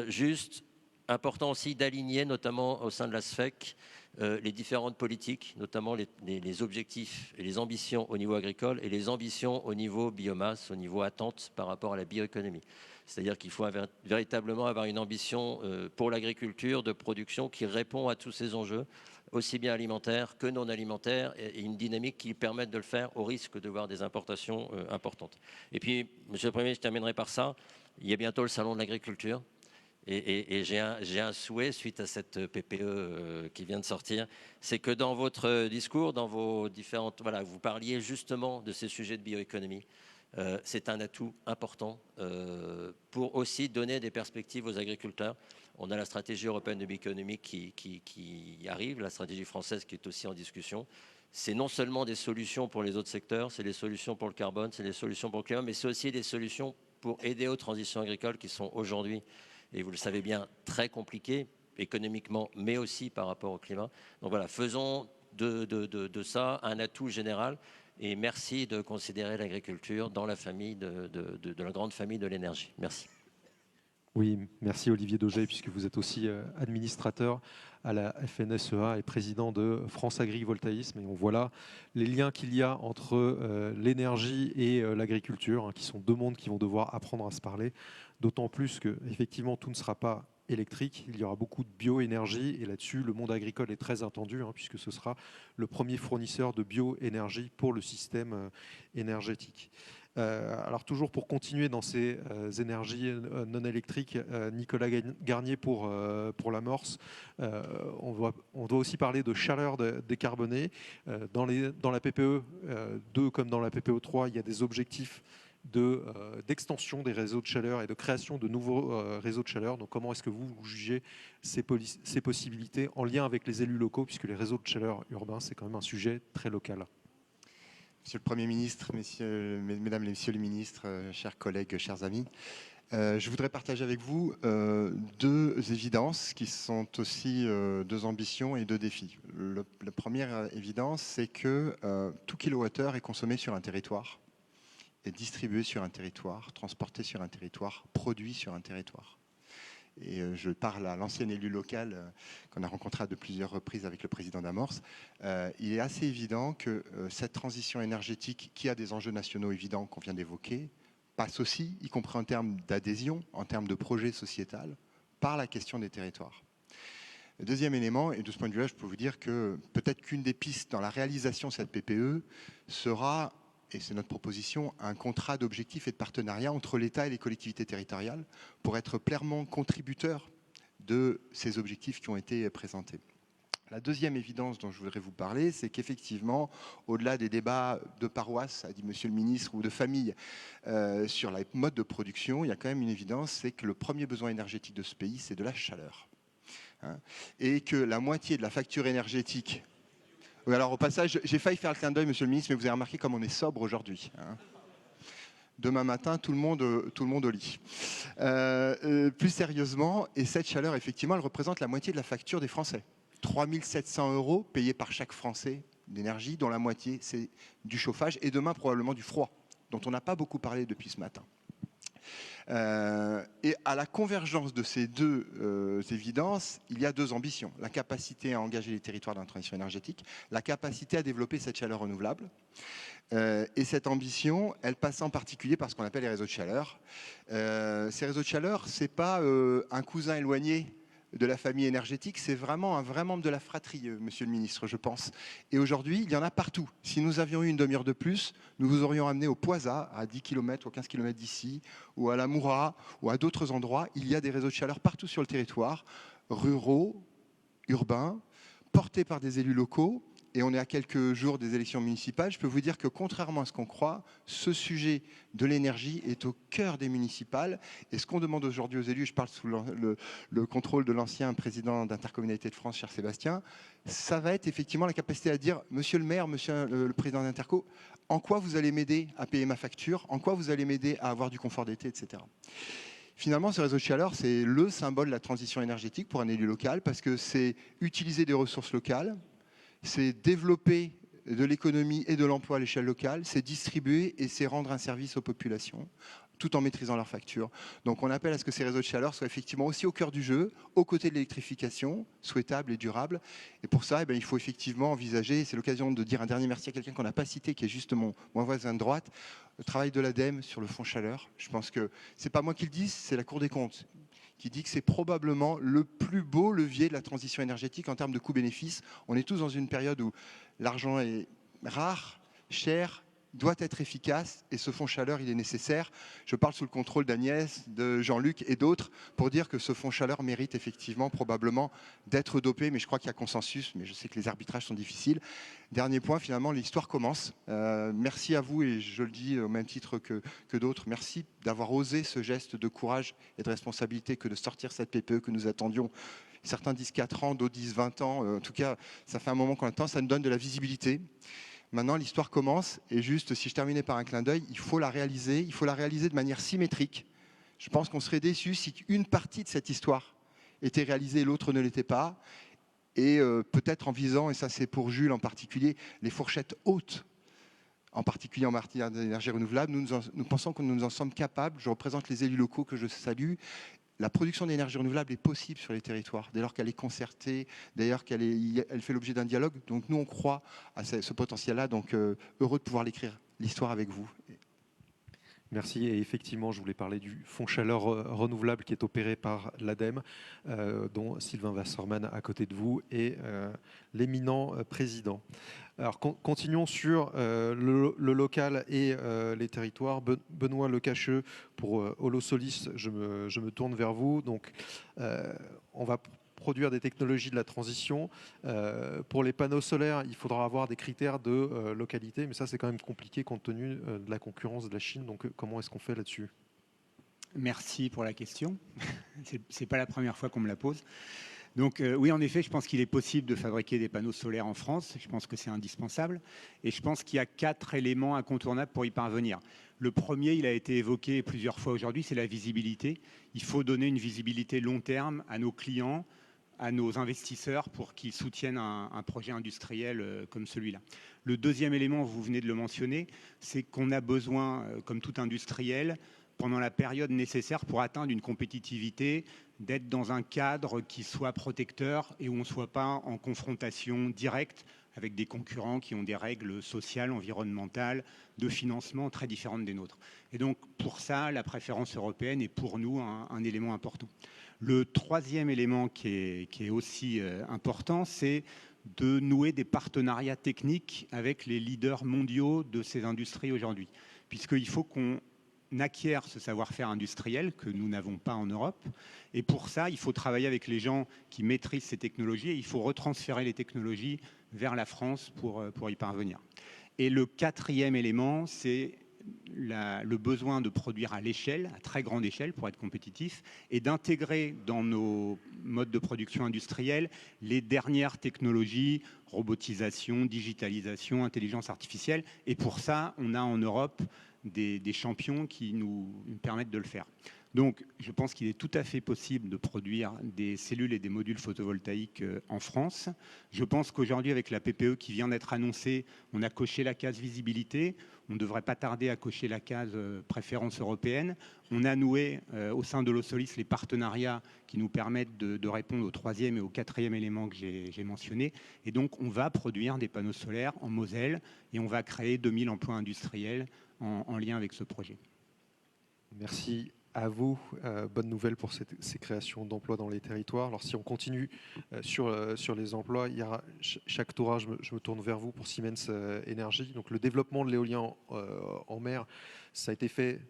juste important aussi d'aligner, notamment au sein de la SFEC, les différentes politiques, notamment les objectifs et les ambitions au niveau agricole et les ambitions au niveau biomasse, au niveau attente par rapport à la bioéconomie. C'est-à-dire qu'il faut véritablement avoir une ambition pour l'agriculture de production qui répond à tous ces enjeux, aussi bien alimentaires que non alimentaires, et une dynamique qui permette de le faire au risque de voir des importations importantes. Et puis, Monsieur le Premier ministre, je terminerai par ça. Il y a bientôt le Salon de l'agriculture. Et j'ai un souhait suite à cette PPE qui vient de sortir, c'est que dans votre discours, dans vos différentes... Voilà, vous parliez justement de ces sujets de bioéconomie. C'est un atout important pour aussi donner des perspectives aux agriculteurs. On a la stratégie européenne de bioéconomie qui arrive, la stratégie française qui est aussi en discussion. C'est non seulement des solutions pour les autres secteurs, c'est des solutions pour le carbone, c'est des solutions pour le climat, mais c'est aussi des solutions pour aider aux transitions agricoles qui sont aujourd'hui et vous le savez bien, très compliqué économiquement, mais aussi par rapport au climat. Donc voilà, faisons de ça un atout général. Et merci de considérer l'agriculture dans la famille de la grande famille de l'énergie. Merci. Oui, merci Olivier Dauget, puisque vous êtes aussi administrateur à la FNSEA et président de France Agrivoltaïsme. Et on voit là les liens qu'il y a entre l'énergie et l'agriculture, qui sont deux mondes qui vont devoir apprendre à se parler, d'autant plus que effectivement tout ne sera pas électrique, il y aura beaucoup de bioénergie, et là-dessus le monde agricole est très attendu, puisque ce sera le premier fournisseur de bioénergie pour le système énergétique. Alors toujours pour continuer dans ces énergies non électriques, Nicolas Garnier pour l'amorce, on doit aussi parler de chaleur décarbonée. Dans la PPE 2 comme dans la PPE 3, il y a des objectifs d'extension des réseaux de chaleur et de création de nouveaux réseaux de chaleur. Donc comment est-ce que vous jugez ces possibilités en lien avec les élus locaux, puisque les réseaux de chaleur urbains, c'est quand même un sujet très local? Monsieur le Premier ministre, mesdames et messieurs les ministres, chers collègues, chers amis, je voudrais partager avec vous deux évidences qui sont aussi deux ambitions et deux défis. La première évidence, c'est que tout kilowattheure est consommé sur un territoire, est distribué sur un territoire, transporté sur un territoire, produit sur un territoire. Et je parle à l'ancien élu local qu'on a rencontré à de plusieurs reprises avec le président d'Amorce. Il est assez évident que cette transition énergétique, qui a des enjeux nationaux évidents qu'on vient d'évoquer, passe aussi, y compris en termes d'adhésion, en termes de projet sociétal, par la question des territoires. Le deuxième élément, et de ce point de vue-là, je peux vous dire que peut-être qu'une des pistes dans la réalisation de cette PPE sera, et c'est notre proposition, un contrat d'objectifs et de partenariat entre l'État et les collectivités territoriales pour être pleinement contributeurs de ces objectifs qui ont été présentés. La deuxième évidence dont je voudrais vous parler, c'est qu'effectivement, au-delà des débats de paroisse, a dit Monsieur le Ministre, ou de famille, sur la mode de production, il y a quand même une évidence, c'est que le premier besoin énergétique de ce pays, c'est de la chaleur. Et que la moitié de la facture énergétique... Oui, alors au passage, j'ai failli faire le clin d'œil, Monsieur le Ministre, mais vous avez remarqué comme on est sobre aujourd'hui. Demain matin, tout le monde au lit. Plus sérieusement, et cette chaleur, effectivement, elle représente la moitié de la facture des Français. 3 700 € payés par chaque Français d'énergie, dont la moitié, c'est du chauffage, et demain, probablement du froid, dont on n'a pas beaucoup parlé depuis ce matin. Et à la convergence de ces deux évidences, il y a deux ambitions. La capacité à engager les territoires dans la transition énergétique, la capacité à développer cette chaleur renouvelable. Et cette ambition, elle passe en particulier par ce qu'on appelle les réseaux de chaleur. Ces réseaux de chaleur, ce n'est pas un cousin éloigné de la famille énergétique, c'est vraiment un vrai membre de la fratrie, Monsieur le Ministre, je pense. Et aujourd'hui, il y en a partout. Si nous avions eu une demi-heure de plus, nous vous aurions amené au Poisa, à 10 km ou 15 km d'ici, ou à la Moura, ou à d'autres endroits. Il y a des réseaux de chaleur partout sur le territoire, ruraux, urbains, portés par des élus locaux. Et on est à quelques jours des élections municipales. Je peux vous dire que contrairement à ce qu'on croit, ce sujet de l'énergie est au cœur des municipales. Et ce qu'on demande aujourd'hui aux élus, je parle sous le contrôle de l'ancien président d'Intercommunalité de France, cher Sébastien, ça va être effectivement la capacité à dire, monsieur le maire, monsieur le président d'Interco, en quoi vous allez m'aider à payer ma facture, en quoi vous allez m'aider à avoir du confort d'été, etc. Finalement, ce réseau de chaleur, c'est le symbole de la transition énergétique pour un élu local, parce que c'est utiliser des ressources locales, c'est développer de l'économie et de l'emploi à l'échelle locale, c'est distribuer et c'est rendre un service aux populations, tout en maîtrisant leurs factures. Donc on appelle à ce que ces réseaux de chaleur soient effectivement aussi au cœur du jeu, aux côtés de l'électrification, souhaitable et durable. Et pour ça, il faut effectivement envisager, c'est l'occasion de dire un dernier merci à quelqu'un qu'on n'a pas cité, qui est juste mon voisin de droite, le travail de l'ADEME sur le fonds chaleur. Je pense que ce n'est pas moi qui le dis, c'est la Cour des comptes qui dit que c'est probablement le plus beau levier de la transition énergétique en termes de coût-bénéfice. On est tous dans une période où l'argent est rare, cher, doit être efficace, et ce fonds chaleur, il est nécessaire. Je parle sous le contrôle d'Agnès, de Jean-Luc et d'autres, pour dire que ce fonds chaleur mérite effectivement probablement d'être dopé, mais je crois qu'il y a consensus, mais je sais que les arbitrages sont difficiles. Dernier point, finalement, l'histoire commence. Merci à vous, et je le dis au même titre que d'autres, merci d'avoir osé ce geste de courage et de responsabilité que de sortir cette PPE que nous attendions. Certains disent 4 ans, d'autres disent 20 ans. En tout cas, ça fait un moment qu'on attend, ça nous donne de la visibilité. Maintenant, l'histoire commence, et juste, si je terminais par un clin d'œil, il faut la réaliser de manière symétrique Je pense qu'on serait déçu si une partie de cette histoire était réalisée et l'autre ne l'était pas. Et peut-être en visant, et ça c'est pour Jules en particulier, les fourchettes hautes, en particulier en matière d'énergie renouvelable, nous pensons que nous en sommes capables. Je représente les élus locaux que je salue. La production d'énergie renouvelable est possible sur les territoires, dès lors qu'elle est concertée, d'ailleurs elle fait l'objet d'un dialogue. Donc nous, on croit à ce potentiel-là, donc heureux de pouvoir l'écrire, l'histoire avec vous. Merci. Et effectivement, je voulais parler du fonds chaleur renouvelable qui est opéré par l'ADEME, dont Sylvain Wasserman à côté de vous et l'éminent président. Alors, continuons sur le local et les territoires. Benoît Lecacheux, pour Holosolis, je me tourne vers vous. Donc, on va produire des technologies de la transition. Pour les panneaux solaires, il faudra avoir des critères de localité, mais ça, c'est quand même compliqué compte tenu de la concurrence de la Chine. Donc, comment est-ce qu'on fait là-dessus ? Merci pour la question. C'est pas la première fois qu'on me la pose. Donc oui, en effet, je pense qu'il est possible de fabriquer des panneaux solaires en France. Je pense que c'est indispensable. Et je pense qu'il y a 4 éléments incontournables pour y parvenir. Le premier, il a été évoqué plusieurs fois aujourd'hui, c'est la visibilité. Il faut donner une visibilité long terme à nos clients, à nos investisseurs pour qu'ils soutiennent un projet industriel comme celui-là. Le deuxième élément, vous venez de le mentionner, c'est qu'on a besoin, comme tout industriel, pendant la période nécessaire pour atteindre une compétitivité, d'être dans un cadre qui soit protecteur et où on ne soit pas en confrontation directe avec des concurrents qui ont des règles sociales, environnementales, de financement très différentes des nôtres. Et donc, pour ça, la préférence européenne est pour nous un élément important. Le troisième élément qui est aussi important, c'est de nouer des partenariats techniques avec les leaders mondiaux de ces industries aujourd'hui. Puisqu'il faut qu'on acquiert ce savoir-faire industriel que nous n'avons pas en Europe. Et pour ça, il faut travailler avec les gens qui maîtrisent ces technologies et il faut retransférer les technologies vers la France pour y parvenir. Et le quatrième élément, c'est le besoin de produire à l'échelle, à très grande échelle pour être compétitif, et d'intégrer dans nos modes de production industrielle les dernières technologies, robotisation, digitalisation, intelligence artificielle. Et pour ça, on a en Europe des champions qui nous permettent de le faire. Donc, je pense qu'il est tout à fait possible de produire des cellules et des modules photovoltaïques en France. Je pense qu'aujourd'hui, avec la PPE qui vient d'être annoncée, on a coché la case visibilité. On ne devrait pas tarder à cocher la case préférence européenne. On a noué au sein de Holosolis les partenariats qui nous permettent de répondre au troisième et au quatrième élément que j'ai mentionné. Et donc, on va produire des panneaux solaires en Moselle et on va créer 2000 emplois industriels en lien avec ce projet. Merci à vous. Bonne nouvelle pour ces créations d'emplois dans les territoires. Alors si on continue sur les emplois, il y a chaque Torah, je me tourne vers vous pour Siemens Energy. Donc le développement de l'éolien en mer, ça a été fait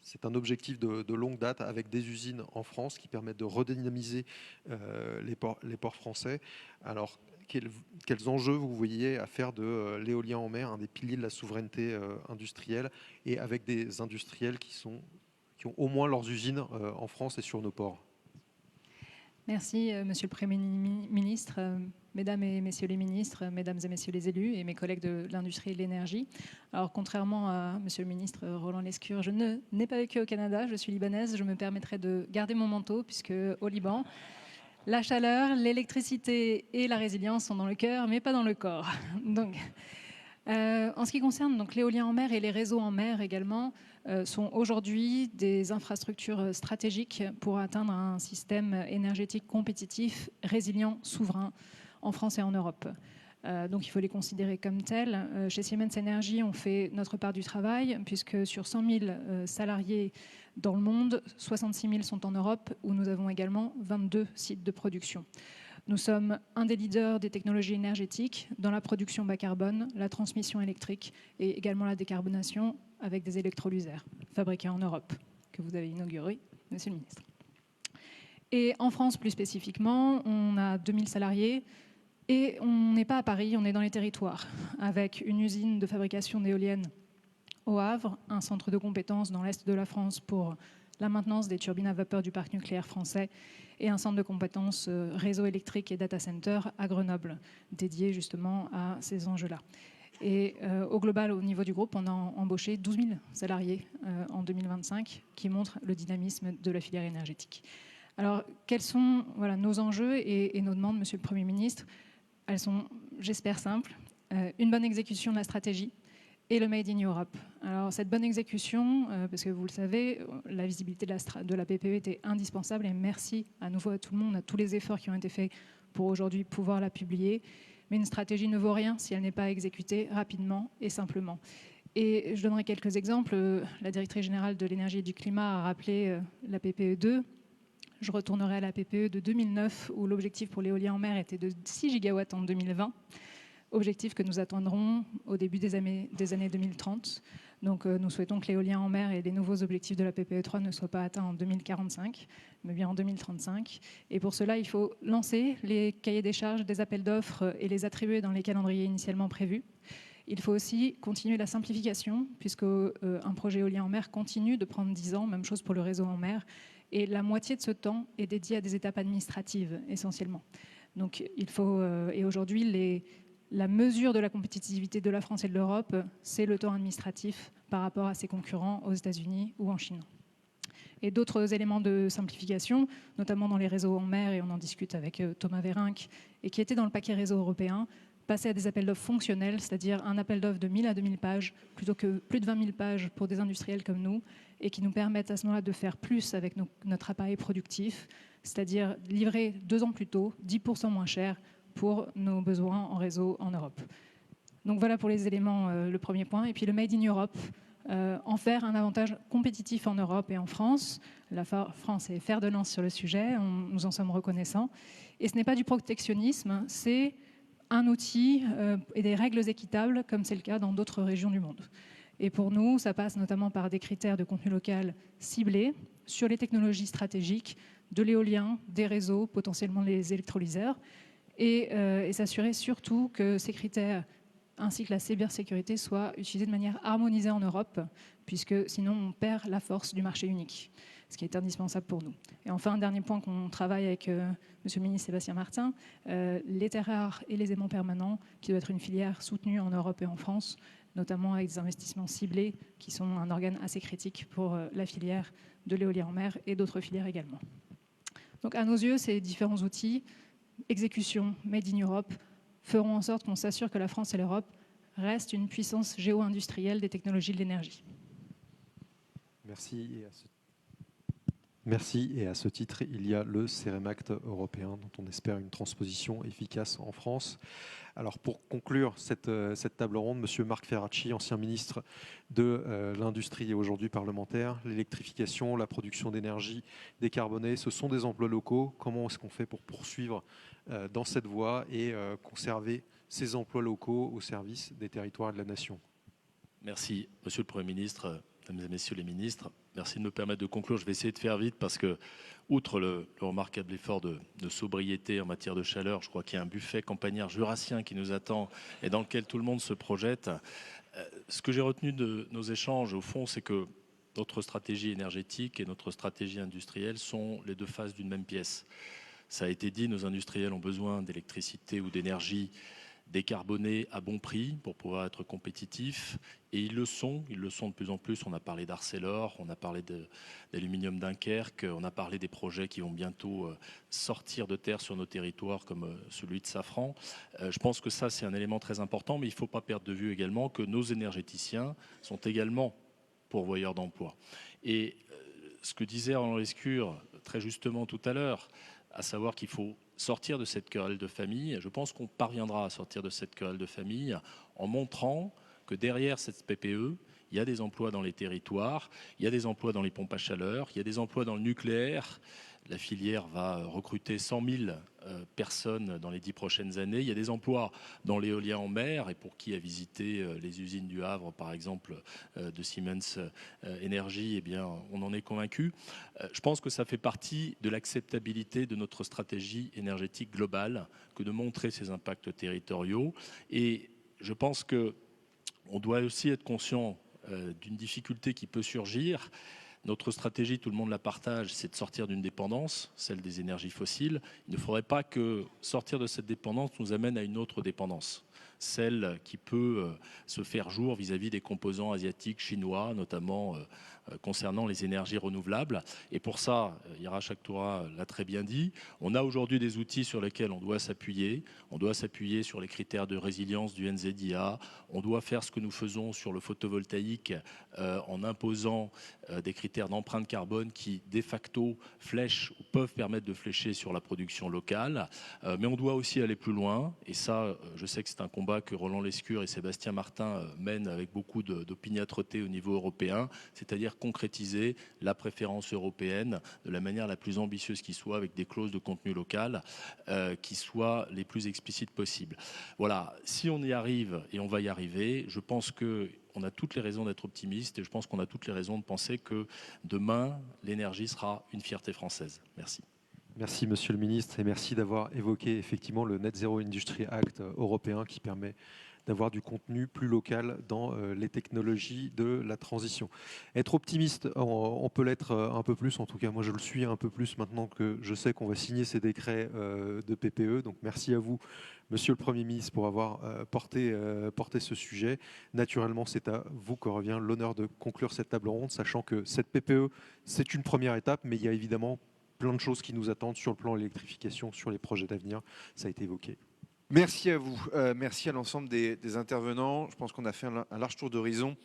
c'est un objectif de longue date avec des usines en France qui permettent de redynamiser les ports français. Alors, quels enjeux vous voyez à faire de l'éolien en mer un des piliers de la souveraineté industrielle et avec des industriels qui ont au moins leurs usines en France et sur nos ports? Merci, Monsieur le Premier ministre, Mesdames et Messieurs les ministres, Mesdames et Messieurs les élus et mes collègues de l'industrie et de l'énergie. Alors, contrairement à Monsieur le ministre Roland Lescure, je n'ai pas vécu au Canada, je suis libanaise, je me permettrai de garder mon manteau puisque au Liban, la chaleur, l'électricité et la résilience sont dans le cœur, mais pas dans le corps. Donc, en ce qui concerne donc l'éolien en mer et les réseaux en mer également, sont aujourd'hui des infrastructures stratégiques pour atteindre un système énergétique compétitif, résilient, souverain en France et en Europe. Donc il faut les considérer comme tels. Chez Siemens Energy, on fait notre part du travail, puisque sur 100 000 salariés dans le monde, 66 000 sont en Europe, où nous avons également 22 sites de production. Nous sommes un des leaders des technologies énergétiques dans la production bas carbone, la transmission électrique et également la décarbonation avec des électrolyseurs fabriqués en Europe, que vous avez inauguré, Monsieur le ministre. Et en France, plus spécifiquement, on a 2000 salariés et on n'est pas à Paris, on est dans les territoires, avec une usine de fabrication d'éoliennes au Havre, un centre de compétences dans l'Est de la France pour la maintenance des turbines à vapeur du parc nucléaire français et un centre de compétences réseau électrique et data center à Grenoble, dédié justement à ces enjeux-là. Et au global, au niveau du groupe, on a embauché 12 000 salariés en 2025, qui montrent le dynamisme de la filière énergétique. Alors, quels sont nos enjeux et nos demandes, Monsieur le Premier ministre? Elles sont, j'espère, simples. Une bonne exécution de la stratégie et le Made in Europe. Alors, cette bonne exécution, parce que vous le savez, la visibilité de la PPE était indispensable, et merci à nouveau à tout le monde, à tous les efforts qui ont été faits pour aujourd'hui pouvoir la publier. Mais une stratégie ne vaut rien si elle n'est pas exécutée rapidement et simplement. Et je donnerai quelques exemples. La directrice générale de l'énergie et du climat a rappelé la PPE 2. Je retournerai à la PPE de 2009, où l'objectif pour l'éolien en mer était de 6 gigawatts en 2020. Objectif que nous atteindrons au début des années 2030. Donc nous souhaitons que l'éolien en mer et les nouveaux objectifs de la PPE 3 ne soient pas atteints en 2045, mais bien en 2035. Et pour cela, il faut lancer les cahiers des charges, des appels d'offres et les attribuer dans les calendriers initialement prévus. Il faut aussi continuer la simplification, puisque un projet éolien en mer continue de prendre 10 ans, même chose pour le réseau en mer, et la moitié de ce temps est dédié à des étapes administratives, essentiellement. Donc il faut, et aujourd'hui, la mesure de la compétitivité de la France et de l'Europe, c'est le temps administratif par rapport à ses concurrents aux États-Unis ou en Chine. Et d'autres éléments de simplification, notamment dans les réseaux en mer, et on en discute avec Thomas Vérinck, et qui étaient dans le paquet réseau européen, passer à des appels d'offres fonctionnels, c'est-à-dire un appel d'offres de 1000 à 2000 pages, plutôt que plus de 20 000 pages pour des industriels comme nous, et qui nous permettent à ce moment-là de faire plus avec notre appareil productif, c'est-à-dire livrer 2 ans plus tôt, 10% moins cher, pour nos besoins en réseau en Europe. Donc voilà pour les éléments, le premier point. Et puis le Made in Europe, en faire un avantage compétitif en Europe et en France. La France est fer de lance sur le sujet, nous en sommes reconnaissants. Et ce n'est pas du protectionnisme, c'est un outil et des règles équitables, comme c'est le cas dans d'autres régions du monde. Et pour nous, ça passe notamment par des critères de contenu local ciblés sur les technologies stratégiques, de l'éolien, des réseaux, potentiellement les électrolyseurs, et s'assurer surtout que ces critères ainsi que la cybersécurité soient utilisés de manière harmonisée en Europe, puisque sinon on perd la force du marché unique, ce qui est indispensable pour nous. Et enfin, un dernier point qu'on travaille avec Monsieur le ministre Sébastien Martin, les terres rares et les aimants permanents, qui doit être une filière soutenue en Europe et en France, notamment avec des investissements ciblés, qui sont un organe assez critique pour la filière de l'éolien en mer et d'autres filières également. Donc à nos yeux, ces différents outils, exécution, Made in Europe, feront en sorte qu'on s'assure que la France et l'Europe restent une puissance géo-industrielle des technologies de l'énergie. Merci. Merci. Et à ce titre, il y a le CEREM Act européen dont on espère une transposition efficace en France. Alors pour conclure cette table ronde, Monsieur Marc Ferracci, ancien ministre de l'Industrie et aujourd'hui parlementaire, l'électrification, la production d'énergie décarbonée, ce sont des emplois locaux. Comment est-ce qu'on fait pour poursuivre dans cette voie et conserver ces emplois locaux au service des territoires et de la nation? Merci, Monsieur le Premier ministre. Mesdames et Messieurs les ministres, merci de me permettre de conclure. Je vais essayer de faire vite parce que, outre le remarquable effort de sobriété en matière de chaleur, je crois qu'il y a un buffet campagnard jurassien qui nous attend et dans lequel tout le monde se projette. Ce que j'ai retenu de nos échanges, au fond, c'est que notre stratégie énergétique et notre stratégie industrielle sont les deux faces d'une même pièce. Ça a été dit, nos industriels ont besoin d'électricité ou d'énergie décarbonés à bon prix pour pouvoir être compétitifs, et ils le sont de plus en plus. On a parlé d'Arcelor, on a parlé d'Aluminium Dunkerque, on a parlé des projets qui vont bientôt sortir de terre sur nos territoires comme celui de Safran. Je pense que ça c'est un élément très important, mais il ne faut pas perdre de vue également que nos énergéticiens sont également pourvoyeurs d'emplois. Et ce que disait Roland Lescure très justement tout à l'heure, à savoir qu'il faut sortir de cette querelle de famille. Je pense qu'on parviendra à sortir de cette querelle de famille en montrant que derrière cette PPE, il y a des emplois dans les territoires, il y a des emplois dans les pompes à chaleur, il y a des emplois dans le nucléaire. La filière va recruter 100 000 personnes dans les 10 prochaines années. Il y a des emplois dans l'éolien en mer, et pour qui a visité les usines du Havre, par exemple, de Siemens Energy, eh bien, on en est convaincu. Je pense que ça fait partie de l'acceptabilité de notre stratégie énergétique globale que de montrer ces impacts territoriaux. Et je pense qu'on doit aussi être conscient d'une difficulté qui peut surgir. Notre stratégie, tout le monde la partage, c'est de sortir d'une dépendance, celle des énergies fossiles. Il ne faudrait pas que sortir de cette dépendance nous amène à une autre dépendance, celle qui peut se faire jour vis-à-vis des composants asiatiques, chinois, notamment concernant les énergies renouvelables. Et pour ça, Ira Chaktoura l'a très bien dit, on a aujourd'hui des outils sur lesquels on doit s'appuyer. On doit s'appuyer sur les critères de résilience du NZIA. On doit faire ce que nous faisons sur le photovoltaïque en imposant des critères d'empreinte carbone qui, de facto, flèchent ou peuvent permettre de flécher sur la production locale. Mais on doit aussi aller plus loin. Et ça, je sais que c'est un combat que Roland Lescure et Sébastien Martin mènent avec beaucoup d'opiniâtreté au niveau européen, c'est-à-dire concrétiser la préférence européenne de la manière la plus ambitieuse qui soit, avec des clauses de contenu local qui soient les plus explicites possibles. Voilà, si on y arrive, et on va y arriver, je pense qu'on a toutes les raisons d'être optimiste et je pense qu'on a toutes les raisons de penser que demain, l'énergie sera une fierté française. Merci. Merci Monsieur le Ministre et merci d'avoir évoqué effectivement le Net Zero Industry Act européen qui permet d'avoir du contenu plus local dans les technologies de la transition. Être optimiste, on peut l'être un peu plus, en tout cas moi je le suis un peu plus maintenant que je sais qu'on va signer ces décrets de PPE. Donc merci à vous, Monsieur le Premier ministre, pour avoir porté ce sujet. Naturellement, c'est à vous que revient l'honneur de conclure cette table ronde, sachant que cette PPE, c'est une première étape, mais il y a évidemment plein de choses qui nous attendent sur le plan électrification, sur les projets d'avenir. Ça a été évoqué. Merci à vous, merci à l'ensemble des intervenants. Je pense qu'on a fait un large tour d'horizon.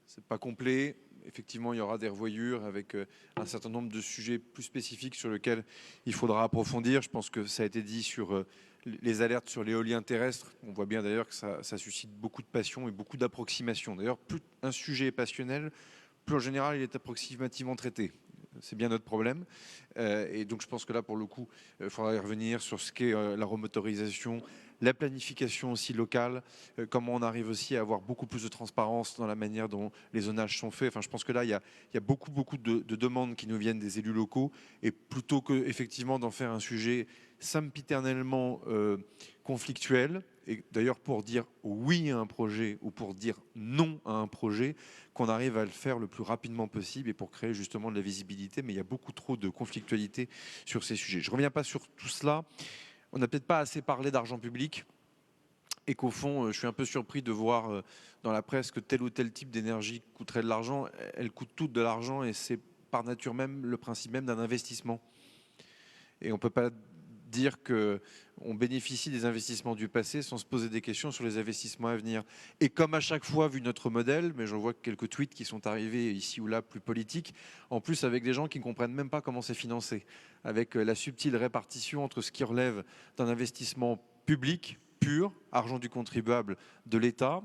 Ce n'est pas complet. Effectivement, il y aura des revoyures avec un certain nombre de sujets plus spécifiques sur lesquels il faudra approfondir. Je pense que ça a été dit sur les alertes sur l'éolien terrestre. On voit bien d'ailleurs que ça suscite beaucoup de passion et beaucoup d'approximation. D'ailleurs, plus un sujet est passionnel, plus en général il est approximativement traité. C'est bien notre problème. Et donc je pense que là, pour le coup, il faudra y revenir sur ce qu'est la remotorisation, la planification aussi locale, comment on arrive aussi à avoir beaucoup plus de transparence dans la manière dont les zonages sont faits. Enfin, je pense que là, il y a beaucoup de demandes qui nous viennent des élus locaux. Et plutôt que effectivement d'en faire un sujet sempiternellement conflictuel, et d'ailleurs pour dire oui à un projet ou pour dire non à un projet, qu'on arrive à le faire le plus rapidement possible et pour créer justement de la visibilité. Mais il y a beaucoup trop de conflictualité sur ces sujets. Je ne reviens pas sur tout cela. On n'a peut-être pas assez parlé d'argent public et qu'au fond, je suis un peu surpris de voir dans la presse que tel ou tel type d'énergie coûterait de l'argent. Elles coûtent toutes de l'argent et c'est par nature même le principe même d'un investissement. Et on ne peut pas dire qu'on bénéficie des investissements du passé sans se poser des questions sur les investissements à venir. Et comme à chaque fois, vu notre modèle, mais je vois quelques tweets qui sont arrivés ici ou là plus politiques, en plus avec des gens qui ne comprennent même pas comment c'est financé, avec la subtile répartition entre ce qui relève d'un investissement public, pur, argent du contribuable de l'État,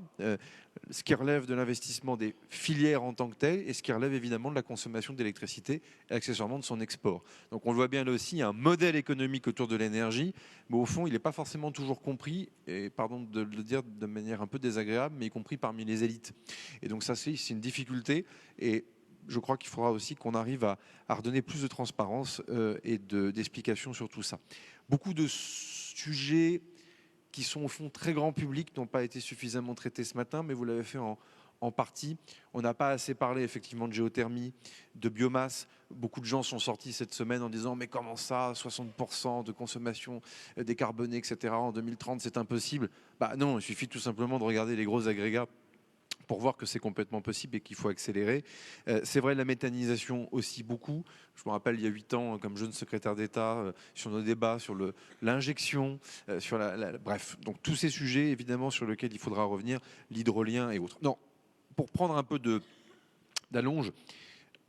ce qui relève de l'investissement des filières en tant que telles et ce qui relève évidemment de la consommation d'électricité et accessoirement de son export. Donc on le voit bien là aussi, il y a un modèle économique autour de l'énergie, mais au fond il n'est pas forcément toujours compris, et pardon de le dire de manière un peu désagréable, mais y compris parmi les élites. Et donc ça c'est une difficulté et je crois qu'il faudra aussi qu'on arrive à redonner plus de transparence et d'explications sur tout ça. Beaucoup de sujets qui sont au fond très grand public, n'ont pas été suffisamment traités ce matin, mais vous l'avez fait en partie. On n'a pas assez parlé effectivement de géothermie, de biomasse. Beaucoup de gens sont sortis cette semaine en disant mais comment ça, 60% de consommation décarbonée, etc. en 2030, c'est impossible. Bah non, il suffit tout simplement de regarder les gros agrégats pour voir que c'est complètement possible et qu'il faut accélérer. C'est vrai, la méthanisation aussi beaucoup. Je me rappelle, il y a 8 ans, comme jeune secrétaire d'État, sur nos débats sur l'injection, sur bref. Donc tous ces sujets, évidemment, sur lesquels il faudra revenir, l'hydrolien et autres. Non, pour prendre un peu d'allonge,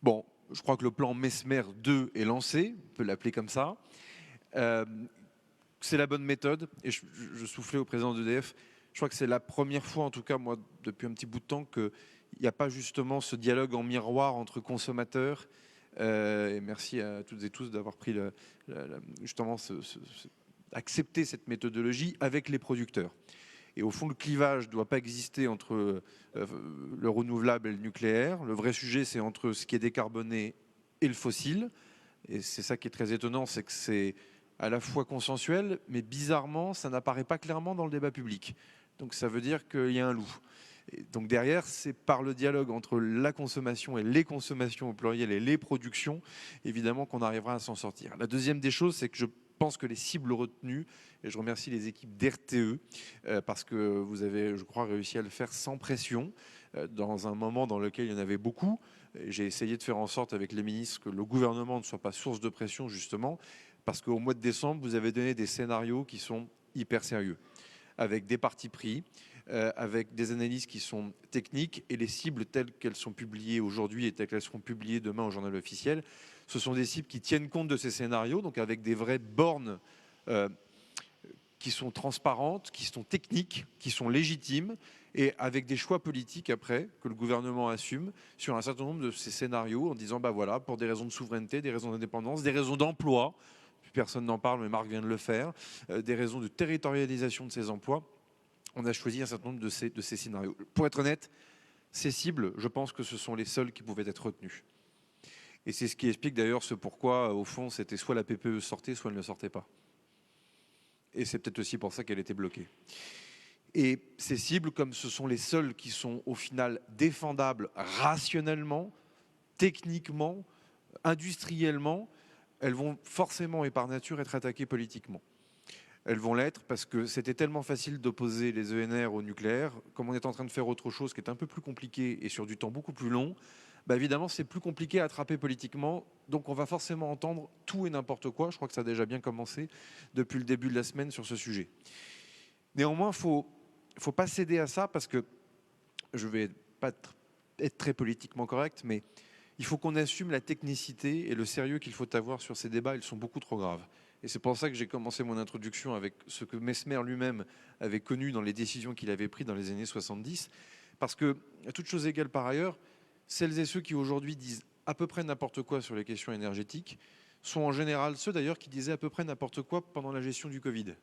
bon, je crois que le plan Mesmer 2 est lancé, on peut l'appeler comme ça. C'est la bonne méthode. Et je soufflais au président d'EDF. Je crois que c'est la première fois, en tout cas moi, depuis un petit bout de temps, qu'il n'y a pas justement ce dialogue en miroir entre consommateurs. Et merci à toutes et tous d'avoir pris justement accepter cette méthodologie avec les producteurs. Et au fond, le clivage ne doit pas exister entre le renouvelable et le nucléaire. Le vrai sujet, c'est entre ce qui est décarboné et le fossile. Et c'est ça qui est très étonnant, c'est que c'est à la fois consensuel, mais bizarrement, ça n'apparaît pas clairement dans le débat public. Donc ça veut dire qu'il y a un loup. Et donc derrière, c'est par le dialogue entre la consommation et les consommations au pluriel et les productions, évidemment qu'on arrivera à s'en sortir. La deuxième des choses, c'est que je pense que les cibles retenues, et je remercie les équipes d'RTE, parce que vous avez, je crois, réussi à le faire sans pression, dans un moment dans lequel il y en avait beaucoup. J'ai essayé de faire en sorte avec les ministres que le gouvernement ne soit pas source de pression, justement, parce qu'au mois de décembre, vous avez donné des scénarios qui sont hyper sérieux, avec des partis pris, avec des analyses qui sont techniques, et les cibles telles qu'elles sont publiées aujourd'hui et telles qu'elles seront publiées demain au journal officiel, ce sont des cibles qui tiennent compte de ces scénarios, donc avec des vraies bornes qui sont transparentes, qui sont techniques, qui sont légitimes, et avec des choix politiques après que le gouvernement assume sur un certain nombre de ces scénarios, en disant bah voilà, pour des raisons de souveraineté, des raisons d'indépendance, des raisons d'emploi, personne n'en parle mais Marc vient de le faire, des raisons de territorialisation de ces emplois, on a choisi un certain nombre de ces scénarios. Pour être honnête, ces cibles, je pense que ce sont les seules qui pouvaient être retenues. Et c'est ce qui explique d'ailleurs ce pourquoi, au fond, c'était soit la PPE sortait, soit elle ne sortait pas. Et c'est peut-être aussi pour ça qu'elle était bloquée. Et ces cibles, comme ce sont les seules qui sont au final défendables rationnellement, techniquement, industriellement, elles vont forcément et par nature être attaquées politiquement. Elles vont l'être parce que c'était tellement facile d'opposer les ENR au nucléaire, comme on est en train de faire autre chose qui est un peu plus compliqué et sur du temps beaucoup plus long, bah évidemment c'est plus compliqué à attraper politiquement, donc on va forcément entendre tout et n'importe quoi. Je crois que ça a déjà bien commencé depuis le début de la semaine sur ce sujet. Néanmoins, il faut pas céder à ça, parce que je vais pas être très politiquement correct, mais il faut qu'on assume la technicité et le sérieux qu'il faut avoir sur ces débats. Ils sont beaucoup trop graves. Et c'est pour ça que j'ai commencé mon introduction avec ce que Messmer lui-même avait connu dans les décisions qu'il avait prises dans les années 70. Parce que, à toute chose égale par ailleurs, celles et ceux qui aujourd'hui disent à peu près n'importe quoi sur les questions énergétiques sont en général ceux d'ailleurs qui disaient à peu près n'importe quoi pendant la gestion du Covid.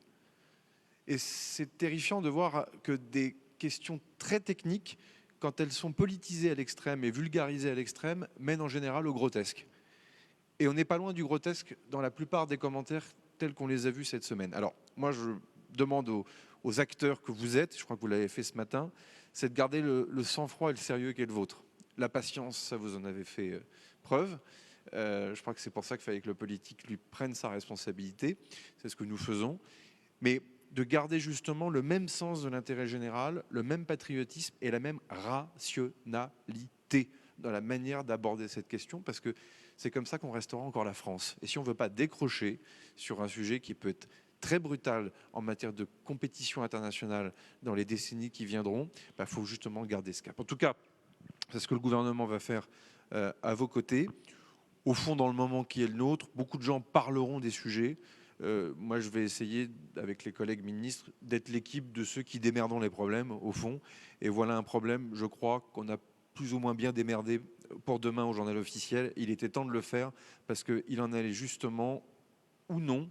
Et c'est terrifiant de voir que des questions très techniques, quand elles sont politisées à l'extrême et vulgarisées à l'extrême, mènent en général au grotesque. Et on n'est pas loin du grotesque dans la plupart des commentaires tels qu'on les a vus cette semaine. Alors, moi, je demande aux acteurs que vous êtes, je crois que vous l'avez fait ce matin, c'est de garder le sang-froid et le sérieux qui est le vôtre. La patience, ça vous en avez fait preuve. Je crois que c'est pour ça qu'il fallait que le politique lui prenne sa responsabilité. C'est ce que nous faisons. Mais de garder justement le même sens de l'intérêt général, le même patriotisme et la même rationalité dans la manière d'aborder cette question, parce que c'est comme ça qu'on restera encore la France. Et si on ne veut pas décrocher sur un sujet qui peut être très brutal en matière de compétition internationale dans les décennies qui viendront, il faut justement garder ce cap. En tout cas, c'est ce que le gouvernement va faire à vos côtés. Au fond, dans le moment qui est le nôtre, beaucoup de gens parleront des sujets. Moi, je vais essayer, avec les collègues ministres, d'être l'équipe de ceux qui démerdent les problèmes, au fond. Et voilà un problème, je crois, qu'on a plus ou moins bien démerdé pour demain au journal officiel. Il était temps de le faire, parce qu'il en allait justement, ou non,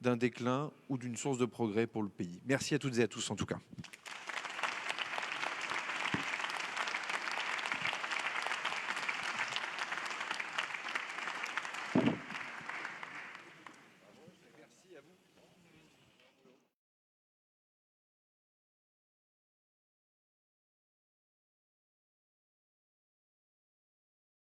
d'un déclin ou d'une source de progrès pour le pays. Merci à toutes et à tous, en tout cas.